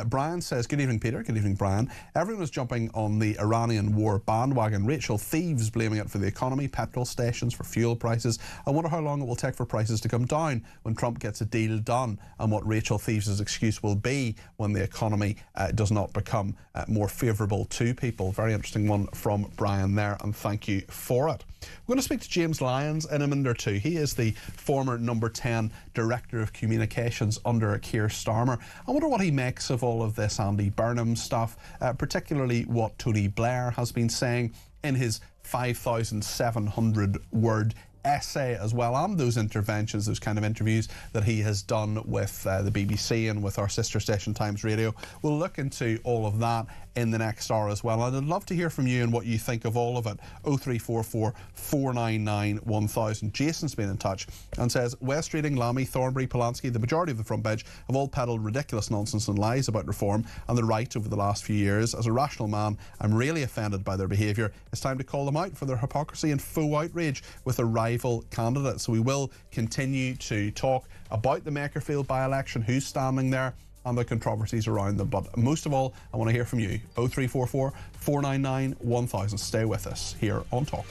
Brian says, good evening, Peter. Good evening, Brian. Everyone is jumping on the Iranian war bandwagon. Rachel Thieves blaming it for the economy, petrol stations, for fuel prices. I wonder how long it will take for prices to come down when Trump gets a deal done, and what Rachel Thieves' excuse will be when the economy does not become more favourable to people. Very interesting one from Brian there, and thank you for it. We're going to speak to James Lyons in a minute or two. He is the former number 10 Director of Communications under Keir Starmer. I wonder what he makes of all of this Andy Burnham stuff, particularly what Tony Blair has been saying in his 5,700 word essay as well, and those interventions, those kind of interviews that he has done with the BBC and with our sister station Times Radio. We'll look into all of that in the next hour as well, and I'd love to hear from you and what you think of all of it. 0344 499 1000. Jason's been in touch and says West Reading, Lammy, Thornbury, Polanski, the majority of the front bench have all peddled ridiculous nonsense and lies about reform and the right over the last few years. As a rational man, I'm really offended by their behaviour. It's time to call them out for their hypocrisy and faux outrage with a rival candidate. So we will continue to talk about the Makerfield by-election, who's standing there, and the controversies around them. But most of all, I want to hear from you. 0344 499 1000. Stay with us here on Talk.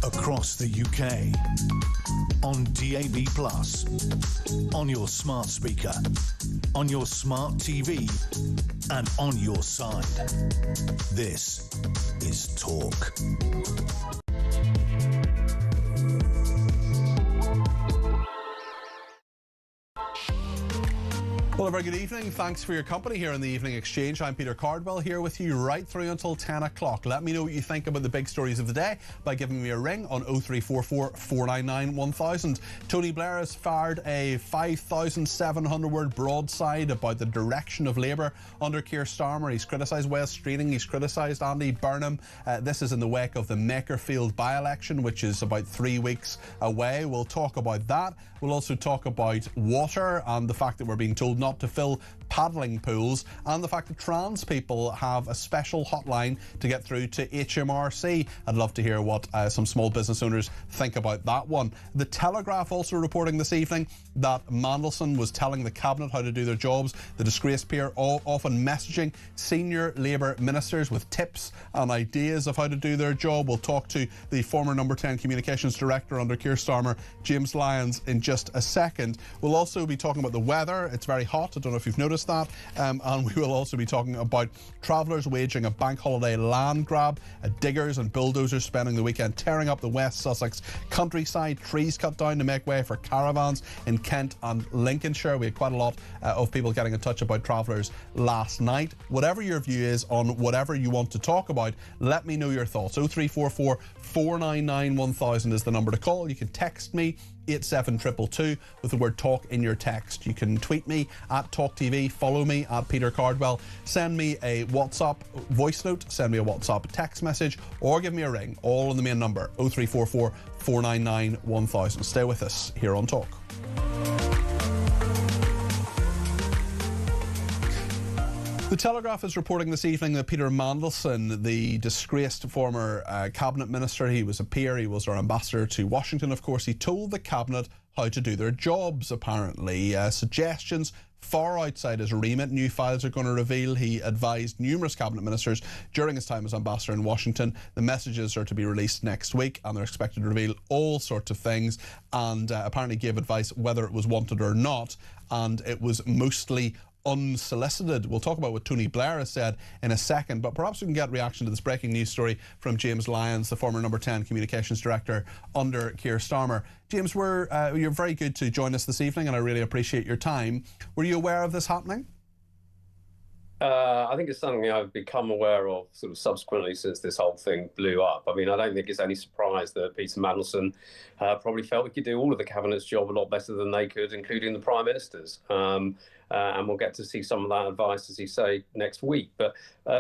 Across the UK, on DAB+, on your smart speaker, on your smart TV, and on your side. This is Talk. Well, a very good evening. Thanks for your company here in the Evening Exchange. I'm Peter Cardwell here with you right through until 10 o'clock. Let me know what you think about the big stories of the day by giving me a ring on 0344 499 1000. Tony Blair has fired a 5,700 word broadside about the direction of Labour under Keir Starmer. He's criticised West Reading, he's criticised Andy Burnham. This is in the wake of the Makerfield by-election, which is about 3 weeks away. We'll talk about that. We'll also talk about water and the fact that we're being told not not to fill paddling pools, and the fact that trans people have a special hotline to get through to HMRC. I'd love to hear what some small business owners think about that one. The Telegraph also reporting this evening that Mandelson was telling the Cabinet how to do their jobs. The disgraced peer often messaging senior Labour ministers with tips and ideas of how to do their job. We'll talk to the former Number 10 Communications Director under Keir Starmer, James Lyons, in just a second. We'll also be talking about the weather. It's very hot. I don't know if you've noticed that. And we will also be talking about travellers waging a bank holiday land grab, diggers and bulldozers spending the weekend tearing up the West Sussex countryside, trees cut down to make way for caravans in Kent and Lincolnshire. We had quite a lot of people getting in touch about travellers last night. Whatever your view is on whatever you want to talk about, let me know your thoughts. 0344 499 1000 is the number to call. You can text me 87222 with the word talk in your text. You can tweet me at talkTV, follow me at Peter Cardwell, send me a WhatsApp voice note, send me a WhatsApp text message, or give me a ring, all on the main number 0344 499 1000. Stay with us here on Talk. The Telegraph is reporting this evening that Peter Mandelson, the disgraced former cabinet minister, he was a peer, he was our ambassador to Washington, of course, he told the Cabinet how to do their jobs, apparently. Suggestions far outside his remit, new files are going to reveal. He advised numerous cabinet ministers during his time as ambassador in Washington. The messages are to be released next week, and they're expected to reveal all sorts of things, and apparently gave advice whether it was wanted or not, and it was mostly unsolicited. We'll talk about what Tony Blair has said in a second, but perhaps we can get reaction to this breaking news story from James Lyons, the former Number 10 Communications Director under Keir Starmer. James, you're very good to join us this evening, and I really appreciate your time. Were you aware of this happening? I think it's something I've become aware of sort of subsequently since this whole thing blew up. I mean, I don't think it's any surprise that Peter Mandelson probably felt he could do all of the Cabinet's job a lot better than they could, including the Prime Minister's. And we'll get to see some of that advice, as you say, next week. But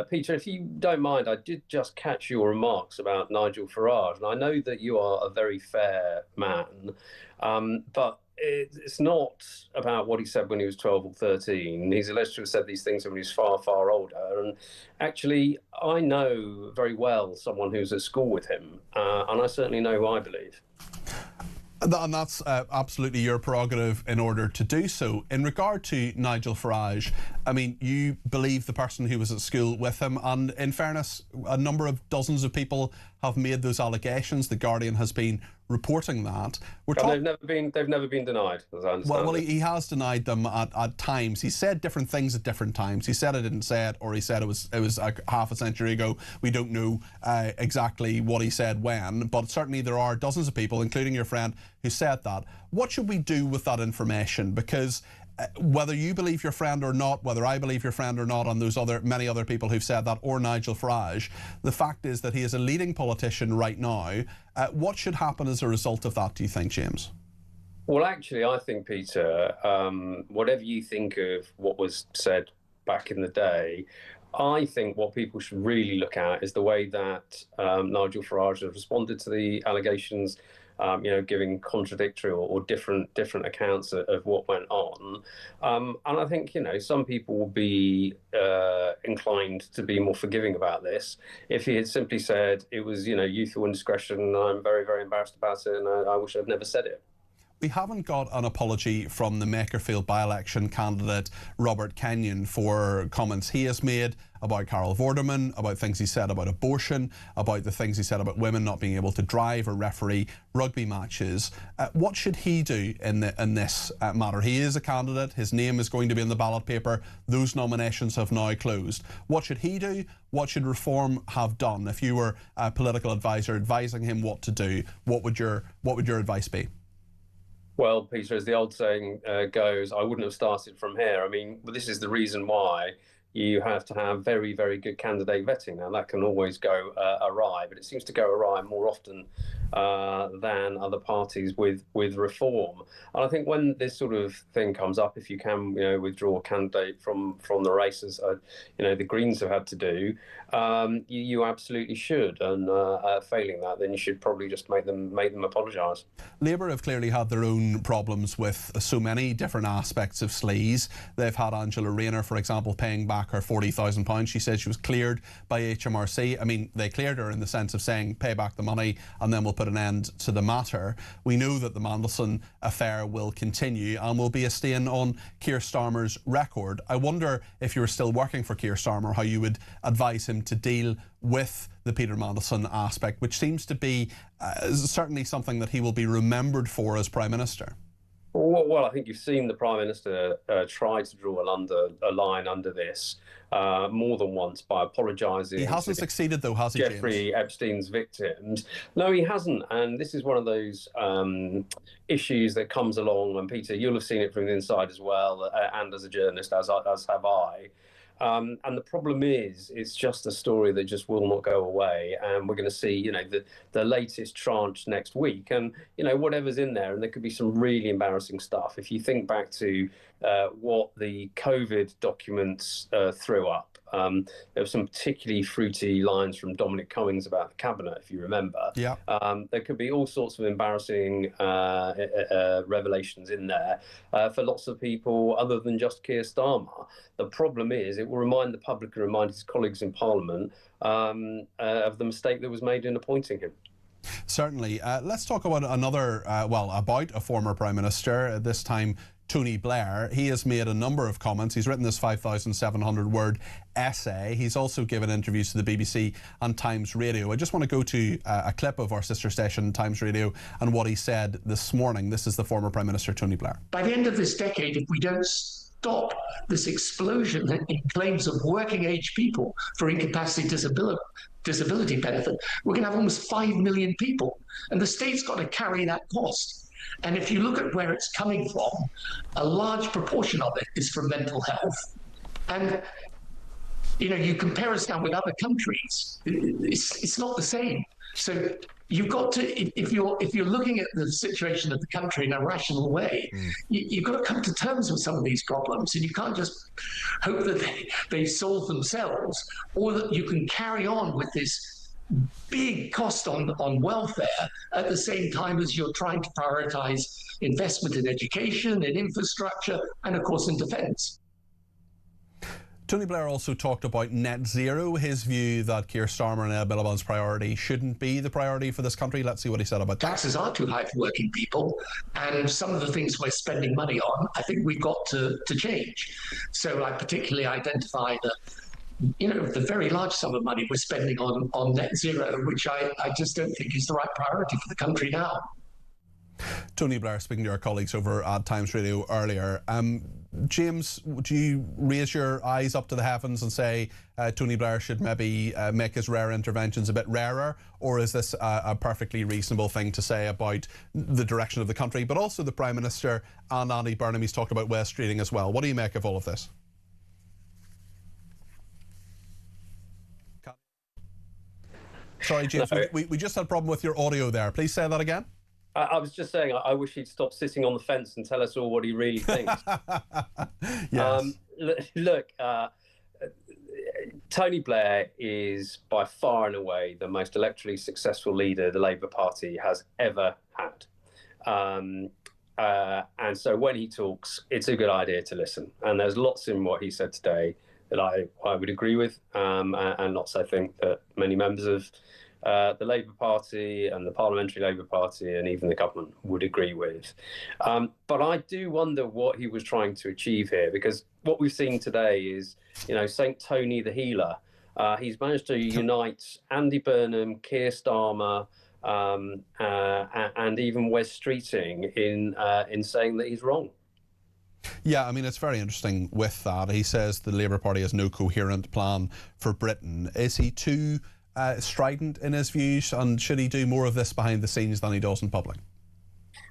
Peter, if you don't mind, I did just catch your remarks about Nigel Farage. And I know that you are a very fair man, but it's not about what he said when he was 12 or 13. He's alleged to have said these things when he was far, far older. And actually, I know very well someone who's at school with him, and I certainly know who I believe. And that's absolutely your prerogative in order to do so. In regard to Nigel Farage, I mean, you believe the person who was at school with him, and in fairness, a number of dozens of people have made those allegations. The Guardian has been reporting that. They've never been denied, as I understand. Well, he has denied them at times. He said different things at different times. He said I didn't say it, or he said it was half a century ago. We don't know exactly what he said when, but certainly there are dozens of people, including your friend, who said that. What should we do with that information? Because whether you believe your friend or not, whether I believe your friend or not, and those many other people who've said that, or Nigel Farage, the fact is that he is a leading politician right now. What should happen as a result of that, do you think, James? Well, actually, I think, Peter, whatever you think of what was said back in the day, I think what people should really look at is the way that Nigel Farage has responded to the allegations, giving contradictory or different accounts of what went on. And I think, some people will be inclined to be more forgiving about this if he had simply said it was, youthful indiscretion, and I'm very, very embarrassed about it, and I wish I'd never said it. We haven't got an apology from the Makerfield by-election candidate Robert Kenyon for comments he has made about Carol Vorderman, about things he said about abortion, about the things he said about women not being able to drive or referee rugby matches. What should he do in this matter? He is a candidate. His name is going to be in the ballot paper. Those nominations have now closed. What should he do? What should Reform have done? If you were a political advisor advising him what to do, what would your advice be? Well, Peter, as the old saying goes, I wouldn't have started from here. I mean, this is the reason why you have to have very, very good candidate vetting. Now, that can always go awry, but it seems to go awry more often than other parties with reform. And I think when this sort of thing comes up, if you can, withdraw a candidate from the races, the Greens have had to do, you absolutely should. And failing that, then you should probably just make them apologise. Labour have clearly had their own problems with so many different aspects of sleaze. They've had Angela Rayner, for example, paying back her £40,000. She said she was cleared by HMRC. I mean, they cleared her in the sense of saying, pay back the money and then we'll put an end to the matter. We know that the Mandelson affair will continue and will be a stain on Keir Starmer's record. I wonder, if you were still working for Keir Starmer, how you would advise him to deal with the Peter Mandelson aspect, which seems to be certainly something that he will be remembered for as Prime Minister. Well, I think you've seen the Prime Minister try to draw a line under this more than once by apologising. He hasn't succeeded, though, has he, Jeffrey James? Epstein's victims. No, he hasn't. And this is one of those issues that comes along. And Peter, you'll have seen it from the inside as well, and as a journalist, as have I. And the problem is, it's just a story that just will not go away. And we're going to see, the latest tranche next week. And, whatever's in there, and there could be some really embarrassing stuff. If you think back to what the COVID documents threw up, there were some particularly fruity lines from Dominic Cummings about the cabinet, if you remember. Yeah. There could be all sorts of embarrassing revelations in there for lots of people other than just Keir Starmer. The problem is, it will remind the public and remind his colleagues in Parliament of the mistake that was made in appointing him. Certainly. Let's talk about about a former Prime Minister, this time Tony Blair. He has made a number of comments. He's written this 5,700-word essay. He's also given interviews to the BBC and Times Radio. I just want to go to a clip of our sister station, Times Radio, and what he said this morning. This is the former Prime Minister, Tony Blair. By the end of this decade, if we don't stop this explosion in claims of working-age people for incapacity disability benefit, we're going to have almost 5 million people. And the state's got to carry that cost. And if you look at where it's coming from, a large proportion of it is from mental health. And, you compare us now with other countries, it's not the same. So you've got to, if you're looking at the situation of the country in a rational way, you've got to come to terms with some of these problems, and you can't just hope that they solve themselves, or that you can carry on with this big cost on welfare at the same time as you're trying to prioritise investment in education, in infrastructure, and of course in defence. Tony Blair also talked about net zero, his view that Keir Starmer and Ed Miliband's priority shouldn't be the priority for this country. Let's see what he said about that. Taxes are too high for working people, and some of the things we're spending money on, I think we've got to change. So I particularly identify the very large sum of money we're spending on net zero, which I just don't think is the right priority for the country now. Tony Blair speaking to our colleagues over at Times Radio earlier. James, do you raise your eyes up to the heavens and say Tony Blair should maybe make his rare interventions a bit rarer, or is this a perfectly reasonable thing to say about the direction of the country? But also the Prime Minister and Andy Burnham, he's talked about West Streeting as well. What do you make of all of this? Sorry, James, No. we just had a problem with your audio there. Please say that again. I was just saying, I wish he'd stop sitting on the fence and tell us all what he really thinks. Yes. Look, Tony Blair is by far and away the most electorally successful leader the Labour Party has ever had. And so when he talks, it's a good idea to listen. And there's lots in what he said today that I would agree with, and lots I think that many members of the Labour Party and the Parliamentary Labour Party and even the government would agree with. But I do wonder what he was trying to achieve here, because what we've seen today is, St. Tony the healer. He's managed to unite Andy Burnham, Keir Starmer, and even Wes Streeting in saying that he's wrong. Yeah, I mean, it's very interesting with that. He says the Labour Party has no coherent plan for Britain. Is he too strident in his views, and should he do more of this behind the scenes than he does in public?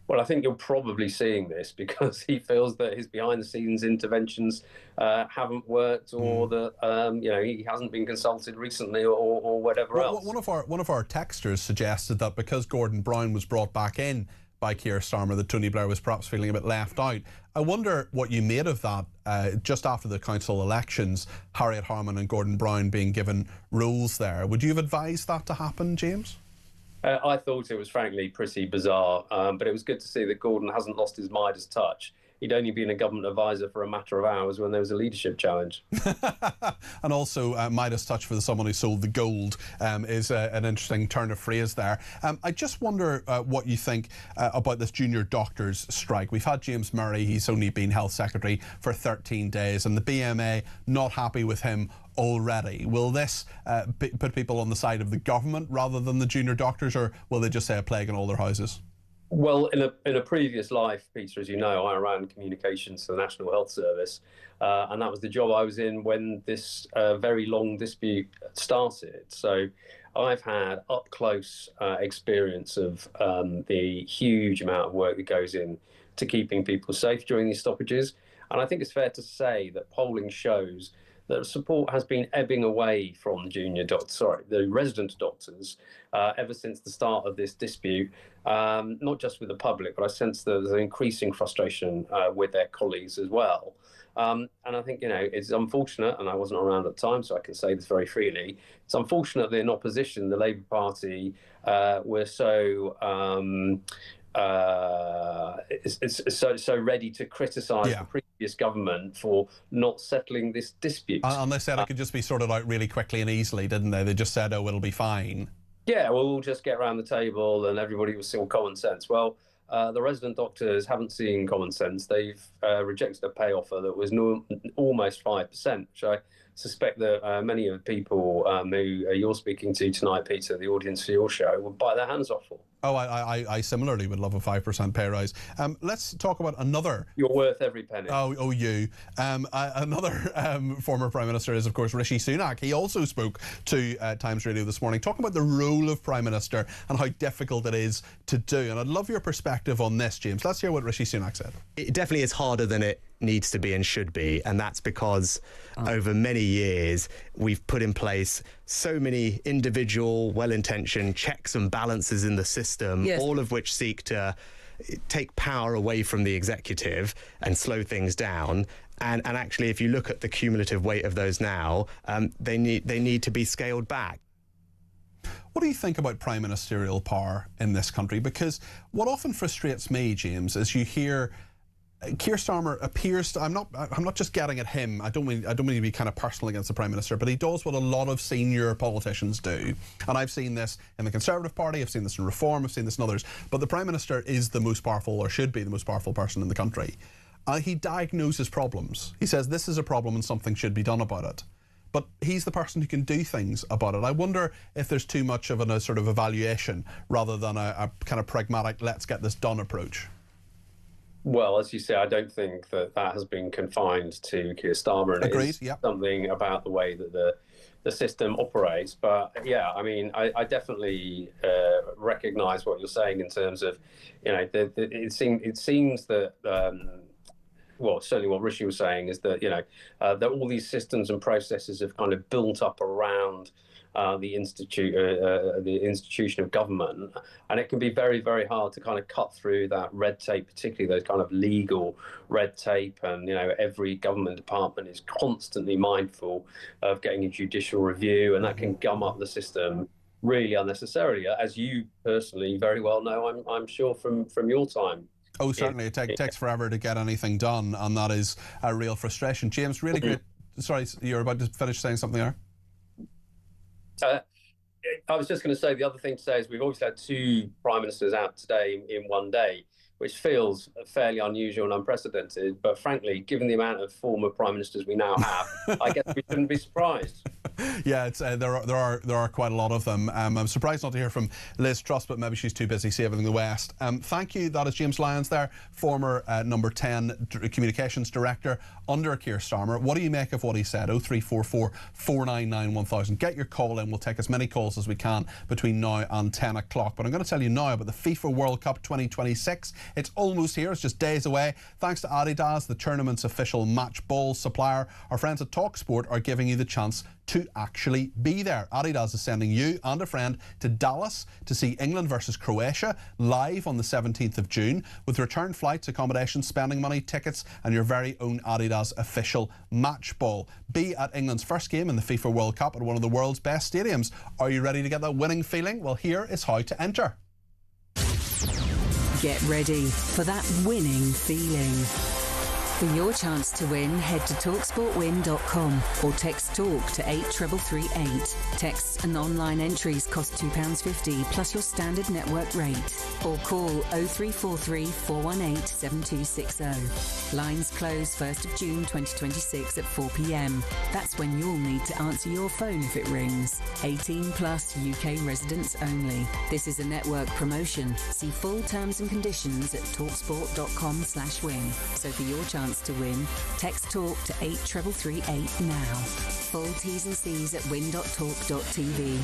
Well, I think you're probably seeing this because he feels that his behind-the-scenes interventions haven't worked, or that he hasn't been consulted recently, or whatever else. One of our texters suggested that because Gordon Brown was brought back in by Keir Starmer, that Tony Blair was perhaps feeling a bit left out. I wonder what you made of that just after the council elections, Harriet Harman and Gordon Brown being given roles there. Would you have advised that to happen, James? I thought it was frankly pretty bizarre, but it was good to see that Gordon hasn't lost his Midas touch. He'd only been a government advisor for a matter of hours when there was a leadership challenge. And also Midas touch for someone who sold the gold is an interesting turn of phrase there. I just wonder what you think about this junior doctors strike. We've had James Murray, he's only been health secretary for 13 days, and the BMA not happy with him already. Will this put people on the side of the government rather than the junior doctors, or will they just say a plague in all their houses? Well, in a previous life, Peter, as you know, I ran communications for the National Health Service, and that was the job I was in when this very long dispute started. So I've had up-close experience of the huge amount of work that goes in to keeping people safe during these stoppages. And I think it's fair to say that polling shows that support has been ebbing away from the resident doctors ever since the start of this dispute, not just with the public, but I sense there's an increasing frustration with their colleagues as well. And I think, it's unfortunate, and I wasn't around at the time, so I can say this very freely. It's unfortunate that in opposition, the Labour Party were so so ready to criticise the previous government for not settling this dispute. And they said it could just be sorted out really quickly and easily, didn't they? They just said, oh, it'll be fine. Yeah, we'll just get around the table and everybody will see common sense. Well, the resident doctors haven't seen common sense. They've rejected a pay offer that was almost 5%, which I suspect that many of the people who you're speaking to tonight, Peter, the audience for your show, would bite their hands off for. Oh, I similarly would love a 5% pay rise. Let's talk about another... You're worth every penny. Oh, you. Another former Prime Minister is, of course, Rishi Sunak. He also spoke to Times Radio this morning, talking about the role of Prime Minister and how difficult it is to do. And I'd love your perspective on this, James. Let's hear what Rishi Sunak said. It definitely is harder than it needs to be and should be, and that's because over many years we've put in place so many individual well-intentioned checks and balances in the system, all of which seek to take power away from the executive and slow things down. And actually, if you look at the cumulative weight of those now, they need to be scaled back. What do you think about prime ministerial power in this country? Because what often frustrates me, James, is you hear Keir Starmer appears to, I'm not just getting at him. I don't mean to be kind of personal against the Prime Minister, but he does what a lot of senior politicians do. And I've seen this in the Conservative Party, I've seen this in Reform, I've seen this in others. But the Prime Minister is the most powerful, or should be the most powerful person in the country. He diagnoses problems. He says this is a problem and something should be done about it. But he's the person who can do things about it. I wonder if there's too much of a sort of evaluation rather than a kind of pragmatic, let's get this done approach. Well, as you say, I don't think that has been confined to Keir Starmer. And Agreed, it is something about the way that the system operates. But yeah, I mean, I definitely recognise what you're saying in terms of, it seems that. Well, certainly what Rishi was saying is that, that all these systems and processes have kind of built up around the institution of government, and it can be very, very hard to kind of cut through that red tape, particularly those kind of legal red tape. And every government department is constantly mindful of getting a judicial review, and that can gum up the system really unnecessarily, as you personally very well know. I'm sure from your time. Oh, certainly. It takes forever to get anything done, and that is a real frustration. James, really great. Sorry, you're about to finish saying something there? I was just going to say, the other thing to say is we've always had two prime ministers out today in one day, which feels fairly unusual and unprecedented. But frankly, given the amount of former prime ministers we now have, I guess we shouldn't be surprised. Yeah, it's, there are quite a lot of them. I'm surprised not to hear from Liz Truss, but maybe she's too busy saving the West. Thank you. That is James Lyons there, former number 10 communications director under Keir Starmer. What do you make of what he said? 0344 499 1000. Get your call in. We'll take as many calls as we can between now and 10 o'clock. But I'm going to tell you now about the FIFA World Cup 2026. It's almost here. It's just days away. Thanks to Adidas, the tournament's official match ball supplier, our friends at talkSPORT are giving you the chance to actually be there. Adidas is sending you and a friend to Dallas to see England versus Croatia live on the 17th of June with return flights, accommodation, spending money, tickets and your very own Adidas official match ball. Be at England's first game in the FIFA World Cup at one of the world's best stadiums. Are you ready to get that winning feeling? Well, here is how to enter. Get ready for that winning feeling. For your chance to win, head to talksportwin.com or text TALK to 83338. Texts and online entries cost £2.50 plus your standard network rate. Or call 0343 418 7260. Lines close 1st of June 2026 at 4 p.m. That's when you'll need to answer your phone if it rings. 18 plus UK residents only. This is a network promotion. See full terms and conditions at talksport.com/win. So for your chance to win, text TALK to 83338 now. Full T's and C's at win.talk.tv.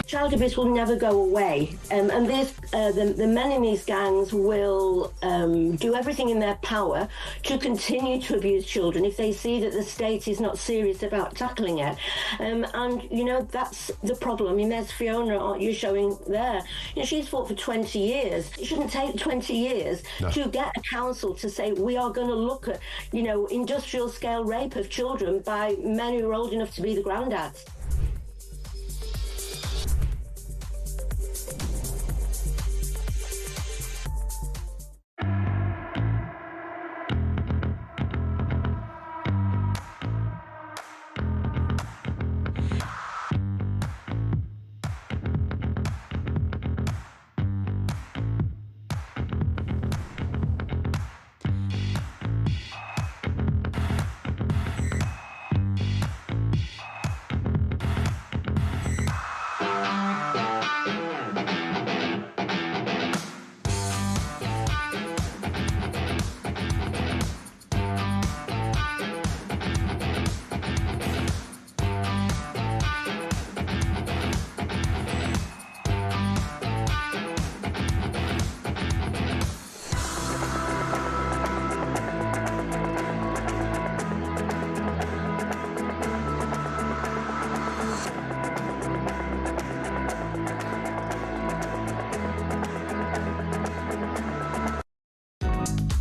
Child abuse will never go away, and the men in these gangs will do everything in their power to continue to abuse children if they see that the state is not serious about tackling it. And you know, that's the problem. I mean, there's Fiona, you're showing there. You know, she's fought for 20 years. It shouldn't take 20 years to get a council to say we are going to look at, you know, industrial scale rape of children by men who are old enough to be the granddads.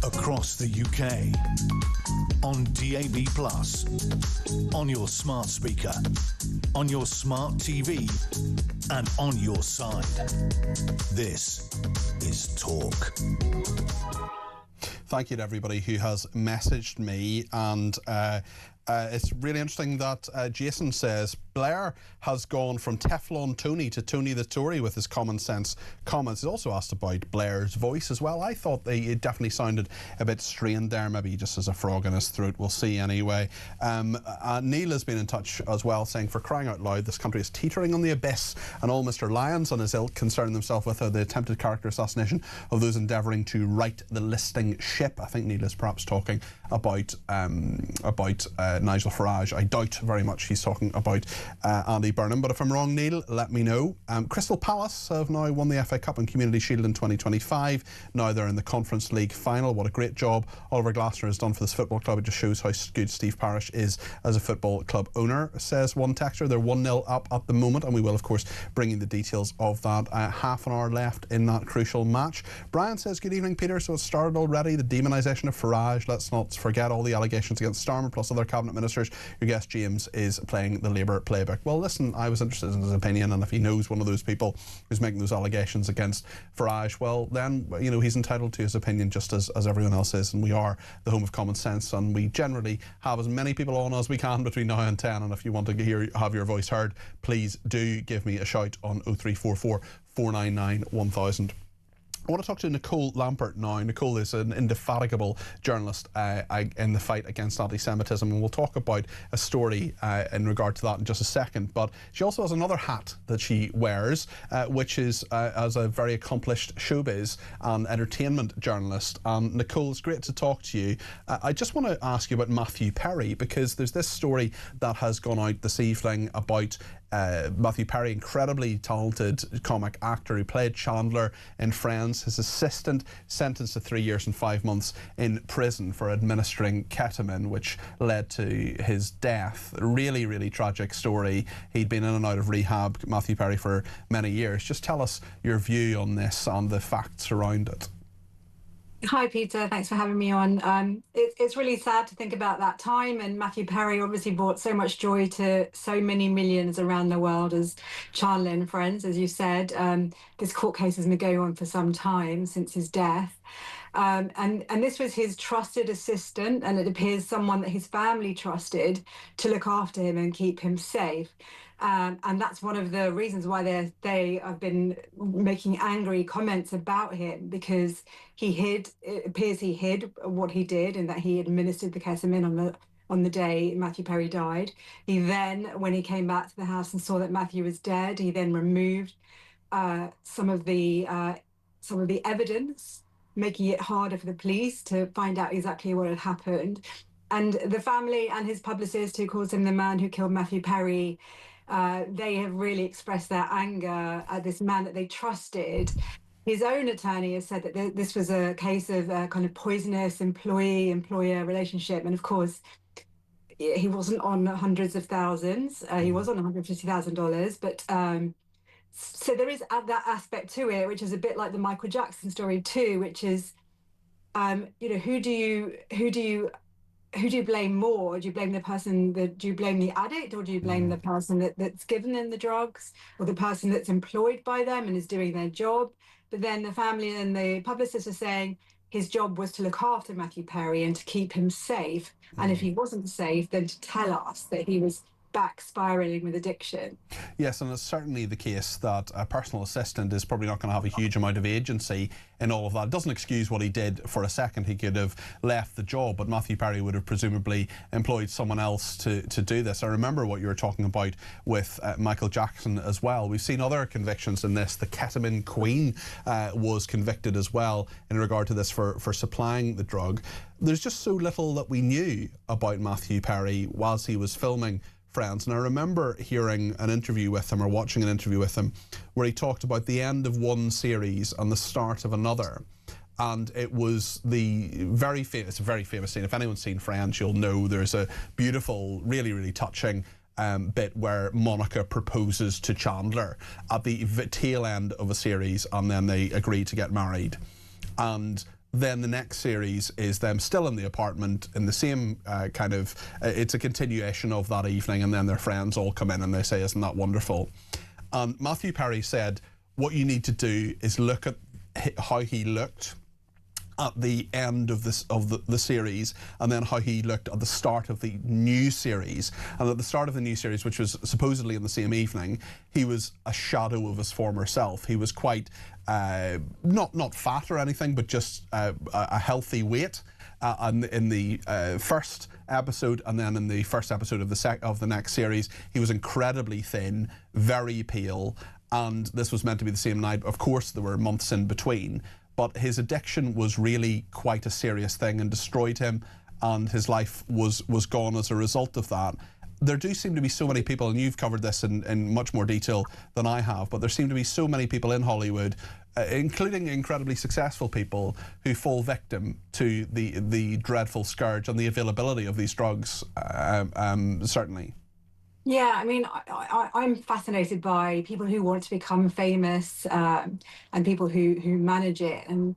Across the UK, on DAB+, on your smart speaker, on your smart TV, and on your side. This is Talk. Thank you to everybody who has messaged me and It's really interesting that Jason says Blair has gone from Teflon Tony to Tony the Tory with his common sense comments. He's also asked about Blair's voice as well. I thought it definitely sounded a bit strained there, maybe just as a frog in his throat. We'll see anyway. Neil has been in touch as well, saying, for crying out loud, this country is teetering on the abyss, and all Mr. Lyons and his ilk concern themselves with the attempted character assassination of those endeavouring to right the listing ship. I think Neil is perhaps talking about Nigel Farage. I doubt very much he's talking about Andy Burnham, but if I'm wrong, Neil, let me know. Crystal Palace have now won the FA Cup and Community Shield in 2025. Now they're in the Conference League final. What a great job Oliver Glasner has done for this football club. It just shows how good Steve Parish is as a football club owner, says one texter. They're 1-0 up at the moment, and we will of course bring you the details of that. Half an hour left in that crucial match. Brian says, good evening, Peter. So it started already, the demonisation of Farage. Let's not forget all the allegations against Starmer plus other cabinet ministers. Your guest James is playing the Labour playbook. Well, listen, I was interested in his opinion, and if he knows one of those people who's making those allegations against Farage, well then, you know, he's entitled to his opinion just as everyone else is, and we are the home of common sense, and we generally have as many people on as we can between now and 10, and if you want to have your voice heard, please do give me a shout on 0344 499 1000. I want to talk to Nicole Lampert now. Nicole is an indefatigable journalist in the fight against anti-Semitism, and we'll talk about a story in regard to that in just a second. But she also has another hat that she wears, which is as a very accomplished showbiz and entertainment journalist. Nicole, it's great to talk to you. I just want to ask you about Matthew Perry, because there's this story that has gone out this evening about Matthew Perry, incredibly talented comic actor who played Chandler in Friends. His assistant sentenced to 3 years and 5 months in prison for administering ketamine, which led to his death. A really, really tragic story. He'd been in and out of rehab, Matthew Perry, for many years. Just tell us your view on this and the facts around it. Hi, Peter. Thanks for having me on. It's really sad to think about that time, and Matthew Perry obviously brought so much joy to so many millions around the world as Chandler in Friends, as you said. This court case has been going on for some time since his death. And this was his trusted assistant, and it appears someone that his family trusted to look after him and keep him safe. And that's one of the reasons why they have been making angry comments about him, because it appears he hid what he did, and that he administered the ketamine on the day Matthew Perry died. He then, when he came back to the house and saw that Matthew was dead, he then removed some of the evidence, making it harder for the police to find out exactly what had happened. And the family and his publicist, who calls him the man who killed Matthew Perry, they have really expressed their anger at this man that they trusted. His own attorney has said that this was a case of a kind of poisonous employee-employer relationship. And of course, he wasn't on hundreds of thousands. He was on $150,000. But so there is that aspect to it, which is a bit like the Michael Jackson story too, which is, who do you blame more? Do you blame the person do you blame the addict, or do you blame the person that's given them the drugs, or the person that's employed by them and is doing their job? But then the family and the publicist are saying his job was to look after Matthew Perry and to keep him safe. And if he wasn't safe, then to tell us that he was back spiraling with addiction. Yes, and it's certainly the case that a personal assistant is probably not going to have a huge amount of agency in all of that. It doesn't excuse what he did for a second. He could have left the job, but Matthew Perry would have presumably employed someone else to do this. I remember what you were talking about with Michael Jackson as well. We've seen other convictions in this. The ketamine queen was convicted as well in regard to this for supplying the drug. There's just so little that we knew about Matthew Perry whilst he was filming Friends. And I remember hearing an interview with him, or watching an interview with him, where he talked about the end of one series and the start of another. And it was it's a very famous scene. If anyone's seen Friends, you'll know there's a beautiful, really, really touching bit where Monica proposes to Chandler at the tail end of a series, and then they agree to get married. And then the next series is them still in the apartment in the same it's a continuation of that evening, and then their friends all come in and they say, isn't that wonderful? And Matthew Perry said, what you need to do is look at how he looked at the end of the series, and then how he looked at the start of the new series. And at the start of the new series, which was supposedly in the same evening, he was a shadow of his former self. He was quite not fat or anything, but just a healthy weight. And in the first episode, and then in the first episode of the next series, he was incredibly thin, very pale, and this was meant to be the same night. Of course, there were months in between. But his addiction was really quite a serious thing and destroyed him, and his life was gone as a result of that. There do seem to be so many people, and you've covered this in much more detail than I have, but there seem to be so many people in Hollywood, including incredibly successful people, who fall victim to the dreadful scourge and the availability of these drugs, certainly. Yeah, I mean, I'm fascinated by people who want to become famous and people who manage it. And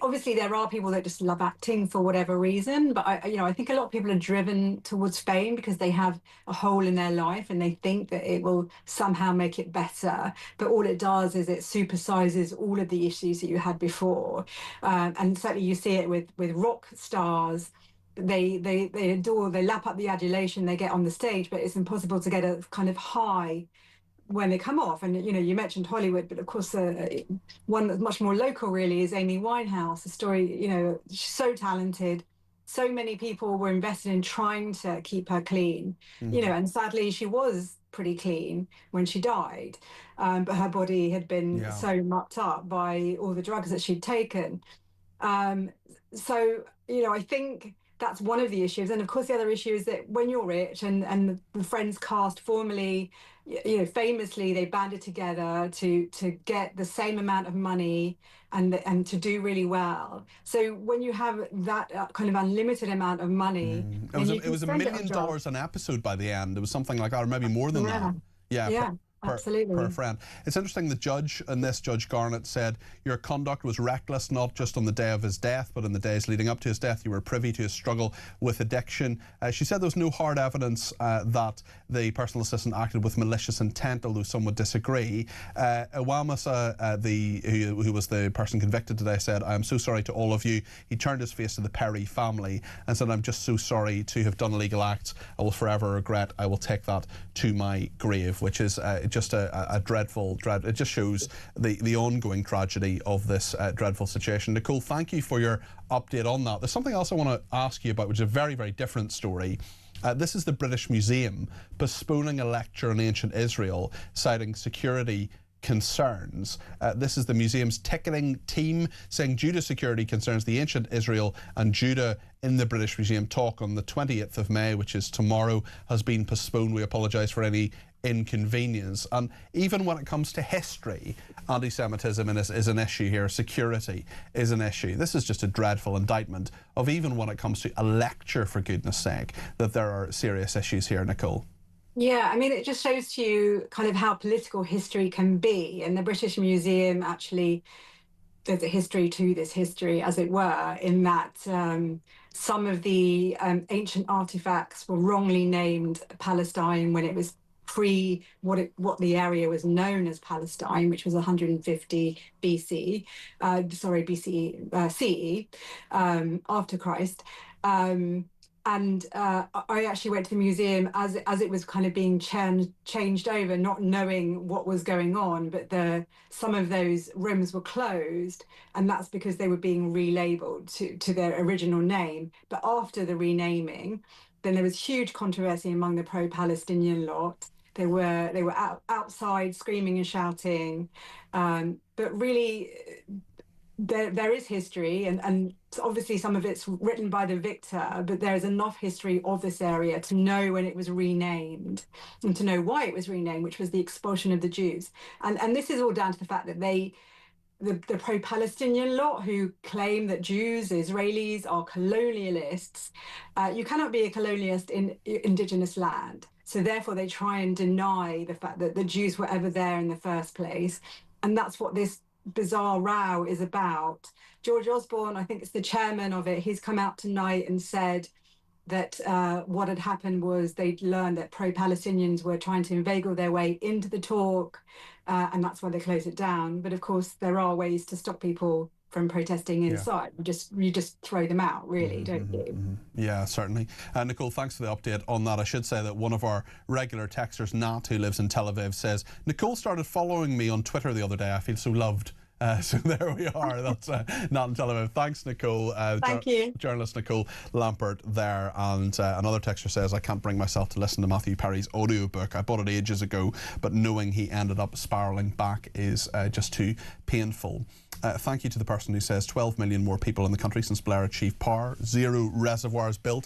obviously there are people that just love acting for whatever reason. But I think a lot of people are driven towards fame because they have a hole in their life and they think that it will somehow make it better. But all it does is it supersizes all of the issues that you had before. And certainly you see it with rock stars. They adore, they lap up the adulation they get on the stage, but it's impossible to get a kind of high when they come off. And you mentioned Hollywood, but of course one that's much more local really is Amy Winehouse. The story, she's so talented, so many people were invested in trying to keep her clean, and sadly she was pretty clean when she died, but her body had been so mucked up by all the drugs that she'd taken. So I think that's one of the issues. And of course the other issue is that when you're rich and the Friends cast formerly, famously they banded together to get the same amount of money and to do really well. So when you have that kind of unlimited amount of money, it was $1 million an episode by the end. It was something like that, or maybe more than that. Yeah. Absolutely. Per friend. It's interesting, the judge in this, Judge Garnett, said, your conduct was reckless, not just on the day of his death, but in the days leading up to his death. You were privy to his struggle with addiction. She said there was no hard evidence that the personal assistant acted with malicious intent, although some would disagree. Iwamasa, who was the person convicted today, said, I am so sorry to all of you. He turned his face to the Perry family and said, I'm just so sorry to have done illegal acts. I will forever regret. I will take that to my grave, which is just a dreadful, it just shows the ongoing tragedy of this dreadful situation. Nicole, thank you for your update on that. There's something else I want to ask you about, which is a very, very different story. This is the British Museum postponing a lecture on ancient Israel, citing security concerns. This is the museum's ticketing team saying due to security concerns, the ancient Israel and Judah in the British Museum talk on the 20th of May, which is tomorrow, has been postponed. We apologise for any inconvenience. And even when it comes to history, anti-Semitism is an issue here, security is an issue. This is just a dreadful indictment of, even when it comes to a lecture, for goodness sake, that there are serious issues here, Nicole. Yeah, I mean, it just shows to you kind of how political history can be. And the British Museum actually, there's a history to this history, as it were, in that some of the ancient artifacts were wrongly named Palestine when it was pre what the area was known as Palestine, which was 150 BC, CE, after Christ. And I actually went to the museum as it was kind of being changed over, not knowing what was going on, but some of those rooms were closed, and that's because they were being relabeled to their original name. But after the renaming, then there was huge controversy among the pro-Palestinian lot. They were outside screaming and shouting, but really there is history, and obviously some of it's written by the victor, but there's enough history of this area to know when it was renamed and to know why it was renamed, which was the expulsion of the Jews. And this is all down to the fact that the pro-Palestinian lot who claim that Jews, Israelis are colonialists, you cannot be a colonialist in indigenous land. So therefore they try and deny the fact that the Jews were ever there in the first place. And that's what this bizarre row is about. George Osborne, I think it's the chairman of it, he's come out tonight and said that what had happened was they'd learned that pro-Palestinians were trying to inveigle their way into the talk, and that's why they closed it down. But of course, there are ways to stop people from protesting inside. You just throw them out, really, don't you? Yeah, certainly. Nicole, thanks for the update on that. I should say that one of our regular texters, Nat, who lives in Tel Aviv, says, Nicole started following me on Twitter the other day. I feel so loved. So there we are. That's Nat in Tel Aviv. Thanks, Nicole. Thank you. Journalist Nicole Lampert there. And another texter says, I can't bring myself to listen to Matthew Perry's audiobook. I bought it ages ago, but knowing he ended up spiralling back is just too painful. Thank you to the person who says 12 million more people in the country since Blair achieved power, 0 reservoirs built.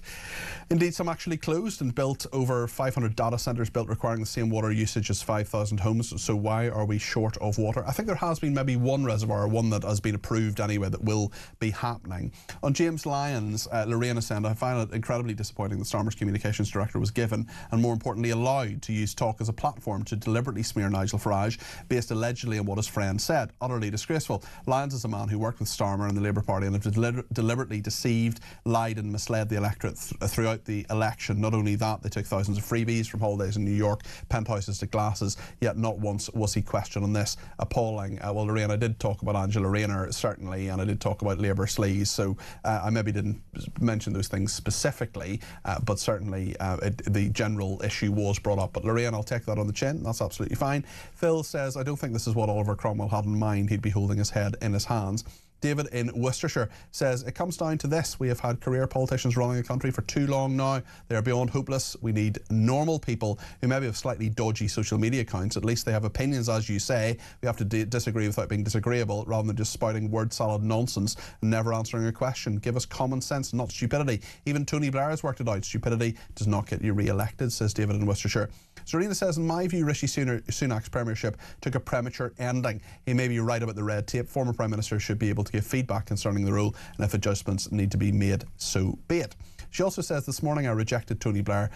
Indeed, some actually closed and built, over 500 data centres built requiring the same water usage as 5,000 homes. So why are we short of water? I think there has been maybe one reservoir, one that has been approved anyway, that will be happening. On James Lyons, Lorraine said, I find it incredibly disappointing that Starmer's communications director was given, and more importantly allowed, to use talk as a platform to deliberately smear Nigel Farage based allegedly on what his friend said. Utterly disgraceful. Lyons is a man who worked with Starmer and the Labour Party and have deliberately deceived, lied and misled the electorate throughout the election. Not only that, they took thousands of freebies from holidays in New York, penthouses to glasses, yet not once was he questioned on this. Appalling. Well, Lorraine, I did talk about Angela Rayner, certainly, and I did talk about Labour sleaze, so I maybe didn't mention those things specifically, but certainly the general issue was brought up. But Lorraine, I'll take that on the chin. That's absolutely fine. Phil says, I don't think this is what Oliver Cromwell had in mind. He'd be holding his head in his hands. David in Worcestershire says, it comes down to this. We have had career politicians running the country for too long now. They are beyond hopeless. We need normal people who maybe have slightly dodgy social media accounts. At least they have opinions, as you say. We have to disagree without being disagreeable, rather than just spouting word salad nonsense and never answering a question. Give us common sense, not stupidity. Even Tony Blair has worked it out. Stupidity does not get you re-elected, says David in Worcestershire. Serena says, in my view, Rishi Sunak's premiership took a premature ending. He may be right about the red tape. Former Prime Minister should be able to give feedback concerning the rule, and if adjustments need to be made, so be it. She also says, this morning I rejected Tony Blair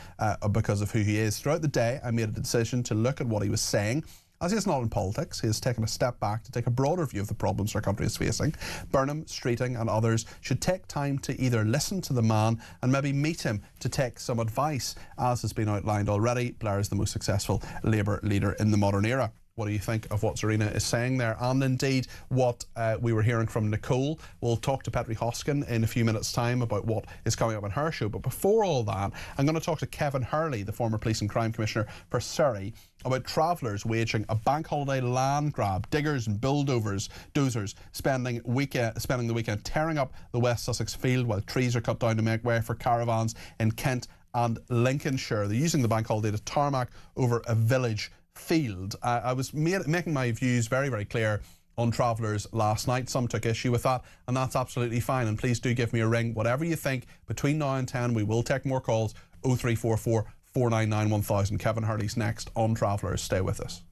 because of who he is. Throughout the day, I made a decision to look at what he was saying. As he is not in politics, he has taken a step back to take a broader view of the problems our country is facing. Burnham, Streeting and others should take time to either listen to the man and maybe meet him to take some advice. As has been outlined already, Blair is the most successful Labour leader in the modern era. What do you think of what Serena is saying there? And indeed, what we were hearing from Nicole. We'll talk to Petri Hoskin in a few minutes' time about what is coming up on her show. But before all that, I'm going to talk to Kevin Hurley, the former Police and Crime Commissioner for Surrey, about travellers waging a bank holiday land grab, diggers and dozers spending the weekend tearing up the West Sussex field while trees are cut down to make way for caravans in Kent and Lincolnshire. They're using the bank holiday to tarmac over a village field. I was making my views very, very clear on travellers last night. Some took issue with that, and that's absolutely fine. And please do give me a ring. Whatever you think, between now and 10, we will take more calls. 0344 499 1000. Kevin Hurley's next on Travellers. Stay with us.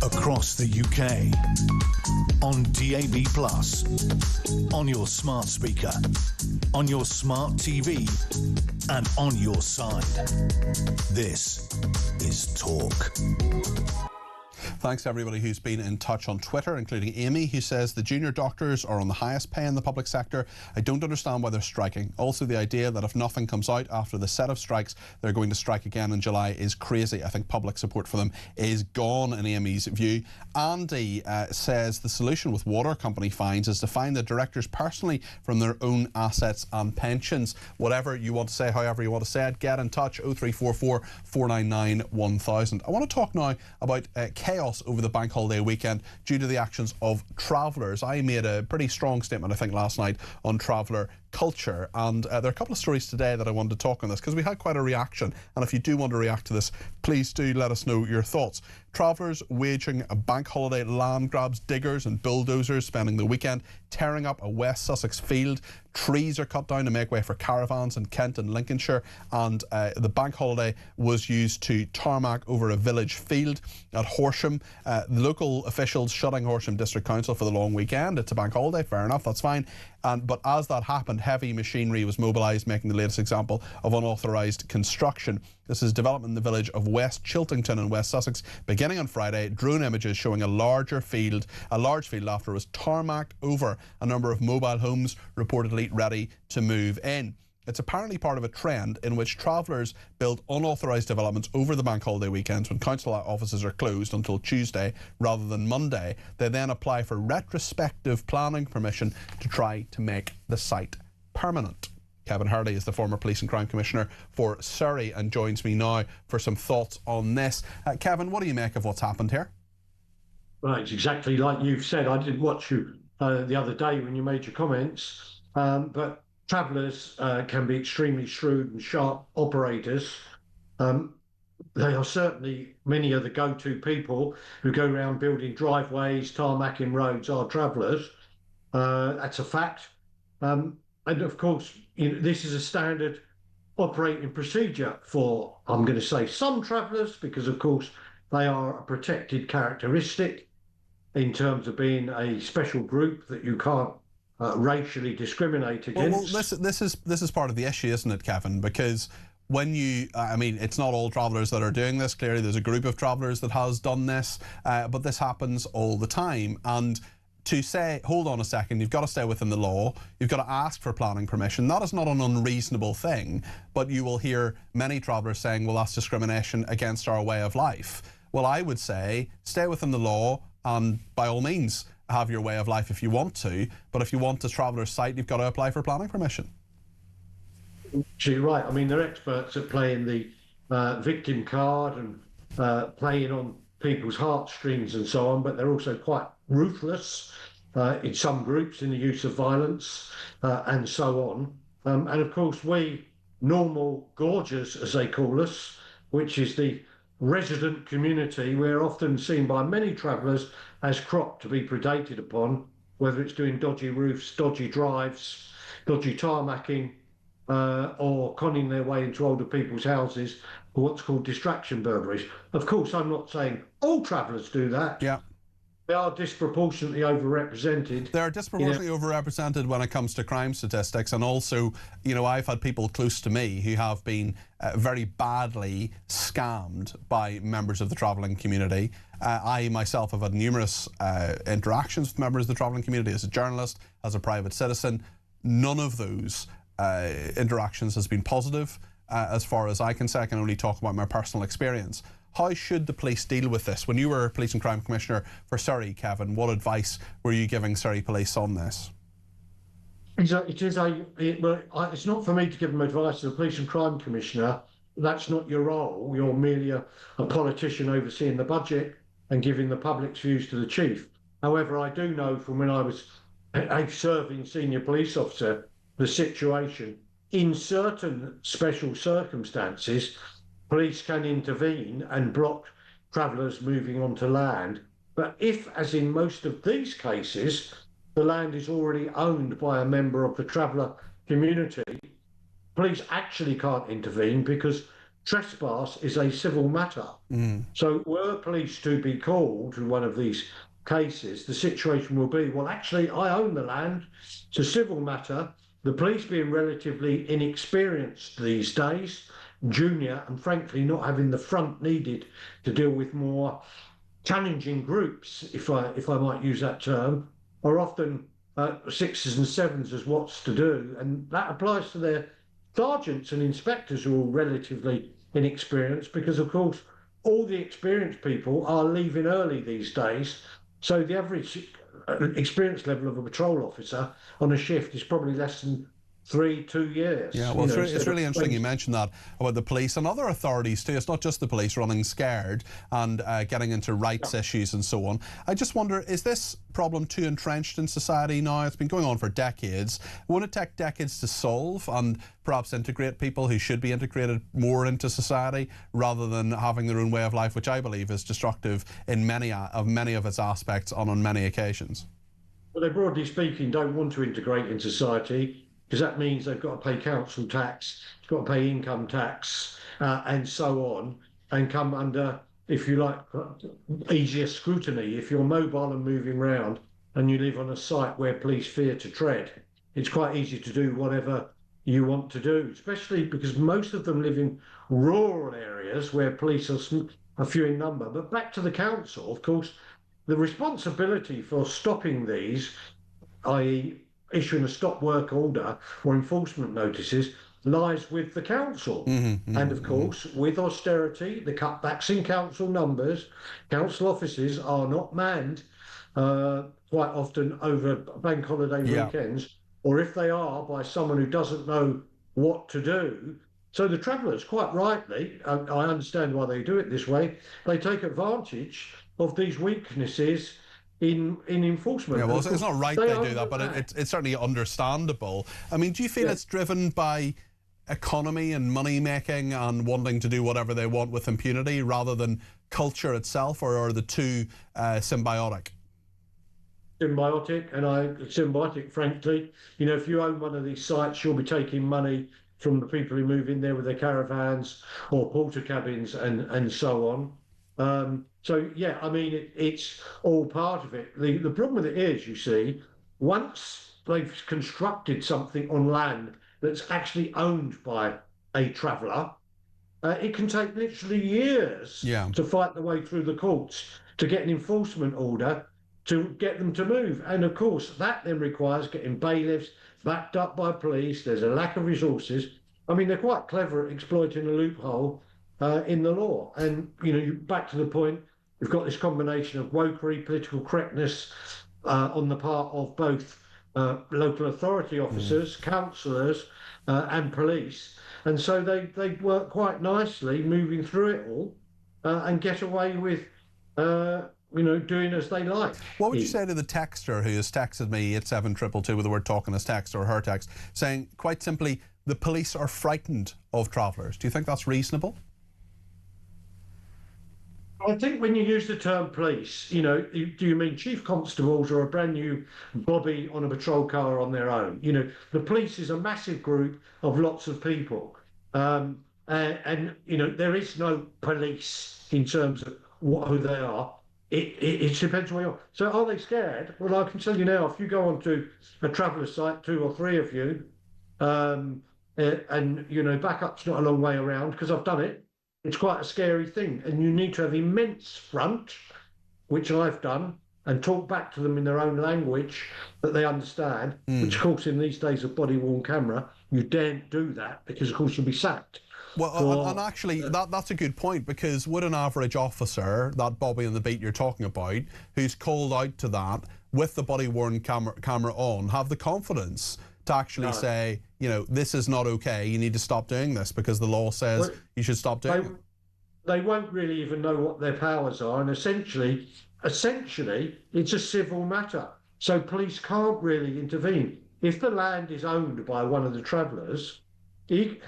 Across the UK, on DAB+, on your smart speaker, on your smart TV, and on your side. This is Talk. Thanks to everybody who's been in touch on Twitter, including Amy, who says the junior doctors are on the highest pay in the public sector. I don't understand why they're striking. Also, the idea that if nothing comes out after the set of strikes, they're going to strike again in July is crazy. I think public support for them is gone in Amy's view. Andy says the solution with water company fines is to fine the directors personally from their own assets and pensions. Whatever you want to say, however you want to say it, get in touch. 0344 499 1000. I want to talk now about chaos over the bank holiday weekend due to the actions of travellers. I made a pretty strong statement, I think, last night on traveller culture, and there are a couple of stories today that I wanted to talk on this because we had quite a reaction, and if you do want to react to this, please do let us know your thoughts. Travellers waging a bank holiday land grabs, diggers and bulldozers spending the weekend tearing up a West Sussex field. Trees are cut down to make way for caravans in Kent and Lincolnshire, and the bank holiday was used to tarmac over a village field at Horsham. The local officials shutting Horsham District Council for the long weekend. It's a bank holiday, fair enough, that's fine. But as that happened, heavy machinery was mobilised, making the latest example of unauthorised construction. This is development in the village of West Chiltington in West Sussex. Beginning on Friday, drone images showing a large field after it was tarmacked over a number of mobile homes reportedly ready to move in. It's apparently part of a trend in which travellers build unauthorised developments over the bank holiday weekends when council offices are closed until Tuesday rather than Monday. They then apply for retrospective planning permission to try to make the site permanent. Kevin Hurley is the former Police and Crime Commissioner for Surrey and joins me now for some thoughts on this. Kevin, what do you make of what's happened here? Well, it's exactly like you've said. I did watch you the other day when you made your comments, but travellers can be extremely shrewd and sharp operators. They are certainly, many of the go-to people who go around building driveways, tarmacking roads are travellers. That's a fact. And of course, this is a standard operating procedure for, I'm going to say, some travellers, because of course they are a protected characteristic in terms of being a special group that you can't racially discriminate against. Well, this is part of the issue, isn't it, Kevin? Because when you, I mean, it's not all travellers that are doing this. Clearly, there's a group of travellers that has done this, but this happens all the time. And to say, hold on a second, you've got to stay within the law, you've got to ask for planning permission, that is not an unreasonable thing, but you will hear many travellers saying, well, that's discrimination against our way of life. Well, I would say, stay within the law, and by all means, have your way of life if you want to, but if you want a traveller's site, you've got to apply for planning permission. You're right. I mean, they're experts at playing the victim card and playing on people's heartstrings and so on, but they're also quite ruthless in some groups in the use of violence and so on. And of course, we normal gorgers, as they call us, which is the resident community, we're often seen by many travellers as crop to be predated upon, whether it's doing dodgy roofs, dodgy drives, dodgy tarmacking, or conning their way into older people's houses, or what's called distraction burglaries. Of course, I'm not saying all travellers do that. Yeah. They are disproportionately overrepresented. They're disproportionately overrepresented when it comes to crime statistics, and also, you know, I've had people close to me who have been very badly scammed by members of the travelling community. I myself have had numerous interactions with members of the travelling community as a journalist, as a private citizen. None of those interactions has been positive. As far as I can say, I can only talk about my personal experience. How should the police deal with this? When you were Police and Crime Commissioner for Surrey, Kevin, what advice were you giving Surrey Police on this? It's not for me to give them advice as a Police and Crime Commissioner. That's not your role. You're merely a politician overseeing the budget and giving the public's views to the chief. However, I do know from when I was a serving senior police officer, the situation in certain special circumstances, police can intervene and block travellers moving onto land. But if, as in most of these cases, the land is already owned by a member of the traveller community, police actually can't intervene because trespass is a civil matter. So were police to be called to one of these cases, the situation will be, well, actually, I own the land. It's a civil matter. The police being relatively inexperienced these days, junior, and frankly not having the front needed to deal with more challenging groups, if I might use that term, are often sixes and sevens as what's to do, and that applies to their sergeants and inspectors who are relatively inexperienced, because of course all the experienced people are leaving early these days, so the average experience level of a patrol officer on a shift is probably less than 2 years. Yeah, well, it's really interesting you mentioned that about the police and other authorities too. It's not just the police running scared and getting into rights issues and so on. I just wonder, is this problem too entrenched in society now? It's been going on for decades. Won't it take decades to solve and perhaps integrate people who should be integrated more into society rather than having their own way of life, which I believe is destructive in many of its aspects and on many occasions? Well, they broadly speaking don't want to integrate in society, because that means they've got to pay council tax, they've got to pay income tax, and so on, and come under, if you like, easier scrutiny. If you're mobile and moving around and you live on a site where police fear to tread, it's quite easy to do whatever you want to do, especially because most of them live in rural areas where police are few in number. But back to the council, of course, the responsibility for stopping these, i.e. issuing a stop work order or enforcement notices, lies with the council. And of course, with austerity, the cutbacks in council numbers, council offices are not manned quite often over bank holiday weekends, or if they are, by someone who doesn't know what to do. So the travellers, quite rightly, I understand why they do it this way, they take advantage of these weaknesses in enforcement. Yeah, well, it's not right they do that, but it's certainly understandable. I mean, do you feel it's driven by economy and money making and wanting to do whatever they want with impunity rather than culture itself, or are the two symbiotic? Symbiotic, frankly. You know, if you own one of these sites, you'll be taking money from the people who move in there with their caravans or porter cabins and so on. So, yeah, I mean, it's all part of it. The problem with it is, you see, once they've constructed something on land that's actually owned by a traveller, it can take literally years to fight their way through the courts to get an enforcement order to get them to move. And, of course, that then requires getting bailiffs backed up by police. There's a lack of resources. I mean, they're quite clever at exploiting a loophole in the law. And, you know, back to the point, we've got this combination of wokery, political correctness on the part of both local authority officers, councillors and police. And so they work quite nicely moving through it all and get away with, doing as they like. What would you say to the texter who has texted me at 7222 with the word talking as text or her text, saying quite simply, the police are frightened of travellers? Do you think that's reasonable? I think when you use the term police, do you mean chief constables or a brand new bobby on a patrol car on their own? You know, the police is a massive group of lots of people. And there is no police in terms of who they are. It depends where you are. So are they scared? Well, I can tell you now, if you go onto a traveller site, 2 or 3 of you, backup's not a long way around, because I've done it. It's quite a scary thing, and you need to have immense front, which I've done, and talk back to them in their own language that they understand, which, of course, in these days of body-worn camera, you daren't do that, because, of course, you'll be sacked. Well, and actually, that's a good point, because would an average officer, that Bobby on the beat you're talking about, who's called out to that, with the body-worn camera on, have the confidence to actually say, this is not okay, you need to stop doing this because the law says you should stop doing it? They won't really even know what their powers are, and essentially, it's a civil matter. So police can't really intervene. If the land is owned by one of the travellers, he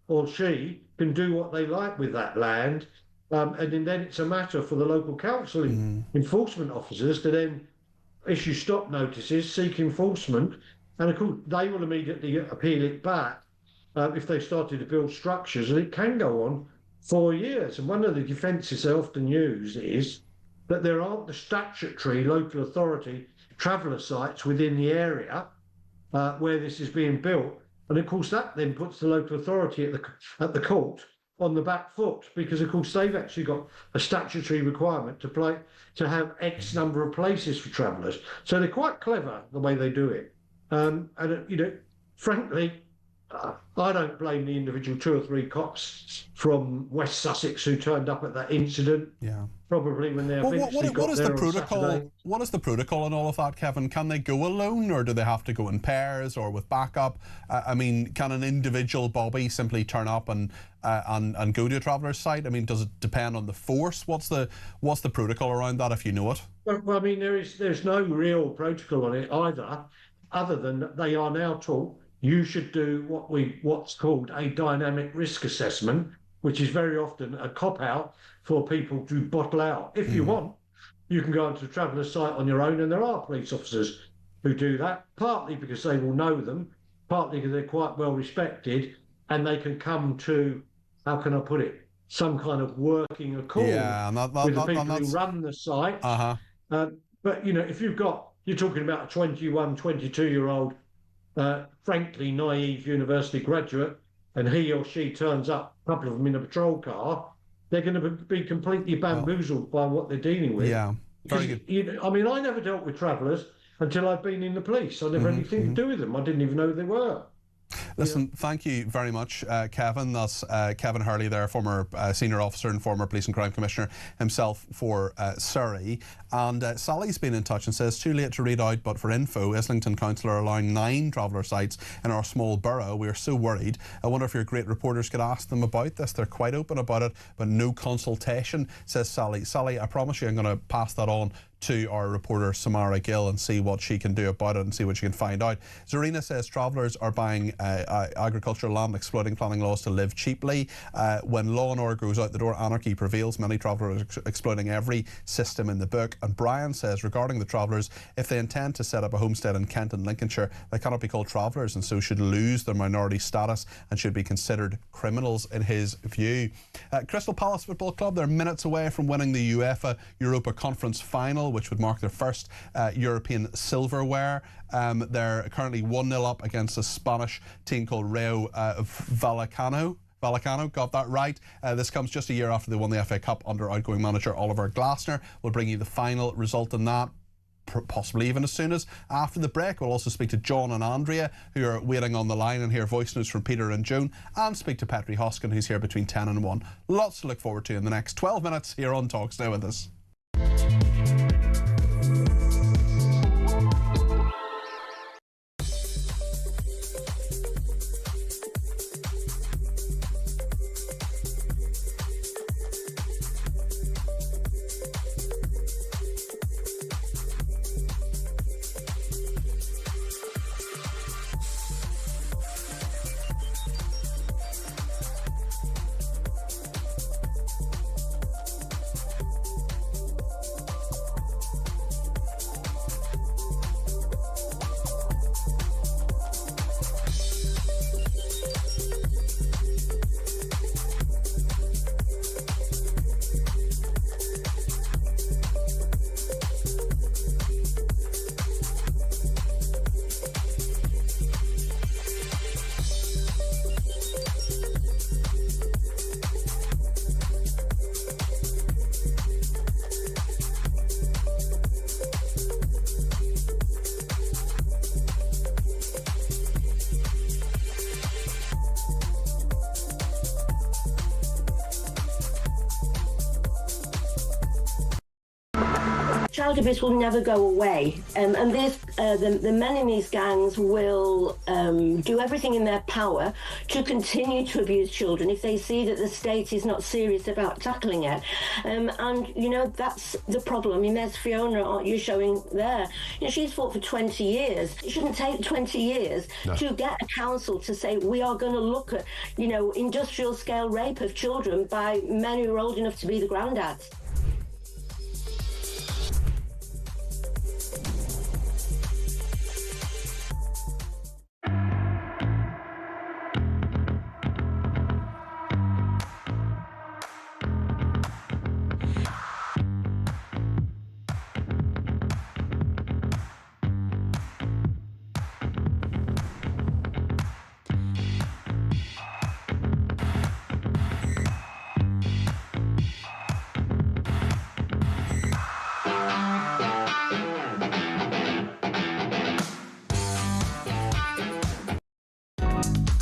or she can do what they like with that land, and then it's a matter for the local council enforcement officers to then issue stop notices, seek enforcement, and of course they will immediately appeal it back if they started to build structures, and it can go on for years. And one of the defences they often use is that there aren't the statutory local authority traveller sites within the area where this is being built. And of course that then puts the local authority at the court on the back foot because, of course, they've actually got a statutory requirement to have X number of places for travellers. So they're quite clever the way they do it. And frankly, I don't blame the individual 2 or 3 cops from West Sussex who turned up at that incident. Yeah. Probably when they eventually got what is there the on protocol? Saturday. What is the protocol in all of that, Kevin? Can they go alone, or do they have to go in pairs or with backup? I mean, can an individual Bobby simply turn up and go to a traveller's site? I mean, does it depend on the force? What's the protocol around that, if you know it? Well, I mean, there's no real protocol on it either, other than they are now taught you should do what's called a dynamic risk assessment, which is very often a cop-out for people to bottle out. If you want, you can go onto the traveller's site on your own, and there are police officers who do that, partly because they will know them, partly because they're quite well respected, and they can come to, how can I put it, some kind of working accord with the people who run the site. But, if you're talking about a 21, 22-year-old frankly naive university graduate, and he or she turns up, a couple of them in a patrol car, they're going to be completely bamboozled by what they're dealing with. Yeah, very good. I mean, I never dealt with travellers until I'd been in the police. I never had anything to do with them. I didn't even know who they were. Listen, thank you very much, Kevin. That's Kevin Hurley there, former senior officer and former Police and Crime Commissioner himself for Surrey. And Sally's been in touch and says, too late to read out, but for info, Islington Council are allowing 9 traveller sites in our small borough. We are so worried. I wonder if your great reporters could ask them about this. They're quite open about it, but no consultation, says Sally. Sally, I promise you I'm going to pass that on to our reporter Samara Gill and see what she can do about it and see what she can find out. Zarina says travellers are buying agricultural land, exploiting planning laws to live cheaply. When law and order goes out the door, anarchy prevails. Many travellers are exploiting every system in the book. And Brian says regarding the travellers, if they intend to set up a homestead in Kent and Lincolnshire, they cannot be called travellers and so should lose their minority status and should be considered criminals in his view. Crystal Palace Football Club, they're minutes away from winning the UEFA Europa Conference final, which would mark their first European silverware. They're currently 1-0 up against a Spanish team called Rayo Vallecano, got that right. This comes just a year after they won the FA Cup under outgoing manager Oliver Glasner. We'll bring you the final result in that, possibly even as soon as after the break. We'll also speak to John and Andrea, who are waiting on the line, and hear voice notes from Peter and Joan, and speak to Petri Hoskin, who's here between 10 and 1. Lots to look forward to in the next 12 minutes here on Talk. Stay with us. Child abuse will never go away, and the men in these gangs will do everything in their power to continue to abuse children if they see that the state is not serious about tackling it. And that's the problem. I mean, there's Fiona, you're showing there. She's fought for 20 years. It shouldn't take 20 years to get a council to say we are going to look at industrial scale rape of children by men who are old enough to be the granddads.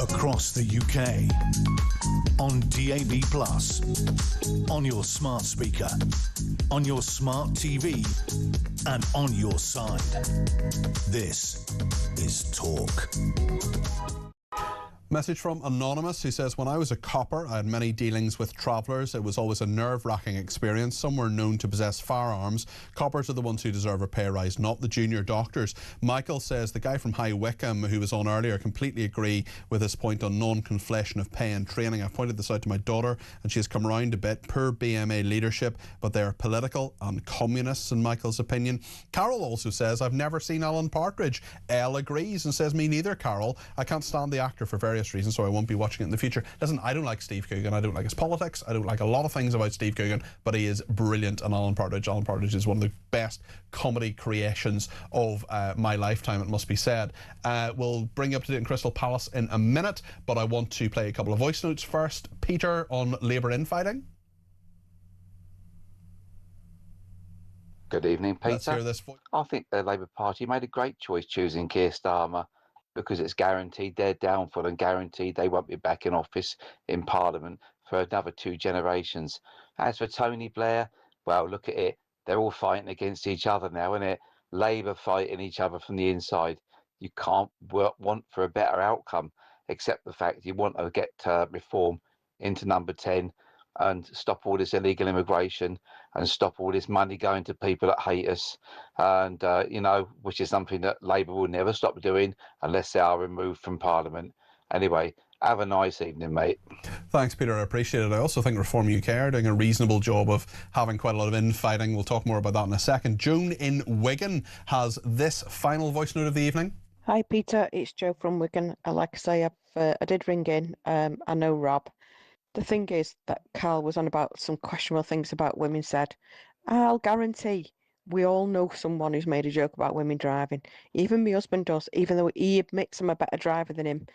across the UK. On DAB+, on your smart speaker, on your smart TV, and on your side. This is Talk. Message from Anonymous, who says, when I was a copper, I had many dealings with travellers. It was always a nerve-wracking experience. Some were known to possess firearms. Coppers are the ones who deserve a pay rise, not the junior doctors. Michael says, the guy from High Wycombe who was on earlier, completely agree with his point on non-conflation of pay and training. I've pointed this out to my daughter and she has come round a bit. Poor BMA leadership, but they are political and communists in Michael's opinion. Carol also says, I've never seen Alan Partridge. Elle agrees and says, me neither, Carol. I can't stand the actor for various reasons, so I won't be watching it in the future. Listen, I don't like Steve Coogan. I don't like his politics. I don't like a lot of things about Steve Coogan, but he is brilliant. And Alan Partridge is one of the best comedy creations of my lifetime, it must be said. We'll bring you up to date in Crystal Palace in a minute, but I want to play a couple of voice notes first. Peter on Labour infighting. Good evening, Peter. Let's hear this voice. I think the Labour Party made a great choice choosing Keir Starmer, because it's guaranteed their downfall and guaranteed they won't be back in office in Parliament for another 2 generations. As for Tony Blair, well, look at it. They're all fighting against each other now, isn't it? Labour fighting each other from the inside. You can't want for a better outcome, except the fact you want to get reform into number 10 and stop all this illegal immigration and stop all this money going to people that hate us, and which is something that Labour will never stop doing unless they are removed from Parliament. Anyway, have a nice evening, mate. Thanks, Peter. I appreciate it. I also think Reform UK are doing a reasonable job of having quite a lot of infighting. We'll talk more about that in a second. Joan in Wigan has this final voice note of the evening. Hi, Peter. It's Jo from Wigan. Like I say, I did ring in. I know Rob. The thing is that Carl was on about some questionable things about women said. I'll guarantee we all know someone who's made a joke about women driving. Even my husband does, even though he admits I'm a better driver than him.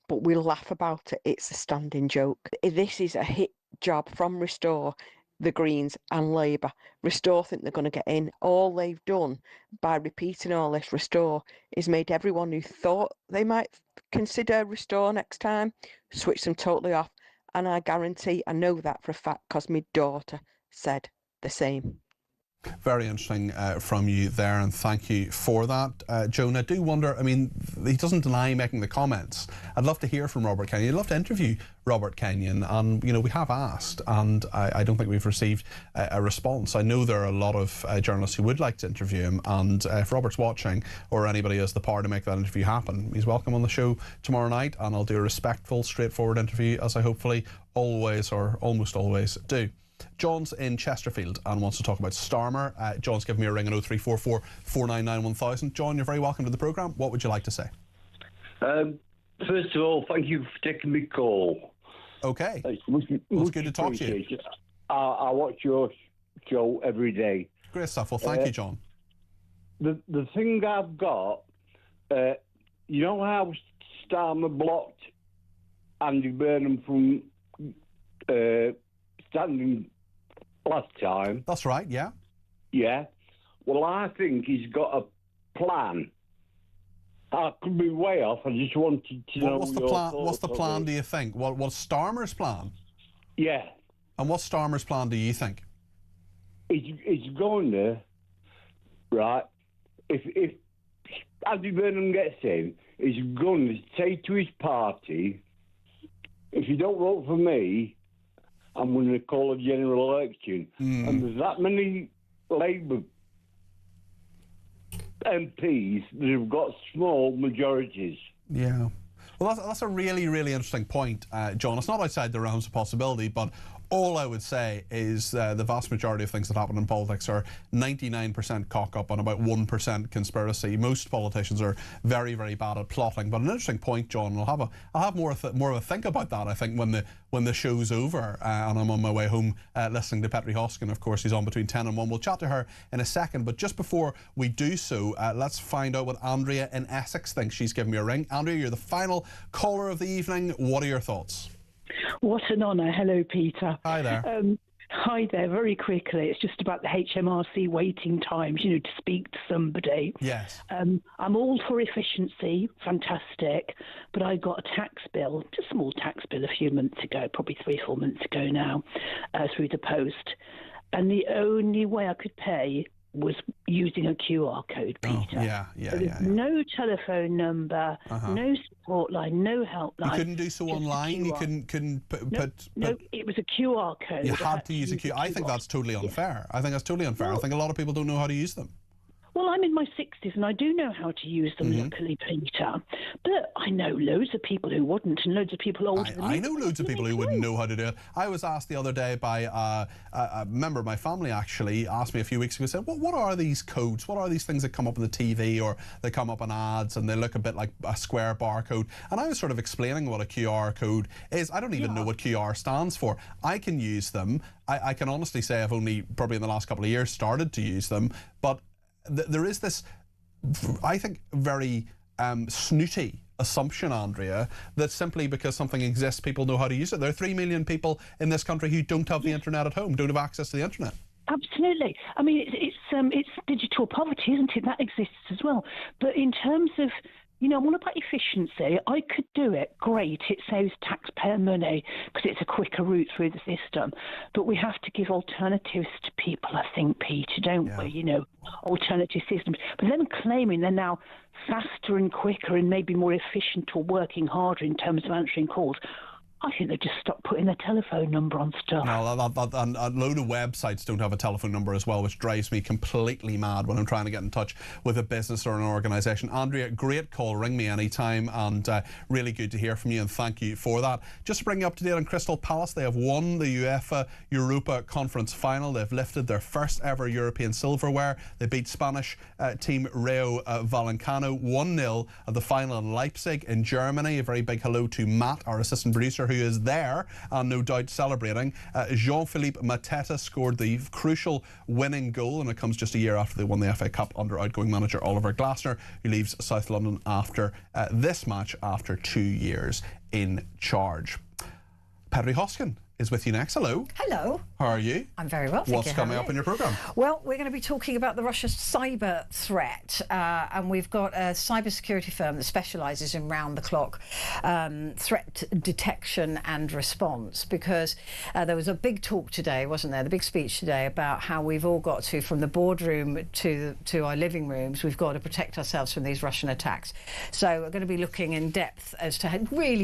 But we laugh about it. It's a standing joke. This is a hit job from Restore, the Greens and Labour. Restore think they're going to get in. All they've done by repeating all this Restore is made everyone who thought they might consider Restore next time switch them totally off. And I guarantee I know that for a fact because my daughter said the same. Very interesting from you there, and thank you for that. Joan, I do wonder, I mean, he doesn't deny making the comments. I'd love to hear from Robert Kenyon. I'd love to interview Robert Kenyon, and, we have asked, and I don't think we've received a response. I know there are a lot of journalists who would like to interview him, and if Robert's watching, or anybody has the power to make that interview happen, he's welcome on the show tomorrow night, and I'll do a respectful, straightforward interview, as I hopefully always, or almost always, do. John's in Chesterfield and wants to talk about Starmer. John's given me a ring on 0344 499 1000. John, you're very welcome to the programme. What would you like to say? First of all, thank you for taking my call. Okay. It's good to talk to you. I watch your show every day. Great stuff. Well, thank you, John. The thing I've got, you know how Starmer blocked Andy Burnham from standing last time? That's right, yeah. Yeah. Well, I think he's got a plan. I could be way off. I just wanted to know what's the plan. What's the plan, do you think? What's Starmer's plan? Yeah. And what's Starmer's plan, do you think? He's going there, right? If Andy Burnham gets in, he's going to say to his party, if you don't vote for me, I'm going to call a general election. And there's that many Labour MPs that have got small majorities. Yeah. Well, that's a really, really interesting point, John. It's not outside the realms of possibility, but all I would say is the vast majority of things that happen in politics are 99% cock-up and about 1% conspiracy. Most politicians are very, very bad at plotting. But an interesting point, John. I'll have more of a think about that, I think, when the show's over and I'm on my way home listening to Petri Hoskin. Of course, he's on between 10 and 1. We'll chat to her in a second. But just before we do so, let's find out what Andrea in Essex thinks. She's given me a ring. Andrea, you're the final caller of the evening. What are your thoughts? What an honour. Hello, Peter. Hi there. Hi there, very quickly. It's just about the HMRC waiting times, to speak to somebody. Yes. I'm all for efficiency, fantastic, but I got a tax bill, just a small tax bill a few months ago, probably 3-4 months ago now, through the post. And the only way I could pay was using a QR code, Peter. There's no telephone number, no support line, no helpline. You couldn't do so online? You couldn't put... No, it was a QR code. You had to use a QR. I think that's totally unfair. I think that's totally unfair. I think a lot of people don't know how to use them. Well, I'm in my 60s and I do know how to use them, luckily, Peter. But I know loads of people who wouldn't and loads of people older than me. I know loads of people who wouldn't know how to do it. I was asked the other day by a member of my family, actually, asked me a few weeks ago, said, well, what are these codes? What are these things that come up on the TV or they come up on ads and they look a bit like a square barcode? And I was sort of explaining what a QR code is. I don't even know what QR stands for. I can use them. I can honestly say I've only, probably in the last couple of years, started to use them. But there is this, I think, very snooty assumption, Andrea, that simply because something exists, people know how to use it. There are 3 million people in this country who don't have the internet at home, don't have access to the internet. Absolutely. I mean, it's digital poverty, isn't it? That exists as well. But in terms of, I'm all about efficiency. I could do it. Great. It saves taxpayer money because it's a quicker route through the system. But we have to give alternatives to people, I think, Peter, don't we? Alternative systems. But then claiming they're now faster and quicker and maybe more efficient or working harder in terms of answering calls. I think they just stopped putting their telephone number on stuff. No, and a load of websites don't have a telephone number as well, which drives me completely mad when I'm trying to get in touch with a business or an organisation. Andrea, great call. Ring me anytime, and really good to hear from you, and thank you for that. Just to bring you up to date on Crystal Palace, they have won the UEFA Europa Conference Final. They've lifted their first ever European silverware. They beat Spanish team Rayo Vallecano 1-0 at the final in Leipzig in Germany. A very big hello to Matt, our assistant producer, who is there and no doubt celebrating. Jean-Philippe Mateta scored the crucial winning goal, and it comes just a year after they won the FA Cup under outgoing manager Oliver Glasner, who leaves South London after this match after 2 years in charge. Perry Hoskin is with you next. Hello. Hello. How are you? I'm very well, thank you. What's coming up in your programme? Well, we're going to be talking about the Russia cyber threat, and we've got a cybersecurity firm that specialises in round-the-clock threat detection and response, because there was a big talk today, wasn't there, the big speech today about how we've all got to, from the boardroom to our living rooms, we've got to protect ourselves from these Russian attacks. So we're going to be looking in depth as to how really